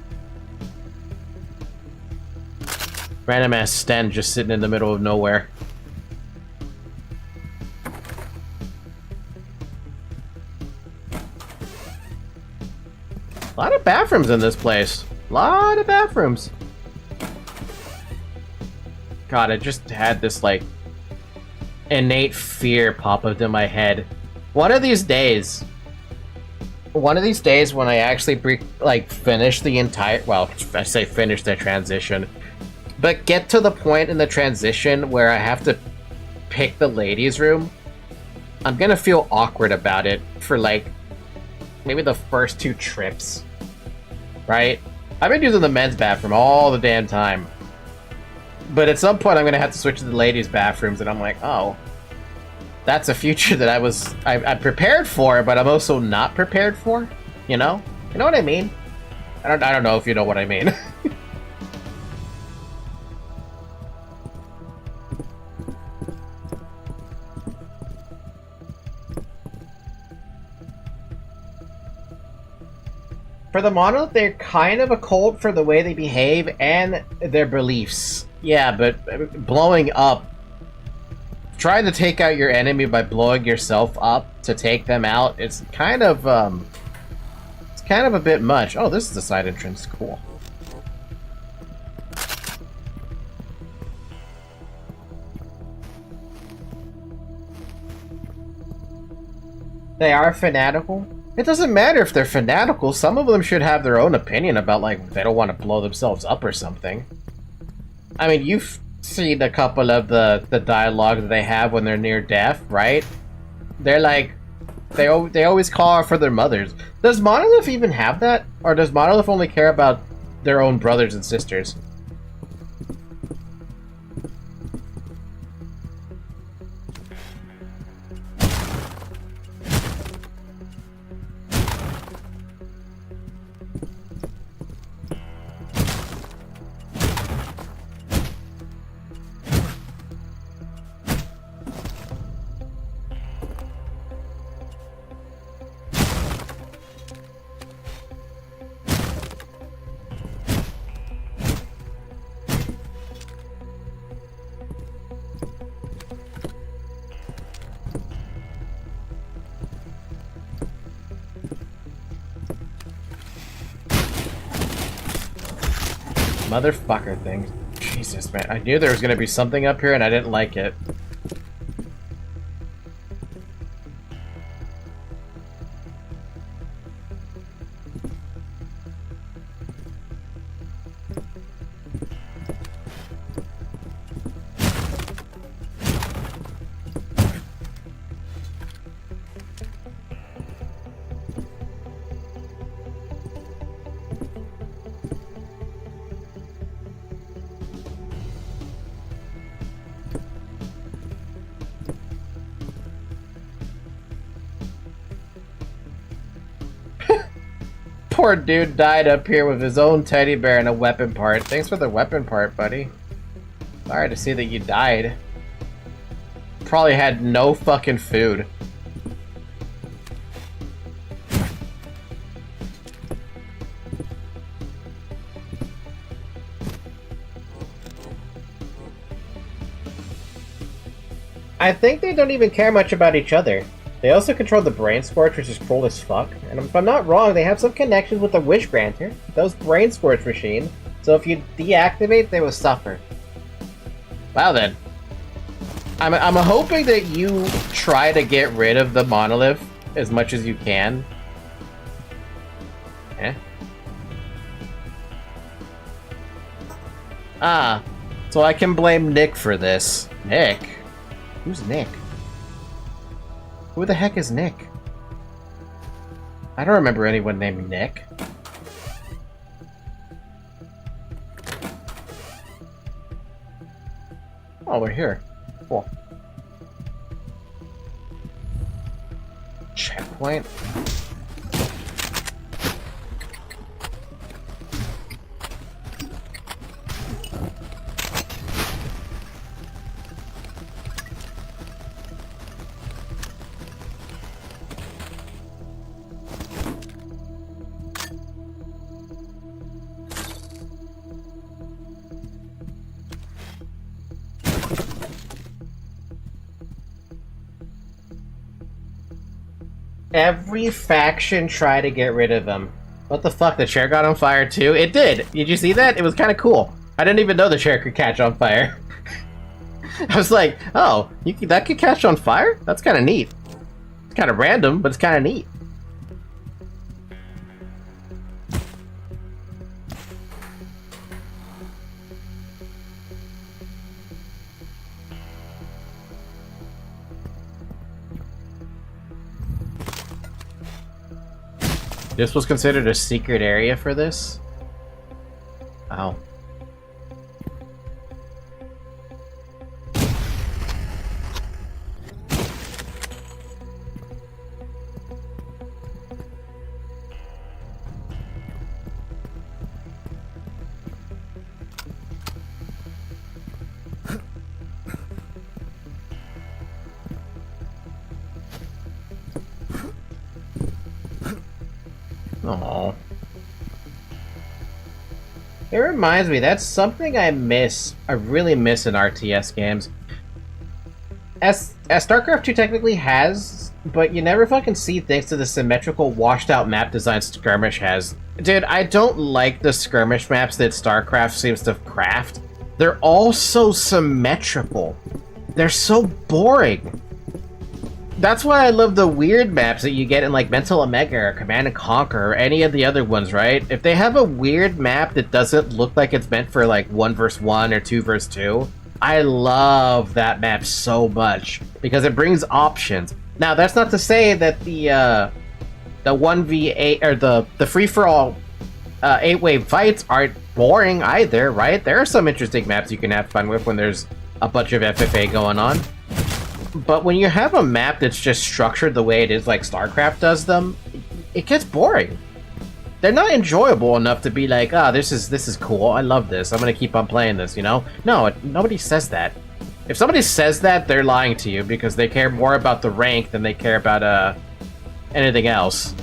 Speaker 1: Random ass stand just sitting in the middle of nowhere. A lot of bathrooms in this place. A lot of bathrooms. God, I just had this like innate fear pop up in my head. One of these days when I actually like finish the entire, well, I say finish the transition, but get to the point in the transition where I have to pick the ladies' room, I'm gonna feel awkward about it for like maybe the first 2 trips, right? I've been using the men's bathroom all the damn time, but at some point I'm gonna have to switch to the ladies' bathrooms, and I'm like, oh, that's a future that I'm prepared for, but I'm also not prepared for. You know what I mean? I don't know if you know what I mean. For the Monolith, they're kind of a cult for the way they behave and their beliefs. Yeah, but blowing up... Trying to take out your enemy by blowing yourself up to take them out, it's kind of a bit much. Oh, this is the side entrance. Cool. They are fanatical. It doesn't matter if they're fanatical. Some of them should have their own opinion about, like, they don't want to blow themselves up or something. I mean, you've seen a couple of the dialogue that they have when they're near death, right? They're like, they always call out for their mothers. Does Monolith even have that? Or does Monolith only care about their own brothers and sisters? Motherfucker thing. Jesus, man. I knew there was gonna be something up here and I didn't like it. Poor dude died up here with his own teddy bear and a weapon part. Thanks for the weapon part, buddy. Sorry to see that you died. Probably had no fucking food. I think they don't even care much about each other. They also control the Brain Scorch, which is cruel as fuck. And if I'm not wrong, they have some connections with the Wish Granter, those Brain Scorch machine. So if you deactivate, they will suffer. Wow then. I'm hoping that you try to get rid of the monolith as much as you can. Eh? Ah, so I can blame Nick for this. Nick? Who's Nick? Who the heck is Nick? I don't remember anyone named Nick. Oh, we're here. Cool. Checkpoint. Every faction tried to get rid of him. What the fuck? The chair got on fire too? It did! Did you see that? It was kind of cool. I didn't even know the chair could catch on fire. I was like, oh, that could catch on fire? That's kind of neat. It's kind of random, but it's kind of neat. This was considered a secret area for this? Oh. Aww. It reminds me, that's something I miss. I really miss in RTS games. As StarCraft 2 technically has, but you never fucking see thanks to the symmetrical, washed-out map design Skirmish has. Dude, I don't like the skirmish maps that StarCraft seems to craft. They're all so symmetrical. They're so boring. That's why I love the weird maps that you get in like Mental Omega or Command and Conquer or any of the other ones, right? If they have a weird map that doesn't look like it's meant for like 1 vs 1 or 2 vs 2, I love that map so much because it brings options. Now, that's not to say that the 1v8 or the free-for-all 8-wave fights aren't boring either, right? There are some interesting maps you can have fun with when there's a bunch of FFA going on. But when you have a map that's just structured the way it is like StarCraft does them, it gets boring. They're not enjoyable enough to be like, ah, this is cool, I love this, I'm gonna keep on playing this, you know? No, nobody says that. If somebody says that, they're lying to you because they care more about the rank than they care about anything else.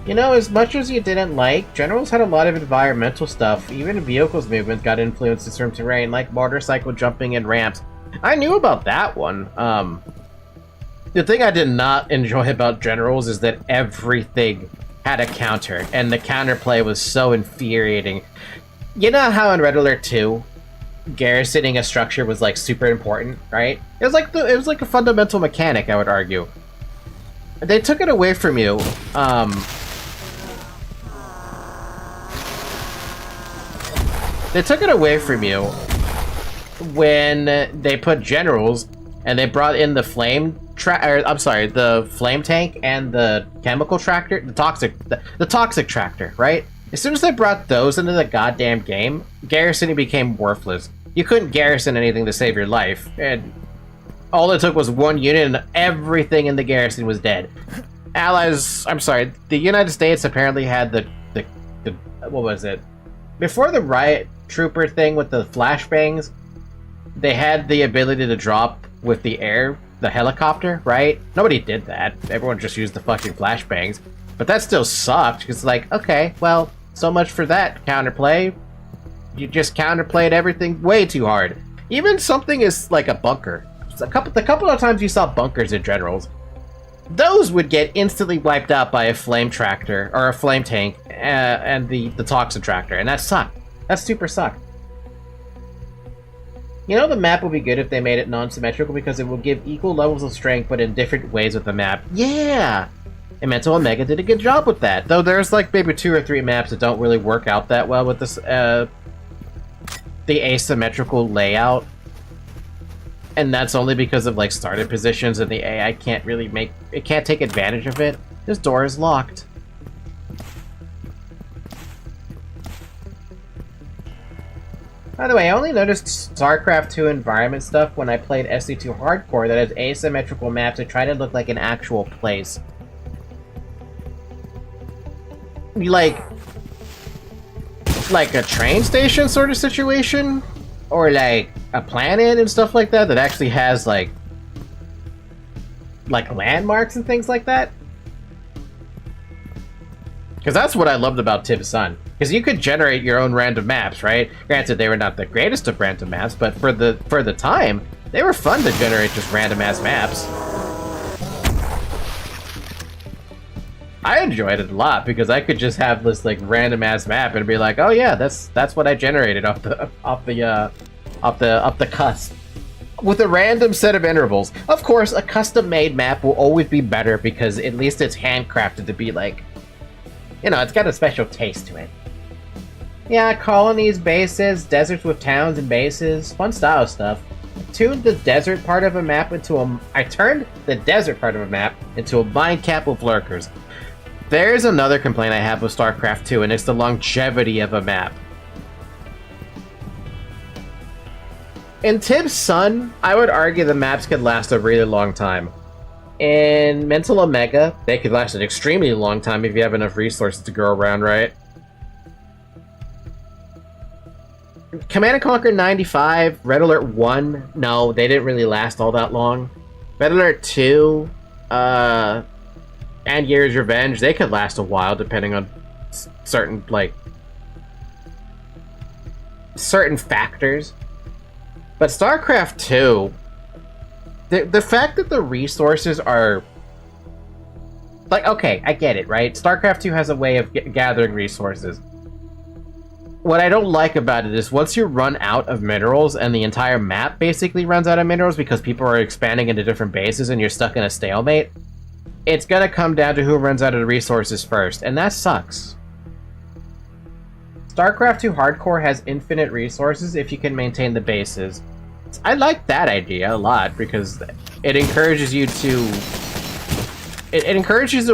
Speaker 1: You know, as much as you didn't like, Generals had a lot of environmental stuff. Even vehicles movement got influenced in certain terrain, like motorcycle jumping and ramps. I knew about that one. The thing I did not enjoy about generals is that everything had a counter, and the counterplay was so infuriating. You know how in Red Alert 2, garrisoning a structure was like super important, right? It was like a fundamental mechanic, I would argue. They took it away from you. They took it away from you when they put generals and they brought in the the flame tank and the chemical tractor, the toxic tractor, right? As soon as they brought those into the goddamn game, garrisoning became worthless. You couldn't garrison anything to save your life, and all it took was one unit and everything in the garrison was dead. The United States apparently had the what was it? Before the riot trooper thing with the flashbangs, they had the ability to drop with the helicopter, right? Nobody did that. Everyone just used the fucking flashbangs. But that still sucked, because like, okay, well, so much for that counterplay. You just counterplayed everything way too hard. Even something is like a bunker. The couple of times you saw bunkers in generals, those would get instantly wiped out by a flame tractor or a flame tank and the toxin tractor, and that sucked. That super sucked. You know, the map would be good if they made it non-symmetrical because it will give equal levels of strength but in different ways with the map. Yeah! And Mental Omega did a good job with that. Though there's like maybe 2 or 3 maps that don't really work out that well with this, the asymmetrical layout. And that's only because of like starting positions and the AI can't take advantage of it. This door is locked. By the way, I only noticed StarCraft 2 environment stuff when I played SC2 Hardcore that has asymmetrical maps that try to look like an actual place. Like a train station sort of situation? Or like a planet and stuff like that actually has like landmarks and things like that? Because that's what I loved about Tib's Sun. Because you could generate your own random maps, right? Granted, they were not the greatest of random maps, but for the time, they were fun to generate just random-ass maps. I enjoyed it a lot because I could just have this like random-ass map and be like, oh yeah, that's what I generated off the cusp. With a random set of intervals. Of course, a custom-made map will always be better because at least it's handcrafted to be like, you know, it's got a special taste to it. Yeah, colonies, bases, deserts with towns and bases, fun style stuff. I turned the desert part of a map into a mine cap with lurkers. There's another complaint I have with StarCraft 2, and it's the longevity of a map. In Tib's Sun, I would argue the maps could last a really long time. In Mental Omega, they could last an extremely long time if you have enough resources to go around, right? Command & Conquer 95, Red Alert 1, no, they didn't really last all that long. Red Alert 2, and Year's Revenge, they could last a while depending on certain factors. But StarCraft 2, the fact that the resources are... Like, okay, I get it, right? StarCraft 2 has a way of gathering resources. What I don't like about it is once you run out of minerals and the entire map basically runs out of minerals because people are expanding into different bases and you're stuck in a stalemate, it's gonna come down to who runs out of the resources first, and that sucks. StarCraft 2 Hardcore has infinite resources if you can maintain the bases. I like that idea a lot because it encourages you to... It encourages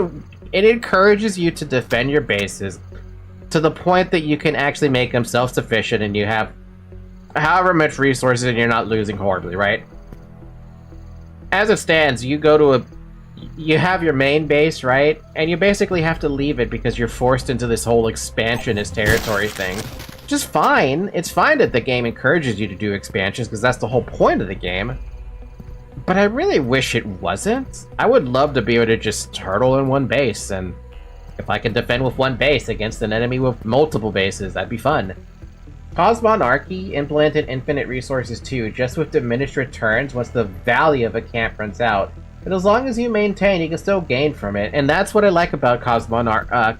Speaker 1: you to defend your bases to the point that you can actually make them self-sufficient and you have however much resources and you're not losing horribly, right? As it stands, you have your main base, right? And you basically have to leave it because you're forced into this whole expansionist territory thing. Which is fine. It's fine that the game encourages you to do expansions because that's the whole point of the game. But I really wish it wasn't. I would love to be able to just turtle in one base, and if I can defend with one base against an enemy with multiple bases, that'd be fun. Cosmonarchy implemented infinite resources too, just with diminished returns once the value of a camp runs out. But as long as you maintain, you can still gain from it, and that's what I like about Cosmonarchy.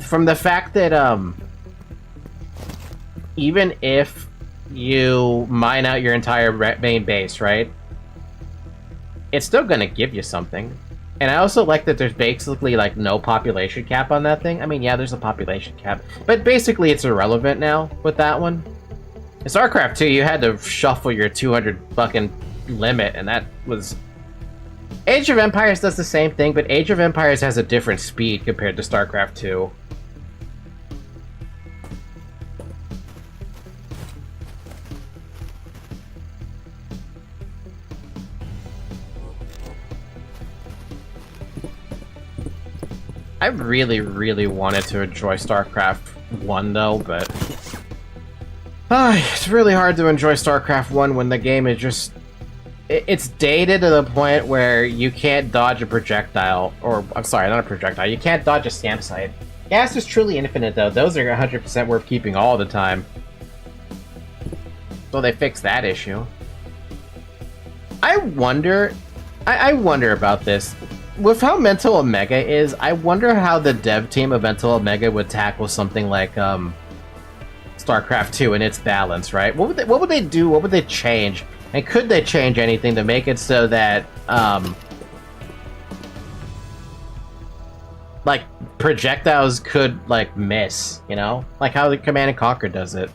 Speaker 1: From the fact that even if you mine out your entire main base, right? It's still gonna give you something. And I also like that there's basically, like, no population cap on that thing. I mean, yeah, there's a population cap, but basically it's irrelevant now with that one. In StarCraft 2, you had to shuffle your 200 fucking limit, and that was... Age of Empires does the same thing, but Age of Empires has a different speed compared to StarCraft 2. I really, really wanted to enjoy StarCraft 1, though, but... it's really hard to enjoy StarCraft 1 when the game is just... It's dated to the point where you can't dodge a projectile, or... I'm sorry, not a projectile. You can't dodge a stamp site. Gas is truly infinite, though. Those are 100% worth keeping all the time. So they fixed that issue. I wonder... I wonder about this. With how Mental Omega is, I wonder how the dev team of Mental Omega would tackle something like StarCraft 2 and its balance, right? What would they do? What would they change? And could they change anything to make it so that like projectiles could like miss, you know? Like how the Command & Conquer does it.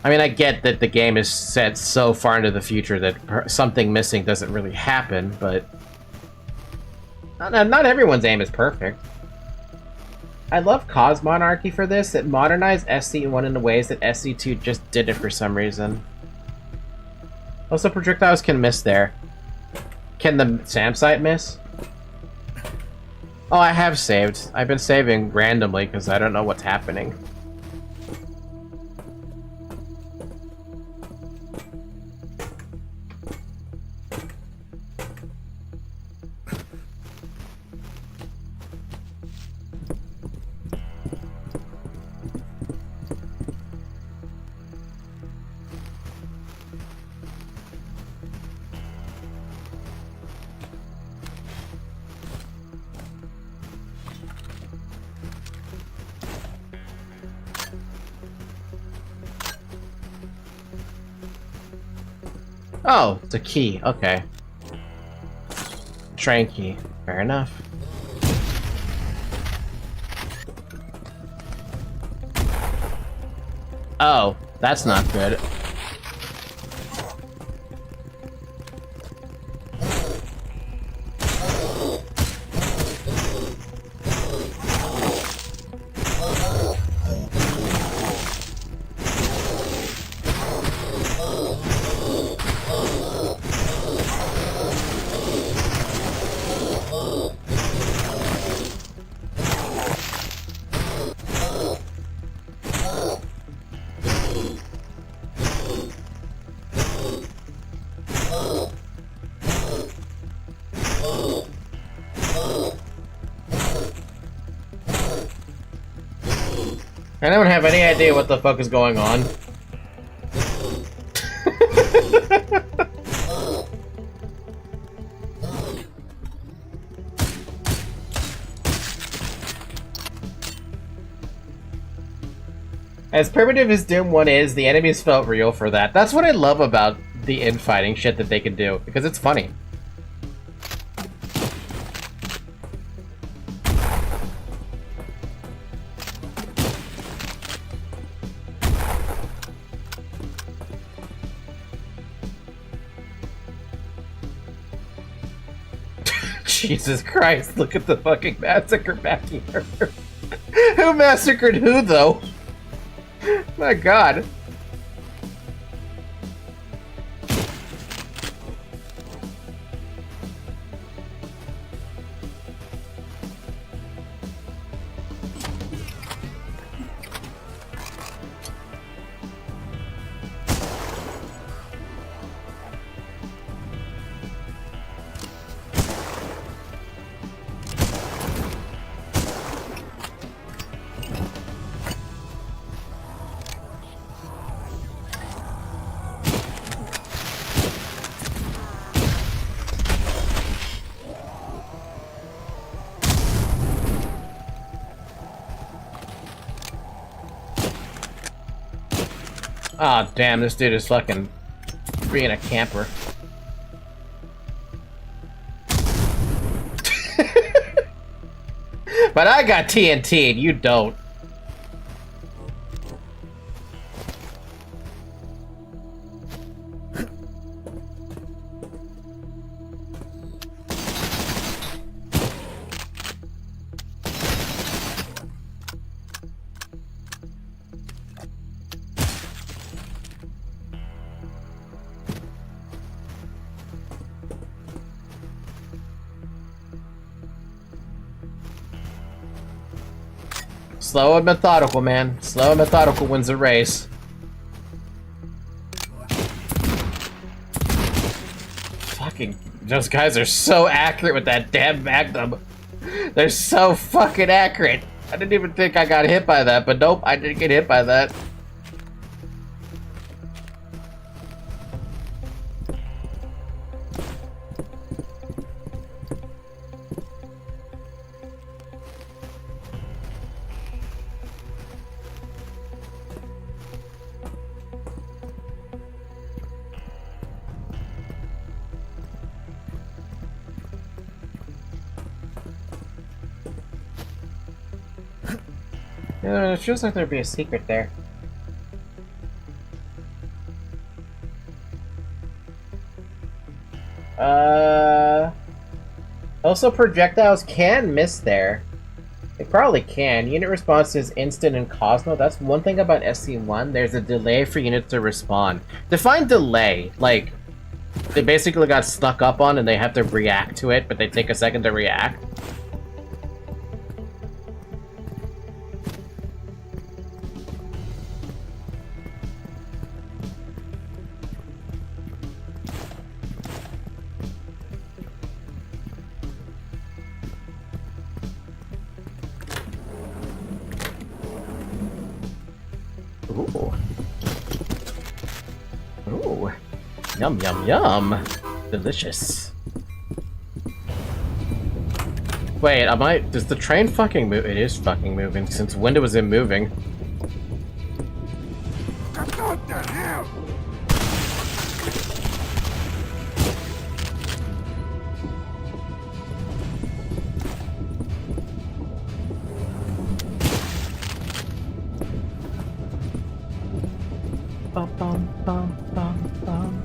Speaker 1: I mean, I get that the game is set so far into the future that something missing doesn't really happen, but not everyone's aim is perfect. I love Cosmonarchy for this. It modernized SC1 in ways that SC2 just didn't for some reason. Also, projectiles can miss there. Can the SAM site miss? Oh, I have saved. I've been saving randomly because I don't know what's happening. Oh, it's a key. Okay. Train key. Fair enough. Oh, that's not good. I don't have any idea what the fuck is going on. As primitive as Doom 1 is, the enemies felt real for that. That's what I love about the infighting shit that they can do, because it's funny. Jesus Christ, look at the fucking massacre back here. Who massacred who, though? My god. Ah, damn, this dude is fucking being a camper. But I got TNT and you don't. Slow and methodical, man. Slow and methodical wins the race. Fucking, those guys are so accurate with that damn magnum. They're so fucking accurate. I didn't even think I got hit by that, but nope, I didn't get hit by that. It feels like there'd be a secret there. Also projectiles can miss there. They probably can. Unit response is instant and Cosmo. That's one thing about SC1. There's a delay for units to respond. Define delay. Like, they basically got stuck up on and they have to react to it, but they take a second to react. Ooh. Ooh. Yum, yum, yum. Delicious. Wait, does the train fucking move? It is fucking moving. Since when was it moving?
Speaker 3: What the hell?
Speaker 1: Bum, bum, bum, bum, bum.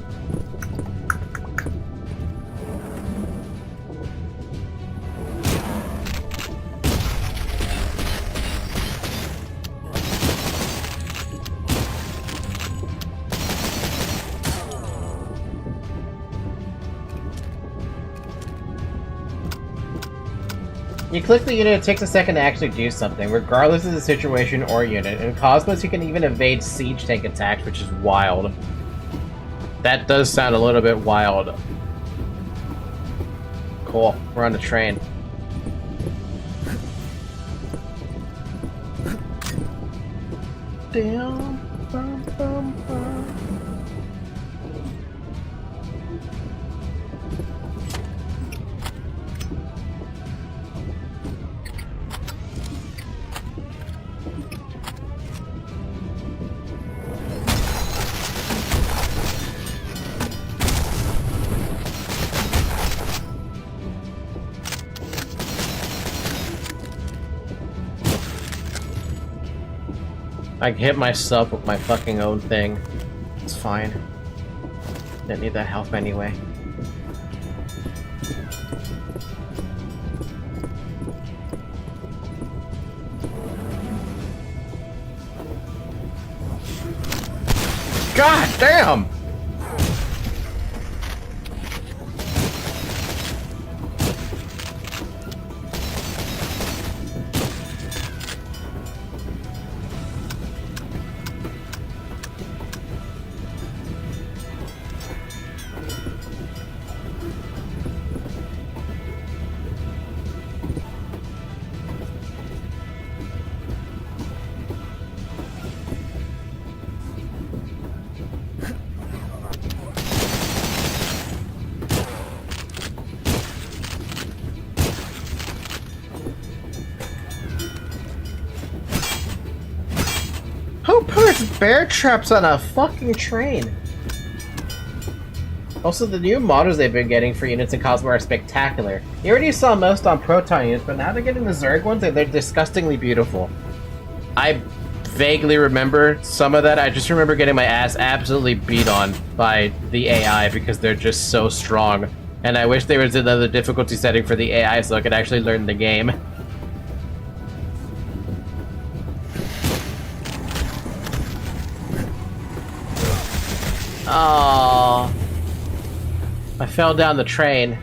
Speaker 1: You click the unit, it takes a second to actually do something, regardless of the situation or unit. In Cosmos, you can even evade siege tank attacks, which is wild. That does sound a little bit wild. Cool, we're on the train. Damn. Bum, bum, bum. I hit myself with my fucking own thing. It's fine. Didn't need that health anyway. God damn! bear traps on a fucking train. Also, the new models they've been getting for units in Cosmo are spectacular. You already saw most on Proton units, but now they're getting the Zerg ones and they're disgustingly beautiful. I vaguely remember some of that. I just remember getting my ass absolutely beat on by the AI because they're just so strong. And I wish there was another difficulty setting for the AI so I could actually learn the game. Oh, I fell down the train.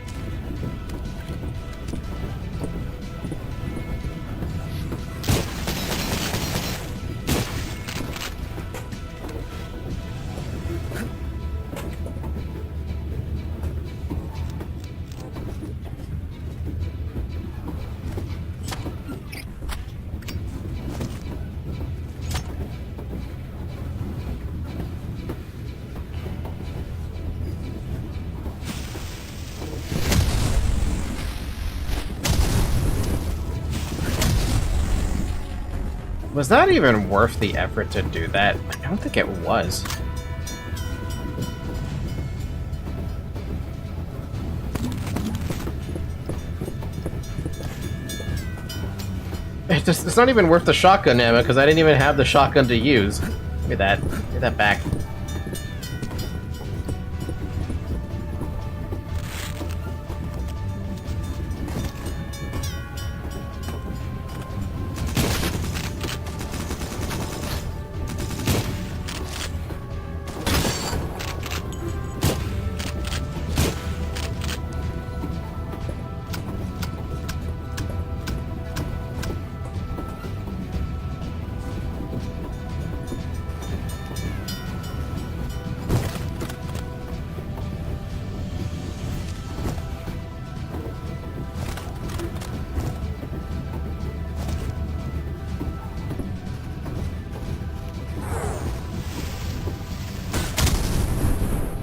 Speaker 1: Was that even worth the effort to do that? I don't think it was. It's not even worth the shotgun ammo because I didn't even have the shotgun to use. Look at that. Look at that back.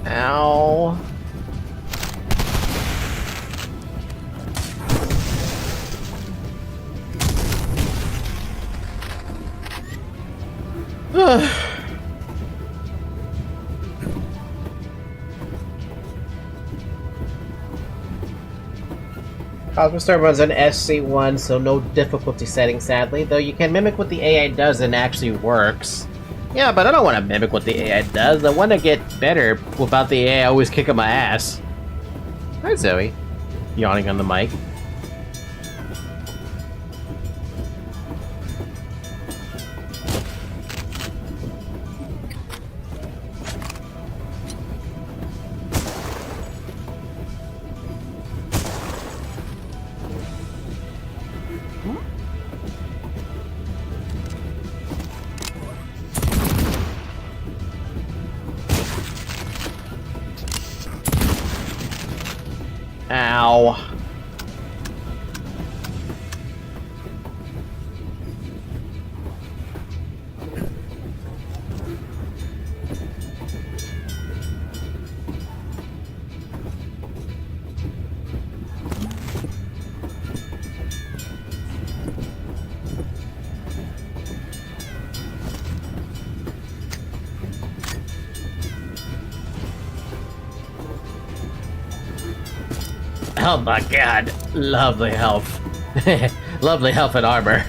Speaker 1: Ow. Cosmostar runs on SC1, so no difficulty setting, sadly, though you can mimic what the AI does and it actually works. Yeah, but I don't want to mimic what the AI does. I want to get better without the AI always kicking my ass. Hi, Zoe. Yawning on the mic. Ow. Oh my god, lovely health. Lovely health and armor.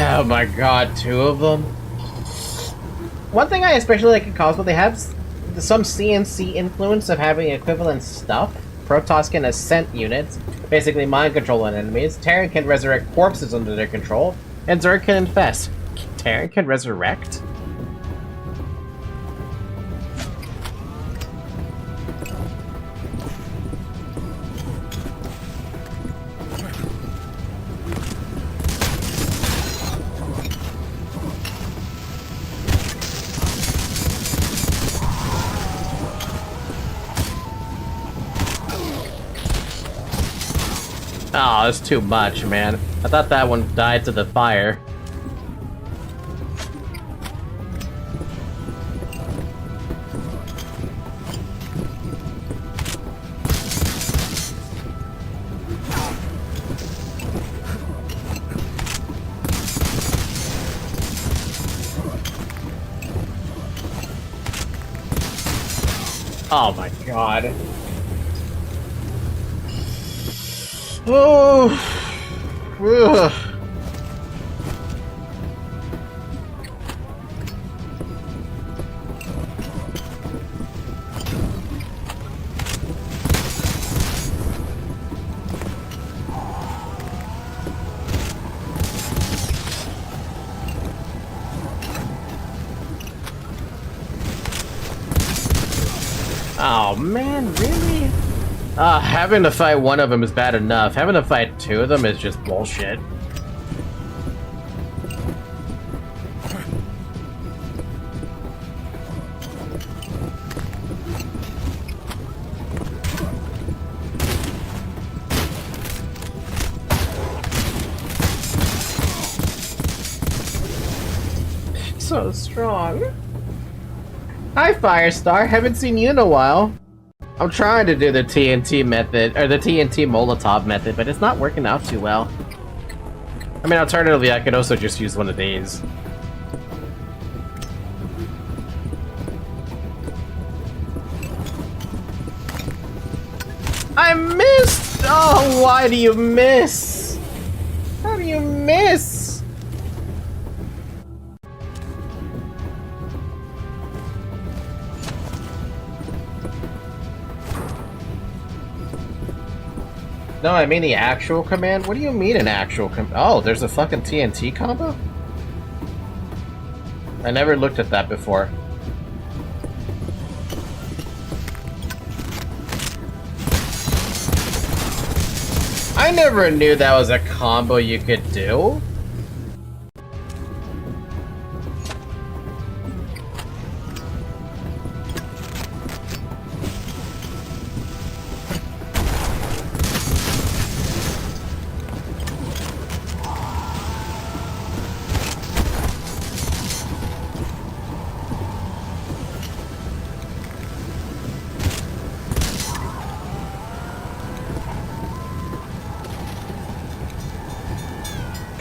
Speaker 1: Oh my god, two of them? One thing I especially like in Cosmo, they have some CNC influence of having equivalent stuff. Protoss can ascent units, basically mind controlling enemies. Terran can resurrect corpses under their control, and Zerg can infest. Terran can resurrect? Oh, that's too much, man. I thought that one died to the fire. Oh my god. Oh. Ugh. Oh man, really? Having to fight one of them is bad enough. Having to fight two of them is just bullshit. So strong. Hi, Firestar. Haven't seen you in a while. I'm trying to do the TNT method, or the TNT Molotov method, but it's not working out too well. I mean, alternatively, I could also just use one of these. I missed! Oh, why do you miss? How do you miss? No, I mean the actual command? What do you mean an actual command? Oh, there's a fucking TNT combo? I never looked at that before. I never knew that was a combo you could do.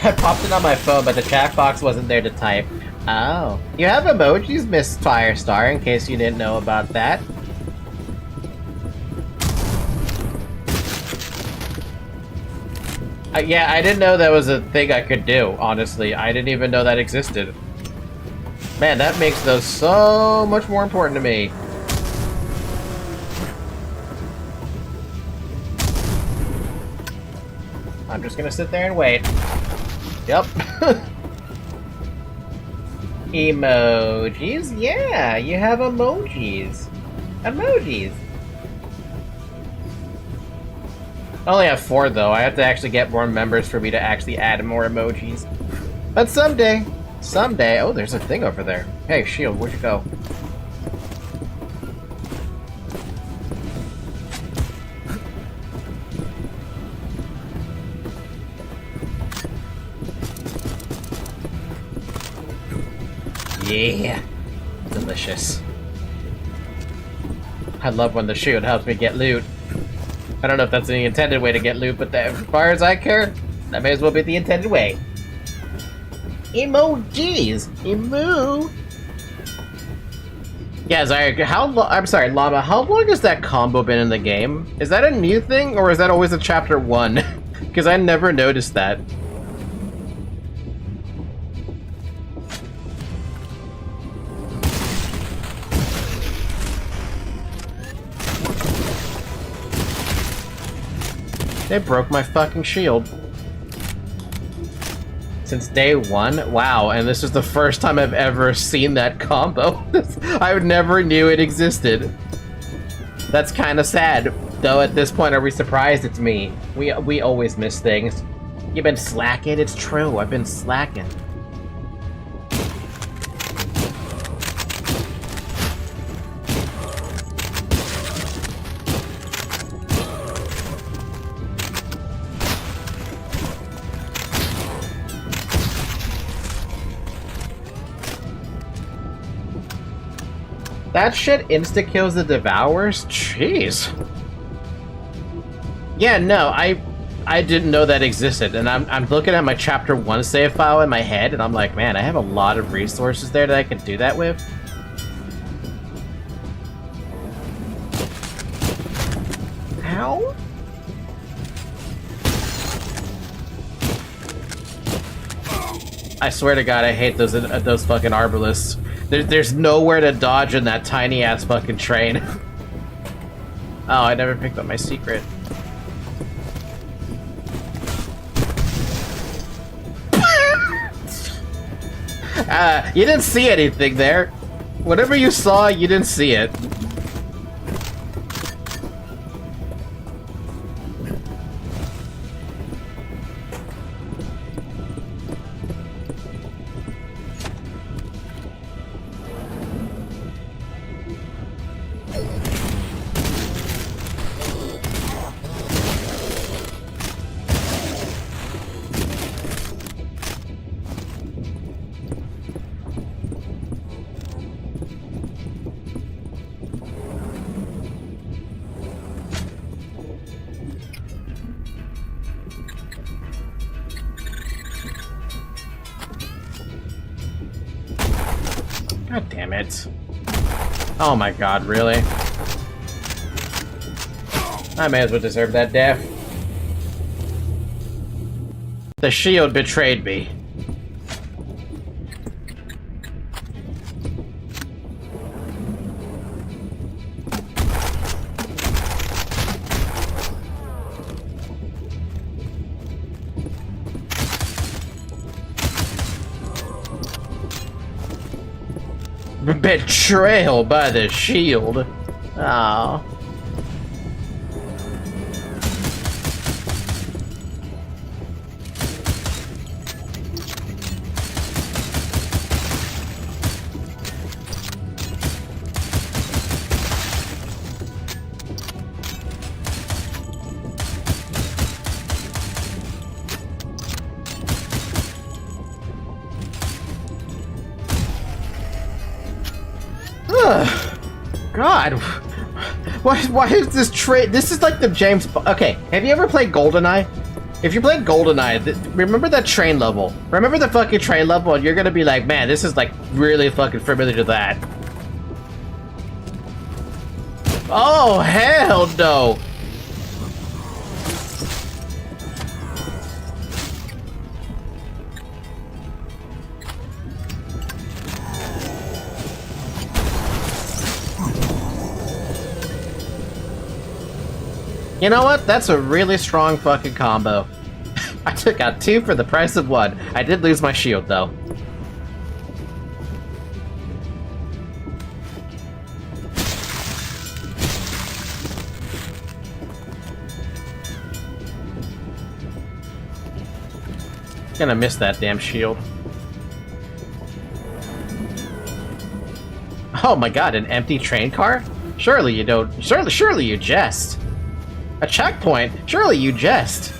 Speaker 1: I popped it on my phone, but the chat box wasn't there to type. Oh. You have emojis, Miss Firestar, in case you didn't know about that. Yeah, I didn't know that was a thing I could do, honestly. I didn't even know that existed. Man, that makes those so much more important to me. I'm just gonna sit there and wait. Yep. Emojis? Yeah, you have emojis. Emojis. I only have 4 though. I have to actually get more members for me to actually add more emojis. But someday. Someday. Oh, there's a thing over there. Hey, Shield, where'd you go? Yeah, delicious. I love when the shield helps me get loot. I don't know if that's the intended way to get loot, but as far as I care, that may as well be the intended way. Emojis! Emo! Yeah, Zyre, I'm sorry, Llama, how long has that combo been in the game? Is that a new thing, or is that always a chapter 1? Because I never noticed that. They broke my fucking shield. Since day one? Wow, and this is the first time I've ever seen that combo. I never knew it existed. That's kind of sad. Though at this point, are we surprised it's me? We always miss things. You've been slacking? It's true, I've been slacking. That shit insta-kills the Devourers? Jeez. Yeah, no, I didn't know that existed, and I'm looking at my chapter 1 save file in my head, and I'm like, man, I have a lot of resources there that I can do that with. How? I swear to God, I hate those fucking arbalists. There's nowhere to dodge in that tiny ass fucking train. Oh, I never picked up my secret. You didn't see anything there. Whatever you saw, you didn't see it. God damn it. Oh my god, really? I may as well deserve that death. The shield betrayed me. Betrayal by the shield. Oh. God, why is this trade? This is like the James. Okay, have you ever played GoldenEye? If you played GoldenEye, remember that train level. Remember the fucking train level, and you're gonna be like, man, this is like really fucking familiar to that. Oh hell no! You know what? That's a really strong fucking combo. I took out 2 for the price of 1. I did lose my shield, though. Gonna miss that damn shield. Oh my god, an empty train car? Surely you don't. Surely you jest. A checkpoint? Surely you jest.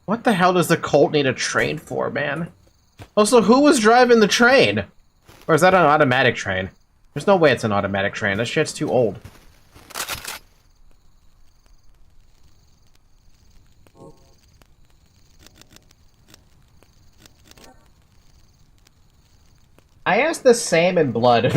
Speaker 1: What the hell does the cult need a train for, man? Also, who was driving the train? Or is that an automatic train? There's no way it's an automatic train. That shit's too old. I asked the same in Blood.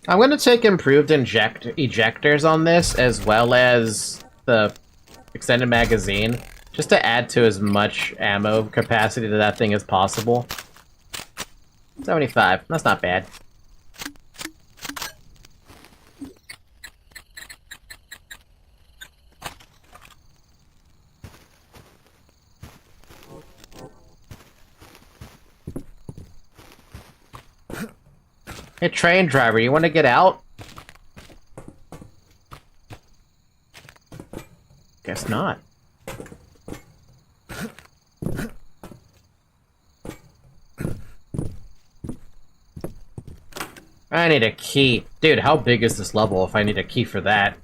Speaker 1: I'm going to take improved ejectors on this, as well as the extended magazine, just to add to as much ammo capacity to that thing as possible. 75. That's not bad. Hey, train driver, you want to get out? Guess not. I need a key. Dude, how big is this level if I need a key for that?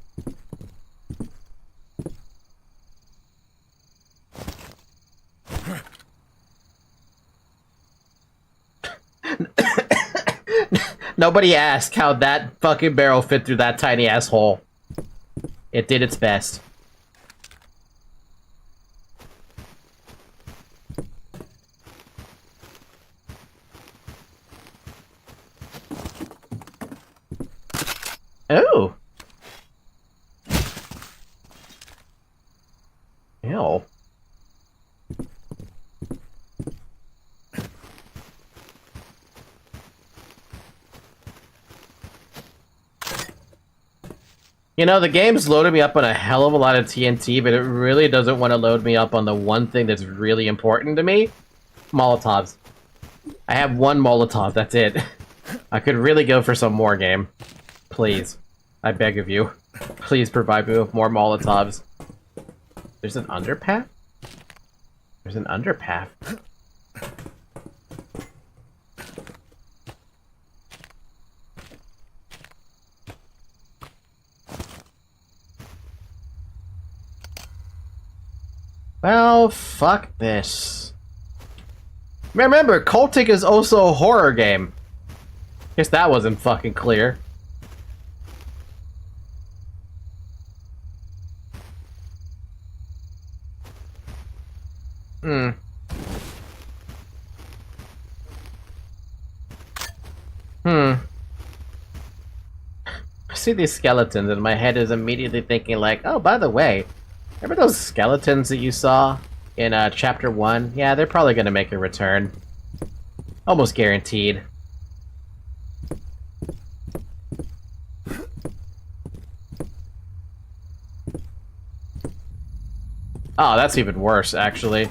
Speaker 1: Nobody asked how that fucking barrel fit through that tiny ass hole. It did its best. Oh. Ew. You know, the game's loaded me up on a hell of a lot of TNT, but it really doesn't want to load me up on the one thing that's really important to me. Molotovs. I have one Molotov, that's it. I could really go for some more game. Please. I beg of you. Please provide me with more Molotovs. There's an underpath? There's an underpath. Well, fuck this. Remember, Cultic is also a horror game. Guess that wasn't fucking clear. Hmm. I see these skeletons and my head is immediately thinking like, oh, by the way, remember those skeletons that you saw in Chapter 1? Yeah, they're probably gonna make a return. Almost guaranteed. Oh, that's even worse, actually.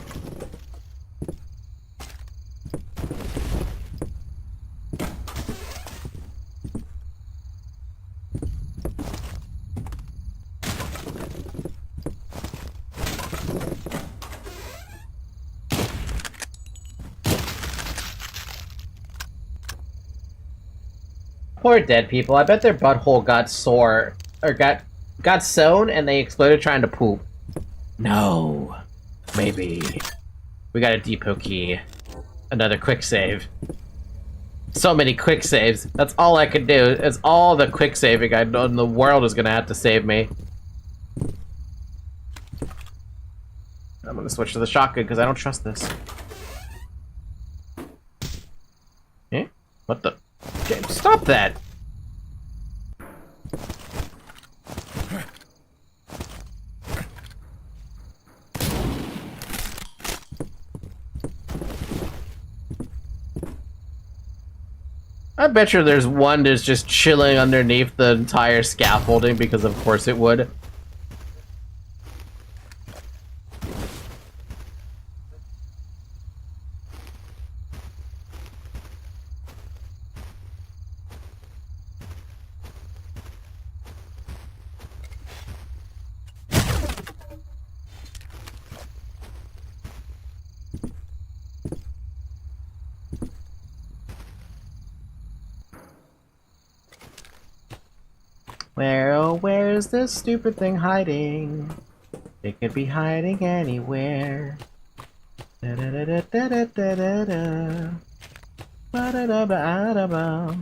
Speaker 1: Poor dead people. I bet their butthole got sore, or got sewn, and they exploded trying to poop. No. Maybe. We got a depot key. Another quick save. So many quick saves. That's all I can do. It's all the quick saving I know in the world is gonna have to save me. I'm gonna switch to the shotgun because I don't trust this. Eh? What the? Okay, stop that! I bet you there's one that's just chilling underneath the entire scaffolding because of course it would. Where, oh, where is this stupid thing hiding? It could be hiding anywhere. Da da da da da da da da. Ba da da ba da ba.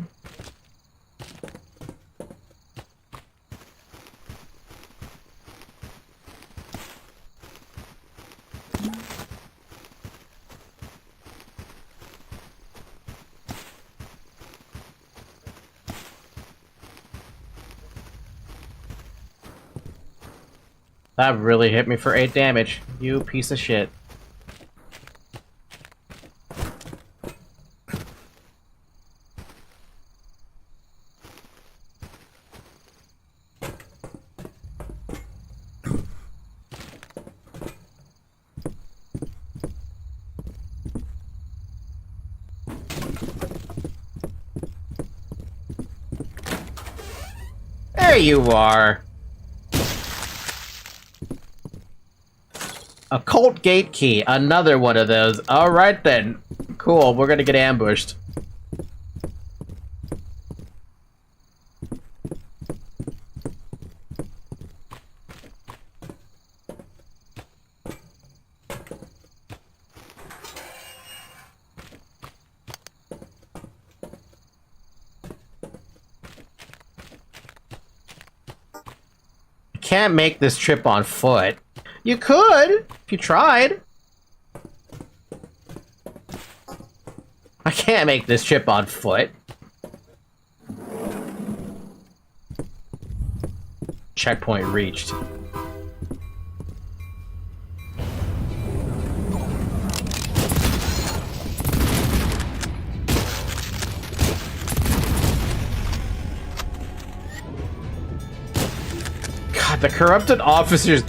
Speaker 1: That really hit me for 8 damage. You piece of shit. There you are! A cult gate key, another one of those. Alright then. Cool, we're gonna get ambushed. Can't make this trip on foot. You could, if you tried. I can't make this trip on foot. Checkpoint reached. The corrupted officers.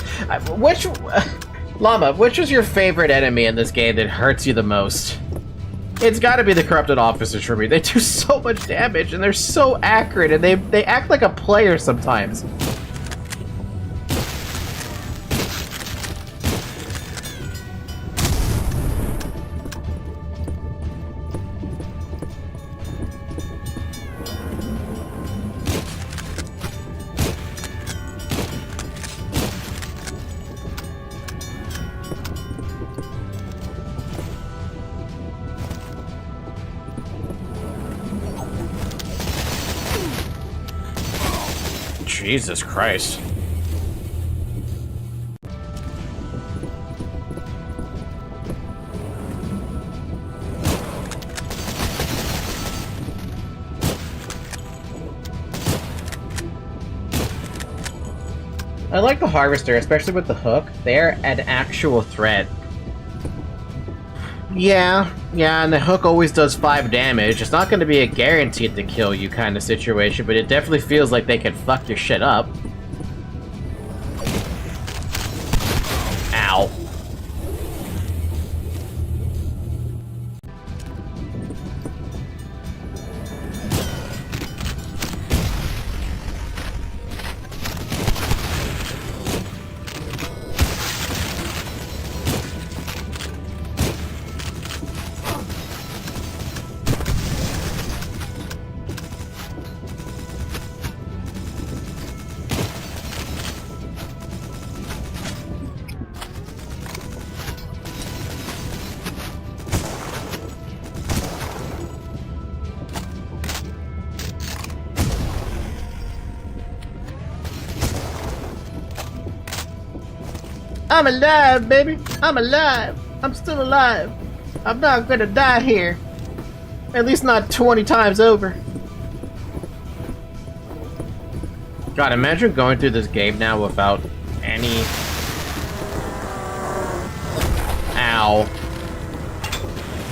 Speaker 1: Llama, which was your favorite enemy in this game that hurts you the most? It's gotta be the corrupted officers for me. They do so much damage and they're so accurate and they act like a player sometimes. Jesus Christ. I like the harvester, especially with the hook. They're an actual threat. Yeah, and the hook always does 5 damage. It's not going to be a guaranteed to kill you kind of situation, but it definitely feels like they can fuck your shit up. Ow. I'm alive, baby. I'm alive. I'm still alive. I'm not gonna die here. At least not 20 times over. God, imagine going through this game now without any... Ow.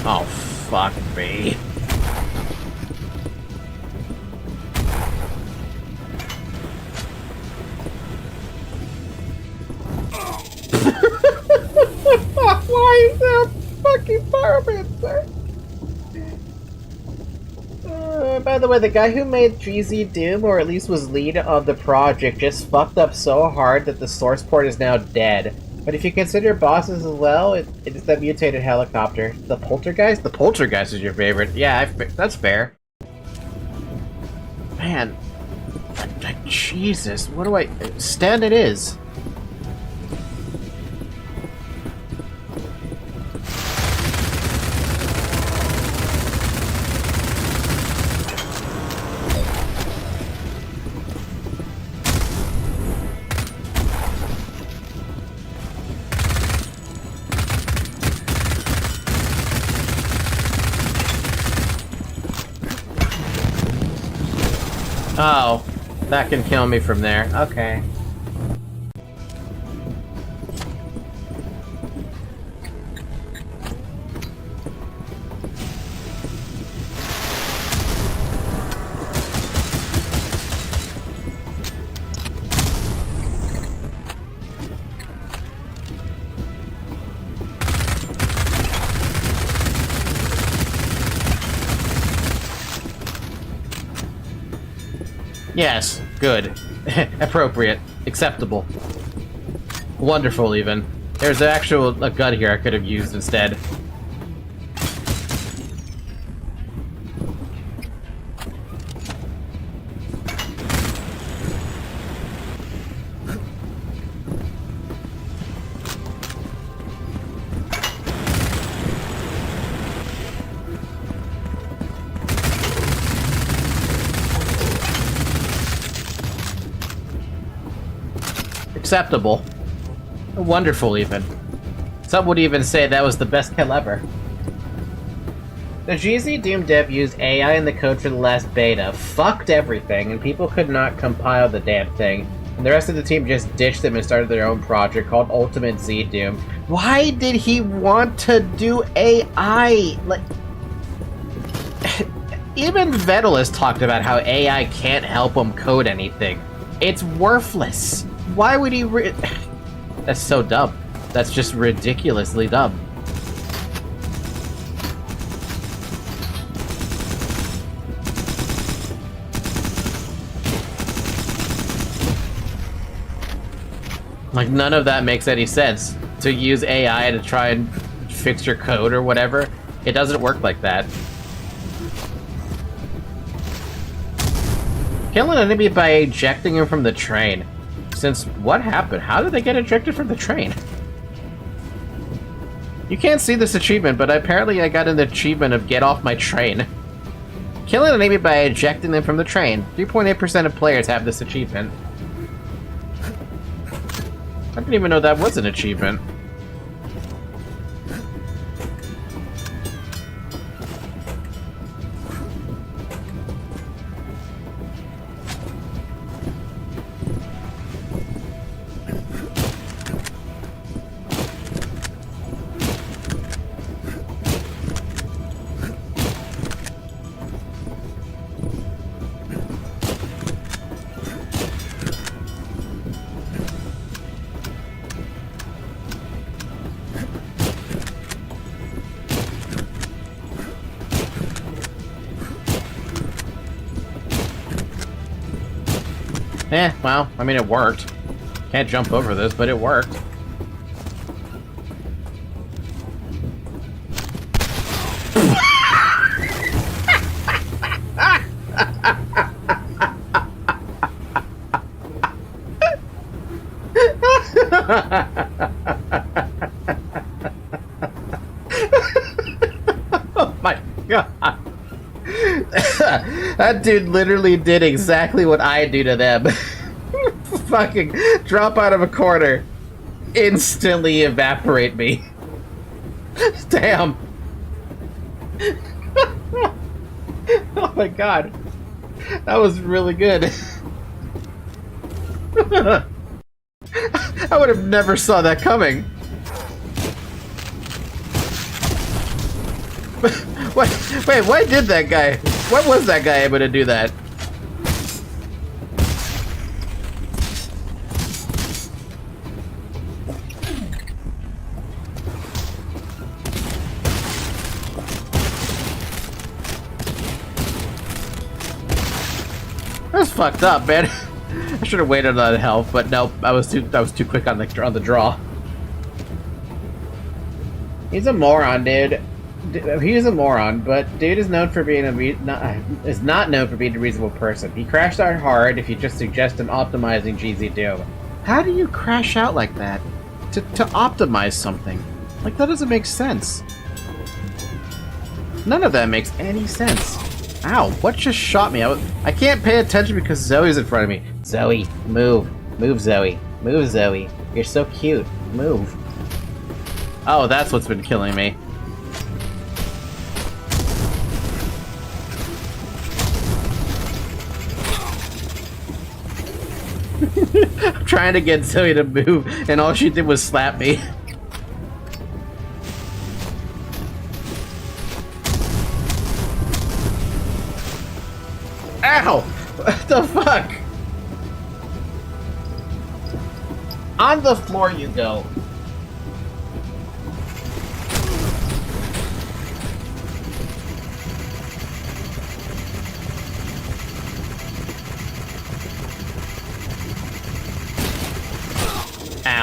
Speaker 1: Oh, fuck me. Why is there a fucking pyromancer? By the way, the guy who made 3Z Doom, or at least was lead of the project, just fucked up so hard that the source port is now dead. But if you consider bosses as well, it's the mutated helicopter. The Poltergeist? The Poltergeist is your favorite. Yeah, that's fair. Man. Jesus, what do I... Stand it is. Oh, that can kill me from there. Okay. Yes, good. Appropriate. Acceptable. Wonderful, even. There's a gun here I could have used instead. Acceptable. Wonderful, even. Some would even say that was the best kill ever. The GZ Doom dev used AI in the code for the last beta, fucked everything, and people could not compile the damn thing. And the rest of the team just ditched them and started their own project called Ultimate Z Doom. Why did he want to do AI? Like, even Vettel has talked about how AI can't help him code anything. It's worthless. Why would he That's so dumb. That's just ridiculously dumb. Like, none of that makes any sense. To use AI to try and fix your code or whatever, it doesn't work like that. Kill an enemy by ejecting him from the train. Since what happened? How did they get ejected from the train? You can't see this achievement, but apparently I got an achievement of get off my train. Kill an enemy by ejecting them from the train. 3.8% of players have this achievement. I didn't even know that was an achievement. Well, I mean, it worked. Can't jump over this, but it worked. Oh my god. That dude literally did exactly what I do to them. Fucking drop out of a corner, instantly evaporate me. Damn. Oh my god. That was really good. I would have never saw that coming. Wait, why did that guy? Why was that guy able to do that? That's fucked up, man. I should have waited on health, but nope, I was too quick on the draw. He's a moron, dude. He's a moron, but dude is known for being not known for being a reasonable person. He crashed out hard if you just suggest an optimizing GZ Doom. How do you crash out like that to optimize something? Like, that doesn't make sense. None of that makes any sense. Ow, what just shot me? I can't pay attention because Zoe's in front of me. Zoe, move. Move, Zoe. Move, Zoe. You're so cute. Move. Oh, that's what's been killing me. I'm trying to get Zoe to move, and all she did was slap me. Ow! What the fuck? On the floor you go.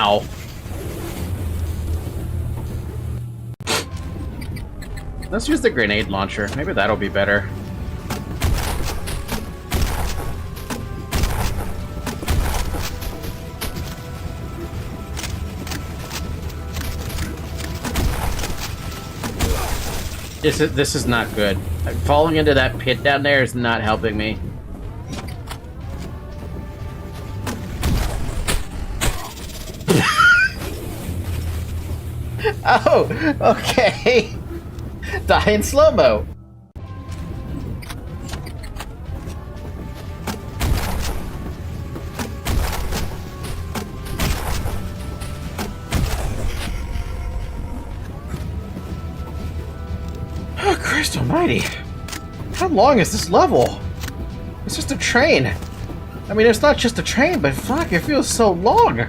Speaker 1: Ow. Let's use the grenade launcher. Maybe that'll be better. This is not good. Falling into that pit down there is not helping me. Oh, okay. Die in slow-mo. Oh, Christ almighty. How long is this level? It's just a train. I mean, it's not just a train, but fuck, it feels so long.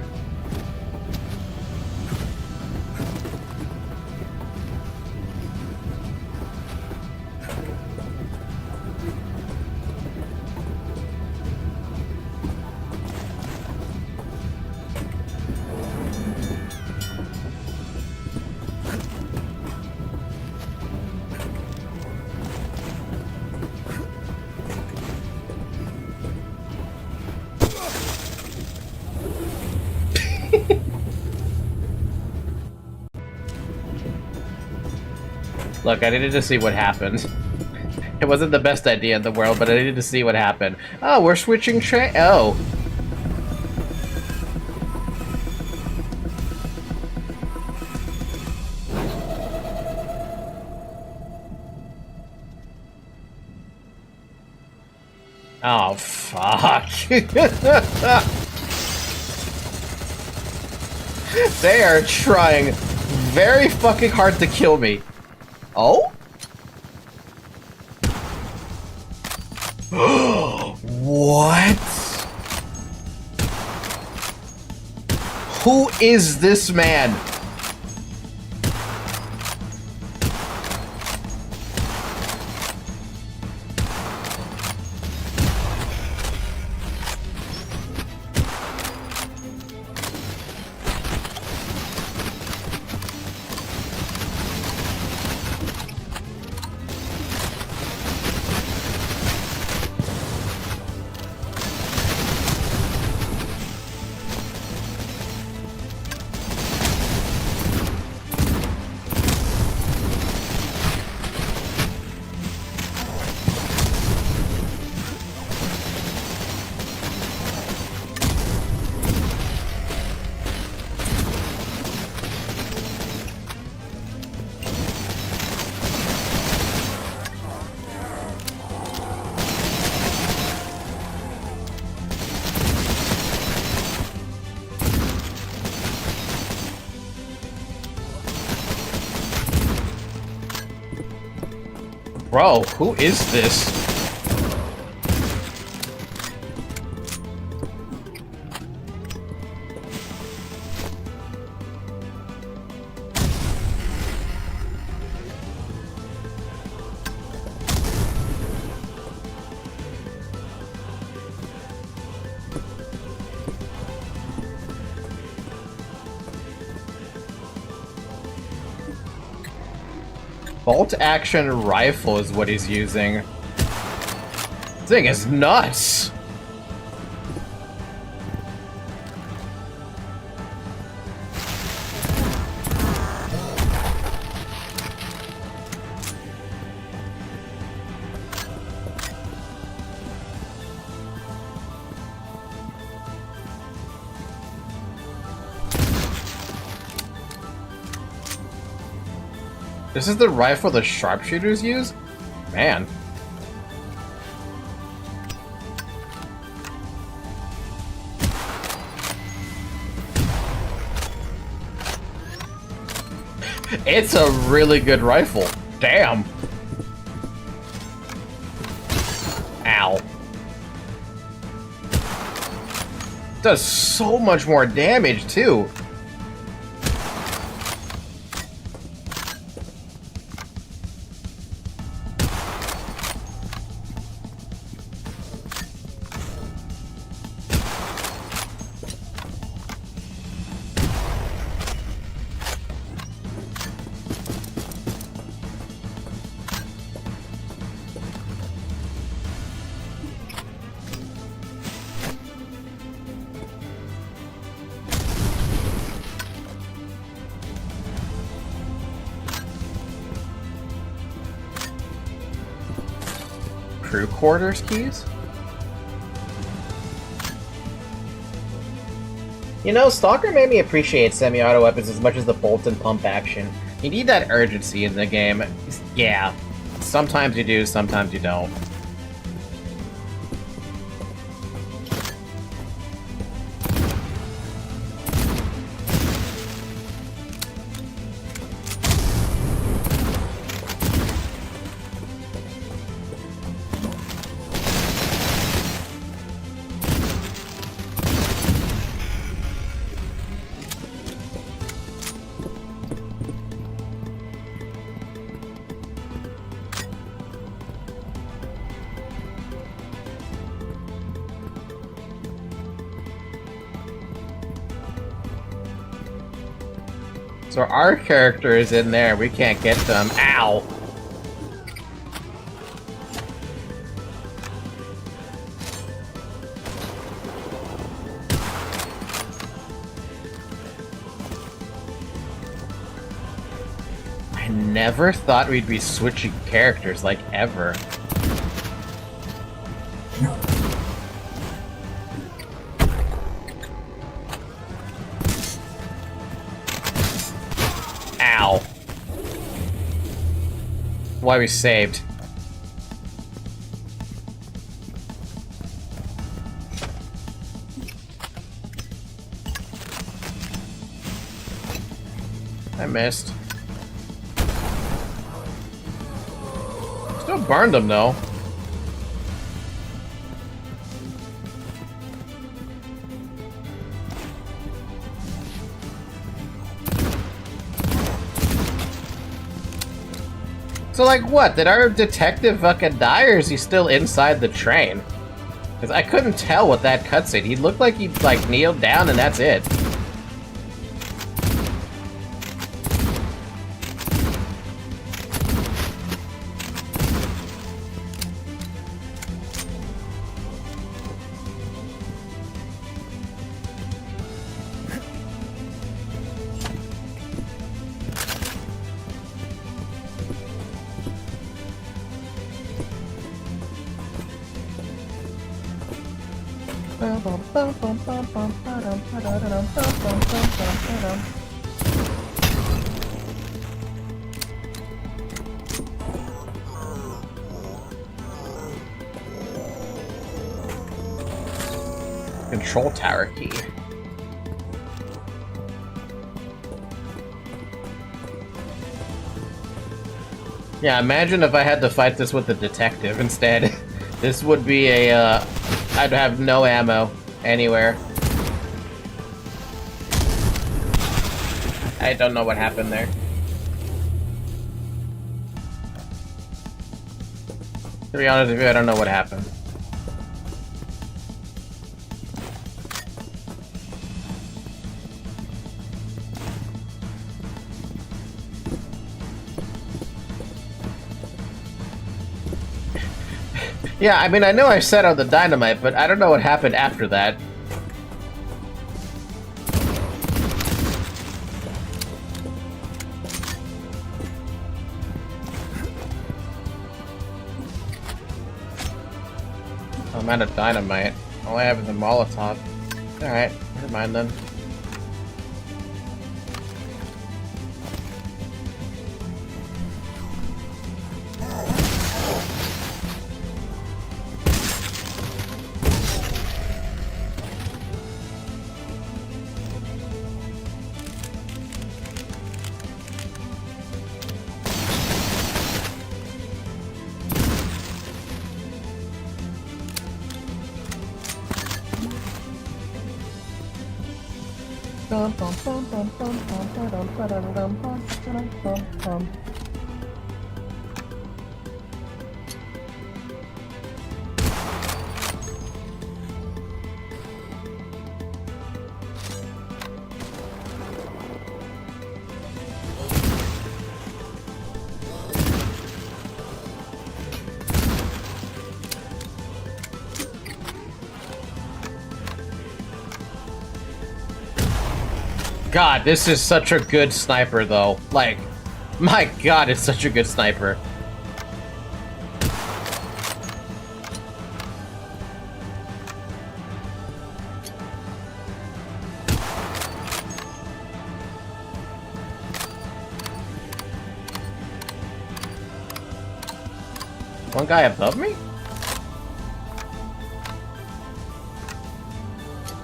Speaker 1: Look, I needed to see what happened. It wasn't the best idea in the world, but I needed to see what happened. Oh, we're switching train. Oh. Oh, fuck. They are trying very fucking hard to kill me. Oh? What? Who is this man? Bro, who is this? Bolt action rifle is what he's using. This thing is nuts. This is the rifle the sharpshooters use? Man. It's a really good rifle. Damn. Ow. Does so much more damage, too. crew quarters keys? You know, Stalker made me appreciate semi-auto weapons as much as the bolt and pump action. You need that urgency in the game. Yeah. Sometimes you do, sometimes you don't. So our character is in there, we can't get them. Ow! I never thought we'd be switching characters, like, ever. Ow. Why we saved. I missed. Still burned them though. So, like, what? Did our detective fucking die, or is he still inside the train? Because I couldn't tell with that cutscene. He looked like he, like, kneeled down and that's it. Control tower key. Yeah, imagine if I had to fight this with a detective instead. This would be a, I'd have no ammo anywhere. I don't know what happened there. To be honest with you, I don't know what happened. Yeah, I mean, I know I set on the dynamite, but I don't know what happened after that. I'm out of dynamite. All I have is a Molotov. Alright, never mind then. God, this is such a good sniper, though. Like, my God, it's such a good sniper. One guy above me?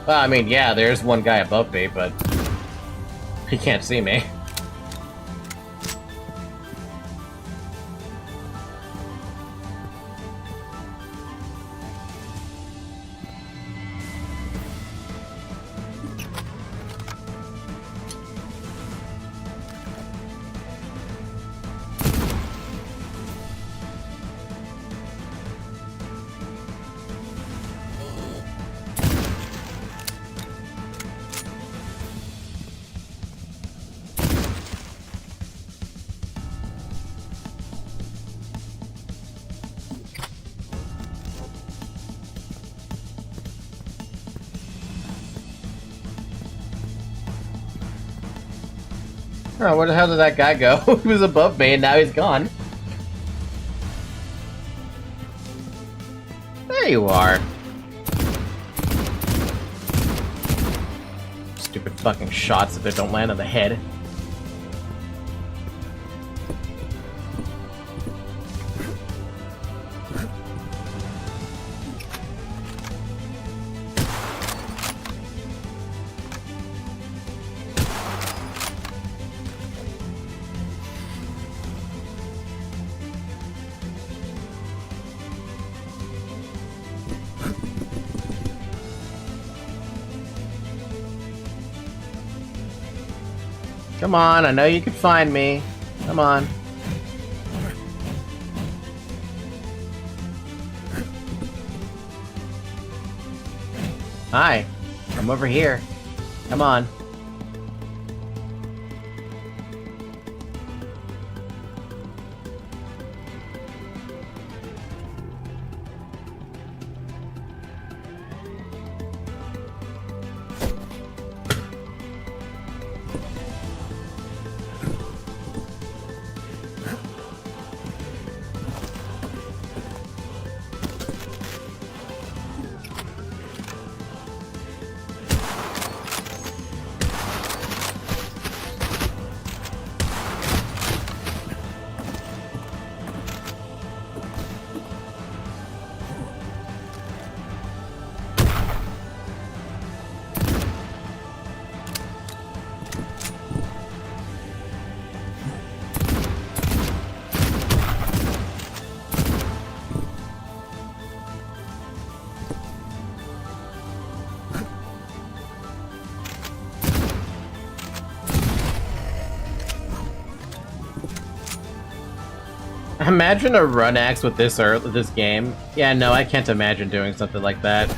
Speaker 1: Well, I mean, yeah, there's one guy above me, but he can't see me. Oh, where the hell did that guy go? He was above me and now he's gone. There you are. Stupid fucking shots if they don't land on the head. Come on, I know you can find me. Come on. Hi. I'm over here. Come on. Imagine a run axe with this game. Yeah, no, I can't imagine doing something like that.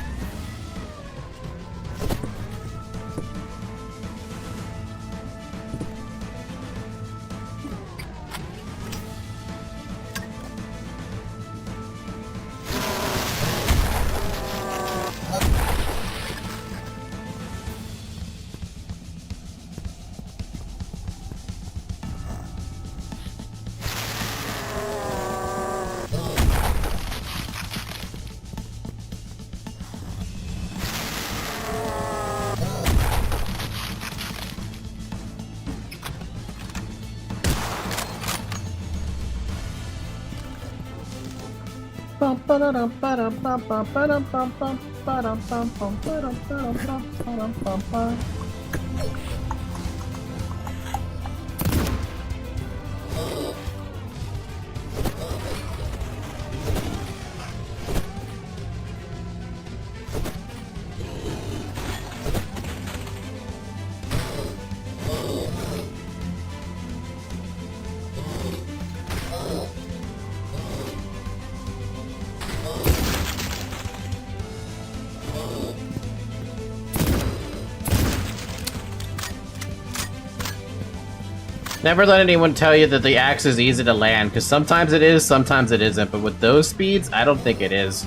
Speaker 1: Never let anyone tell you that the axe is easy to land, because sometimes it is, sometimes it isn't, but with those speeds, I don't think it is.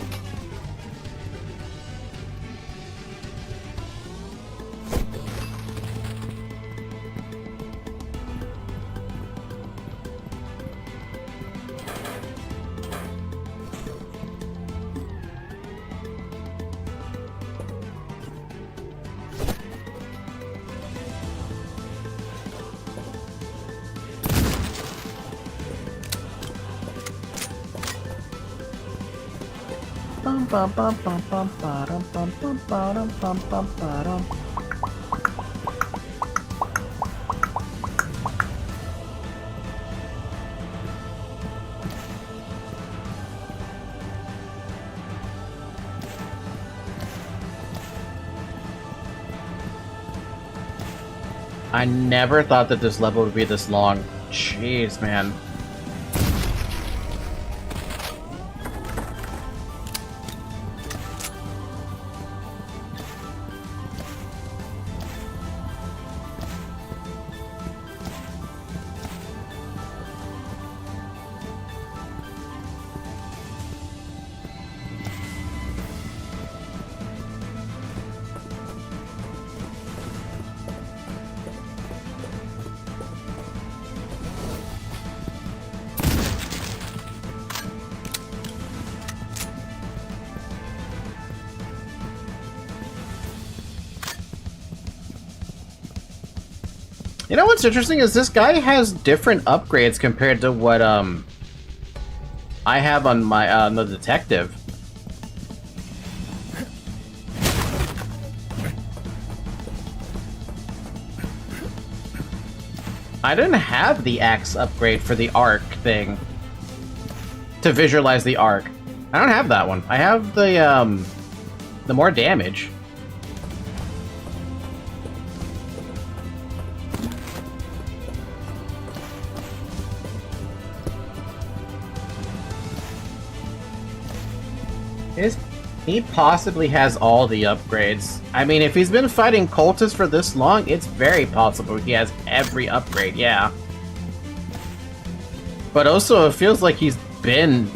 Speaker 1: I never thought that this level would be this long. Jeez, man. You know what's interesting is this guy has different upgrades compared to what I have on my the detective. I didn't have the axe upgrade for the arc thing to visualize the arc. I don't have that one. I have the more damage. He possibly has all the upgrades. I mean, if he's been fighting cultists for this long, it's very possible he has every upgrade, yeah. But also, it feels like he's been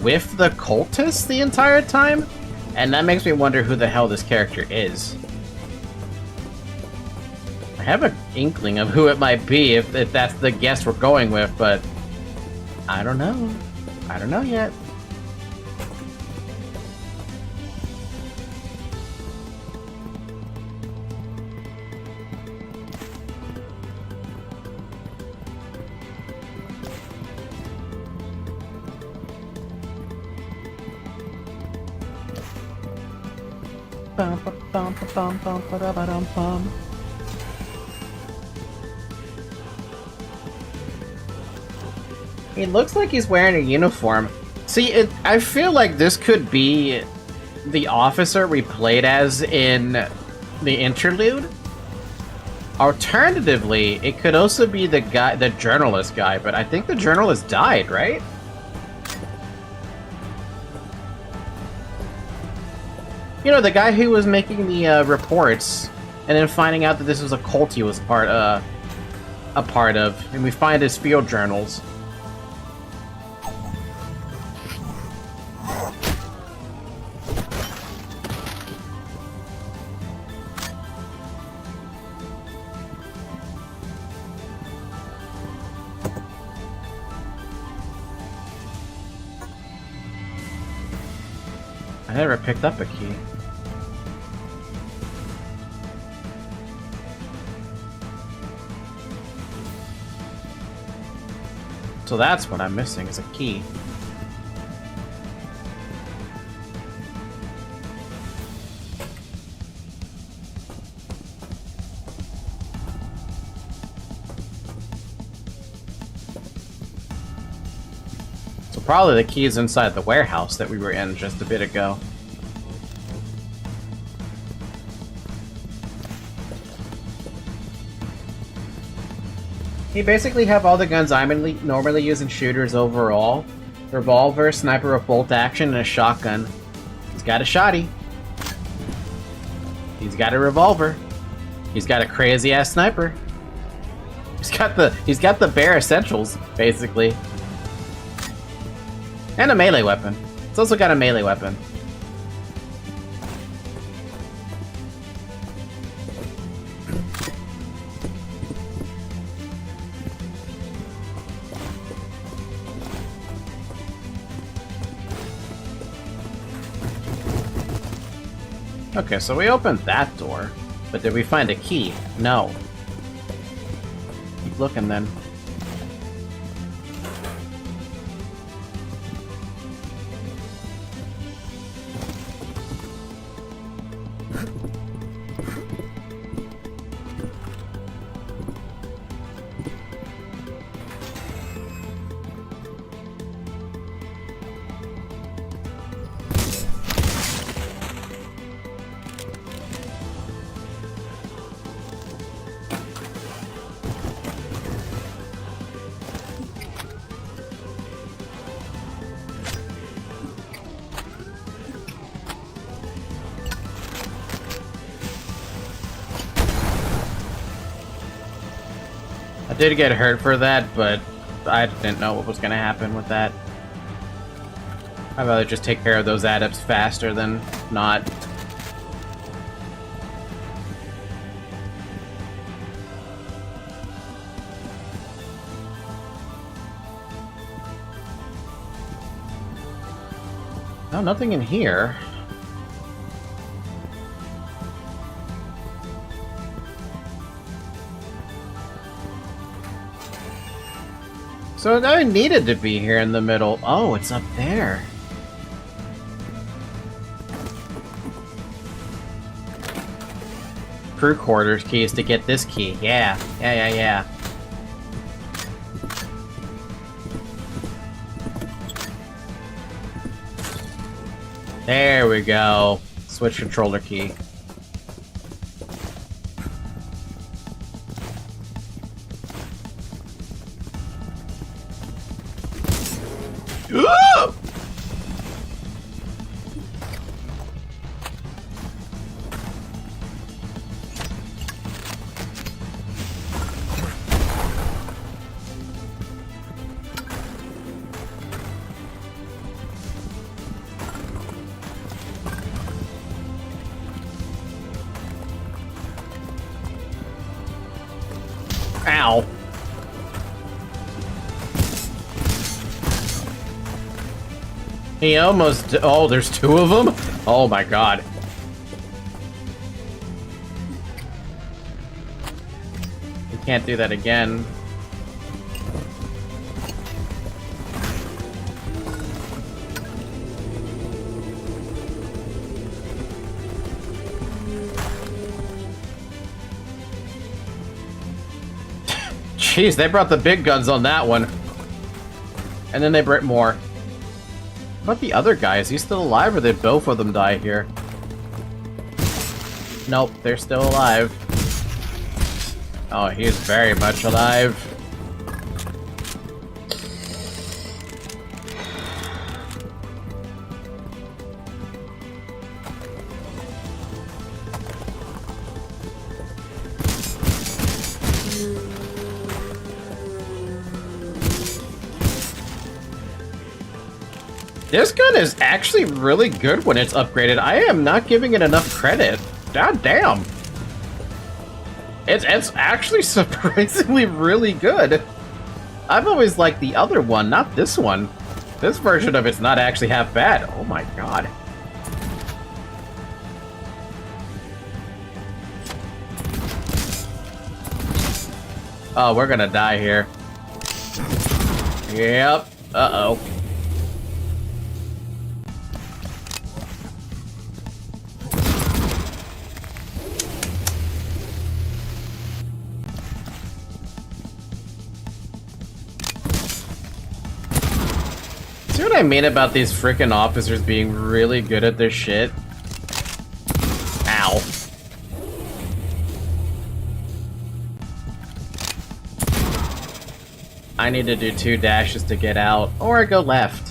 Speaker 1: with the cultists the entire time, and that makes me wonder who the hell this character is. I have an inkling of who it might be if that's the guess we're going with, but I don't know. I don't know yet. He looks like he's wearing a uniform. See, I feel like this could be the officer we played as in the interlude. Alternatively, it could also be the guy, the journalist guy, but I think the journalist died, right? You know, the guy who was making the reports, and then finding out that this was a cult he was a part of, and we find his field journals. I never picked up a key. So that's what I'm missing, is a key. So probably the key is inside the warehouse that we were in just a bit ago. You basically have all the guns I normally use in shooters overall. Revolver, sniper with bolt action, and a shotgun. He's got a shotty. He's got a revolver. He's got a crazy-ass sniper. He's got the bare essentials, basically. And a melee weapon. It's also got a melee weapon. Okay, so we opened that door, but did we find a key? No. Keep looking then. I did get hurt for that, but I didn't know what was going to happen with that. I'd rather just take care of those adepts faster than not. No, nothing in here. So I needed to be here in the middle. Oh, it's up there. Crew quarters keys to get this key. Yeah. Yeah. There we go. Switch controller key. Ow. He almost... Oh, there's two of them? Oh my god. We can't do that again. Jeez, they brought the big guns on that one. And then they brought more. What about the other guy? Is he still alive or did both of them die here? Nope, they're still alive. Oh, he's very much alive. This gun is actually really good when it's upgraded. I am not giving it enough credit. God damn. It's actually surprisingly really good. I've always liked the other one, not this one. This version of it's not actually half bad. Oh my god. Oh, we're gonna die here. Yep. Uh-oh. See what I mean about these frickin' officers being really good at their shit? Ow. I need to do 2 dashes to get out, or I go left.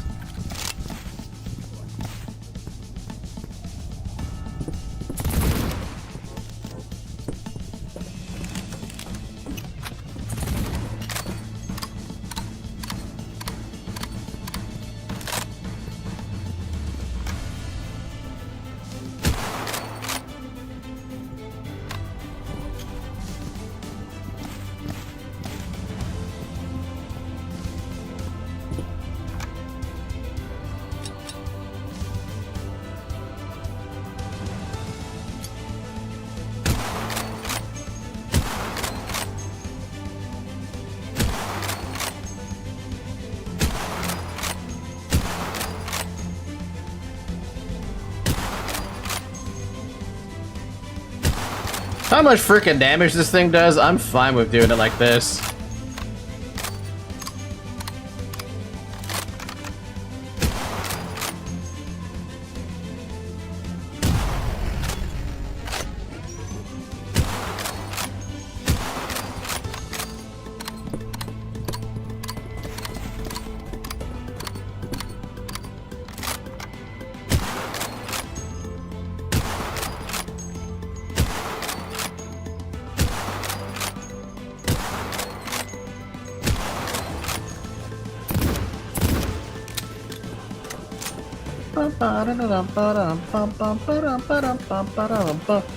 Speaker 1: How much freaking damage this thing does, I'm fine with doing it like this.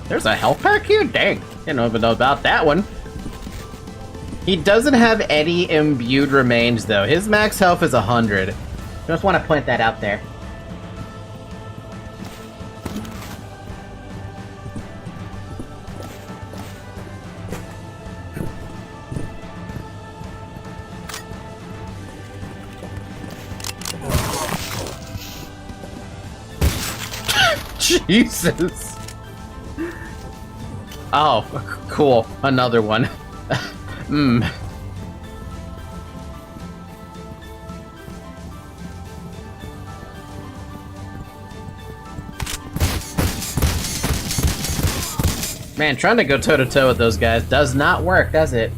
Speaker 1: There's a health pack here? Dang, didn't even know about that one. He doesn't have any imbued remains though. His max health is 100. Just want to point that out there. Jesus. Oh, cool. Another one. Man, trying to go toe-to-toe with those guys does not work, does it?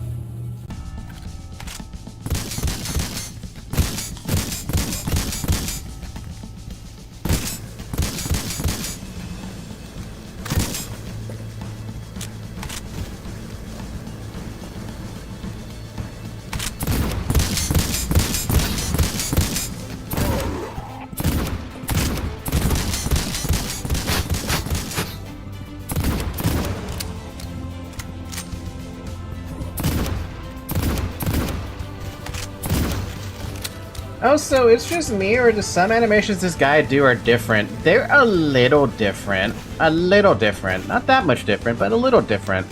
Speaker 1: Oh, so it's just me, or do some animations this guy do are different? They're a little different. A little different. Not that much different, but a little different.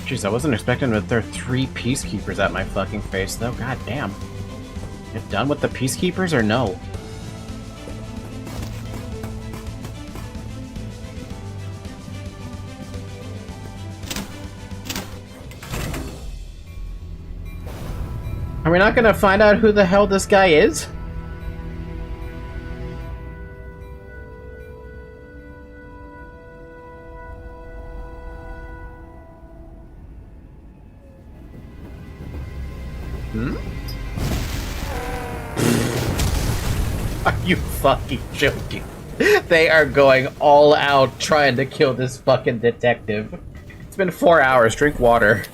Speaker 1: Jeez, I wasn't expecting that there are 3 peacekeepers at my fucking face, though. God damn. You done with the peacekeepers, or no? Are we not gonna find out who the hell this guy is? Are you fucking joking? They are going all out trying to kill this fucking detective. It's been 4 hours. Drink water.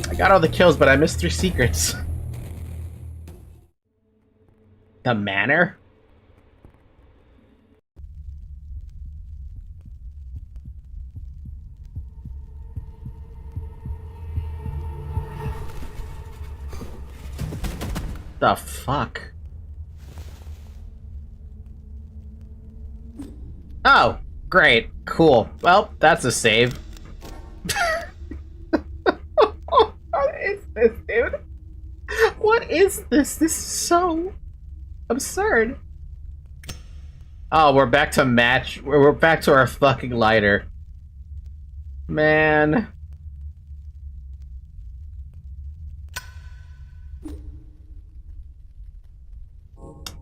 Speaker 1: I got all the kills, but I missed 3 secrets. The manor? The fuck? Oh, great. Cool. Well, that's a save. What is this, dude? What is this? This is so absurd. Oh, we're back to match. We're back to our fucking lighter. Man.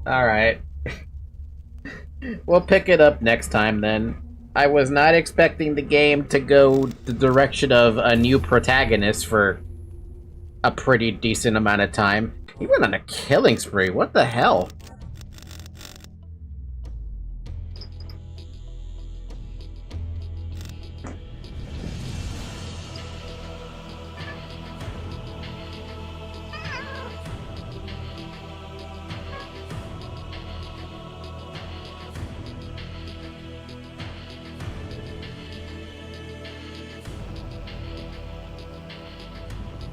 Speaker 1: Alright. We'll pick it up next time then. I was not expecting the game to go the direction of a new protagonist for a pretty decent amount of time. He went on a killing spree, what the hell?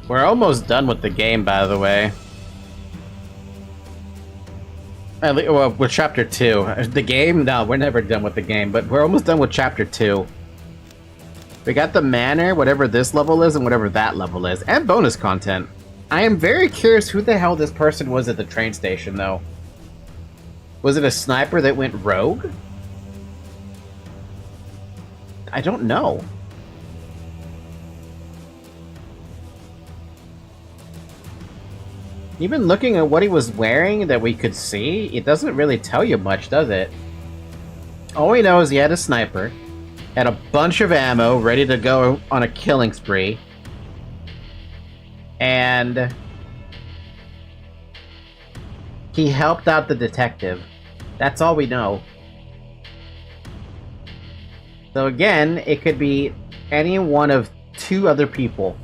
Speaker 1: We're almost done with the game, by the way. Well, with Chapter 2. The game? No, we're never done with the game, but we're almost done with Chapter 2. We got the manor, whatever this level is, and whatever that level is, and bonus content. I am very curious who the hell this person was at the train station, though. Was it a sniper that went rogue? I don't know. Even looking at what he was wearing that we could see, it doesn't really tell you much, does it? All we know is he had a sniper, had a bunch of ammo ready to go on a killing spree, and he helped out the detective. That's all we know. So again, it could be any one of two other people.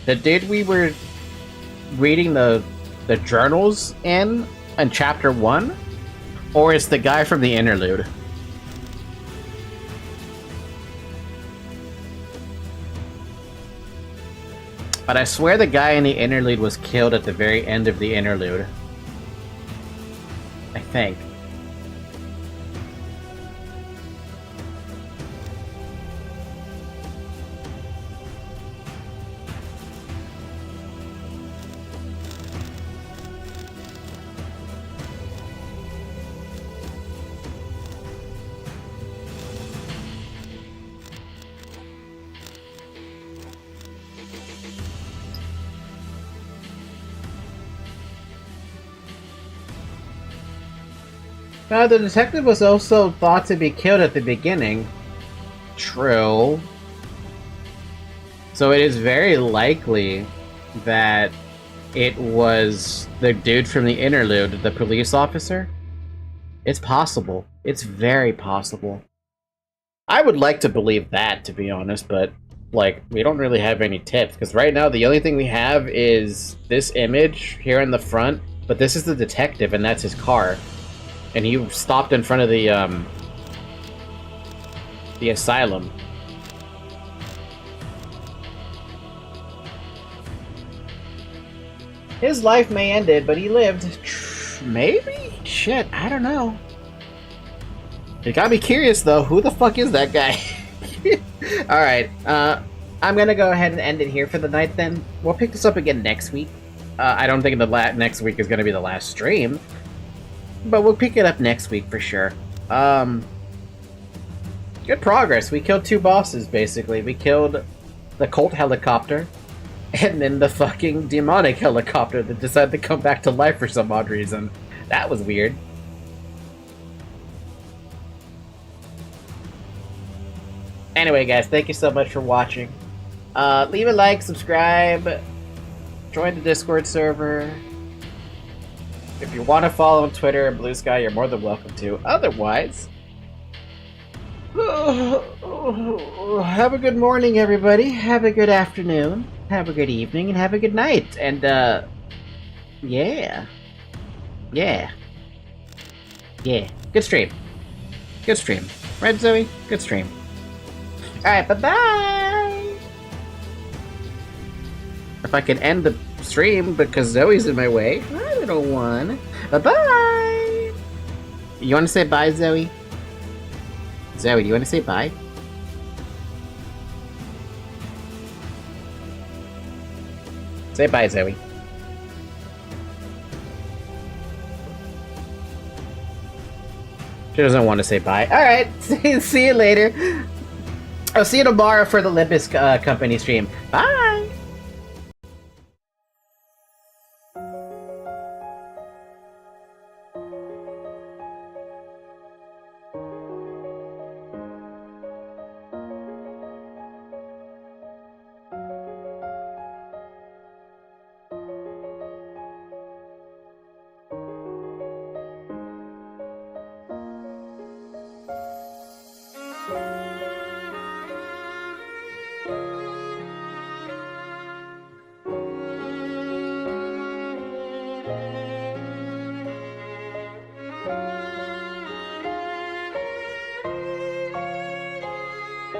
Speaker 1: The dude we were reading the journals in chapter 1, or it's the guy from the interlude. But I swear the guy in the interlude was killed at the very end of the interlude. I think. The detective was also thought to be killed at the beginning. True. So it is very likely that it was the dude from the interlude, the police officer. It's possible. It's very possible. I would like to believe that, to be honest, but, like, we don't really have any tips, because right now the only thing we have is this image here in the front, but this is the detective, and that's his car. And he stopped in front of the asylum. His life may ended, but he lived. Maybe? Shit, I don't know. It got me curious, though. Who the fuck is that guy? Alright, I'm gonna go ahead and end it here for the night, then. We'll pick this up again next week. I don't think the next week is gonna be the last stream. But we'll pick it up next week for sure. Good progress. We killed 2 bosses, basically. We killed the cult helicopter, and then the fucking demonic helicopter that decided to come back to life for some odd reason. That was weird. Anyway, guys, thank you so much for watching. Leave a like, subscribe, join the Discord server. If you want to follow on Twitter and Blue Sky, you're more than welcome to. Otherwise, have a good morning, everybody. Have a good afternoon. Have a good evening, and have a good night. And, yeah. Yeah. Yeah. Good stream. Good stream. Right, Zoe? Good stream. Alright, bye-bye! If I could end the stream because Zoe's in my way. Hi, little one. Bye-bye! You want to say bye, Zoe? Zoe, do you want to say bye? Say bye, Zoe. She doesn't want to say bye. Alright, see you later. I'll see you tomorrow for the Olympus Company stream. Bye! Bye.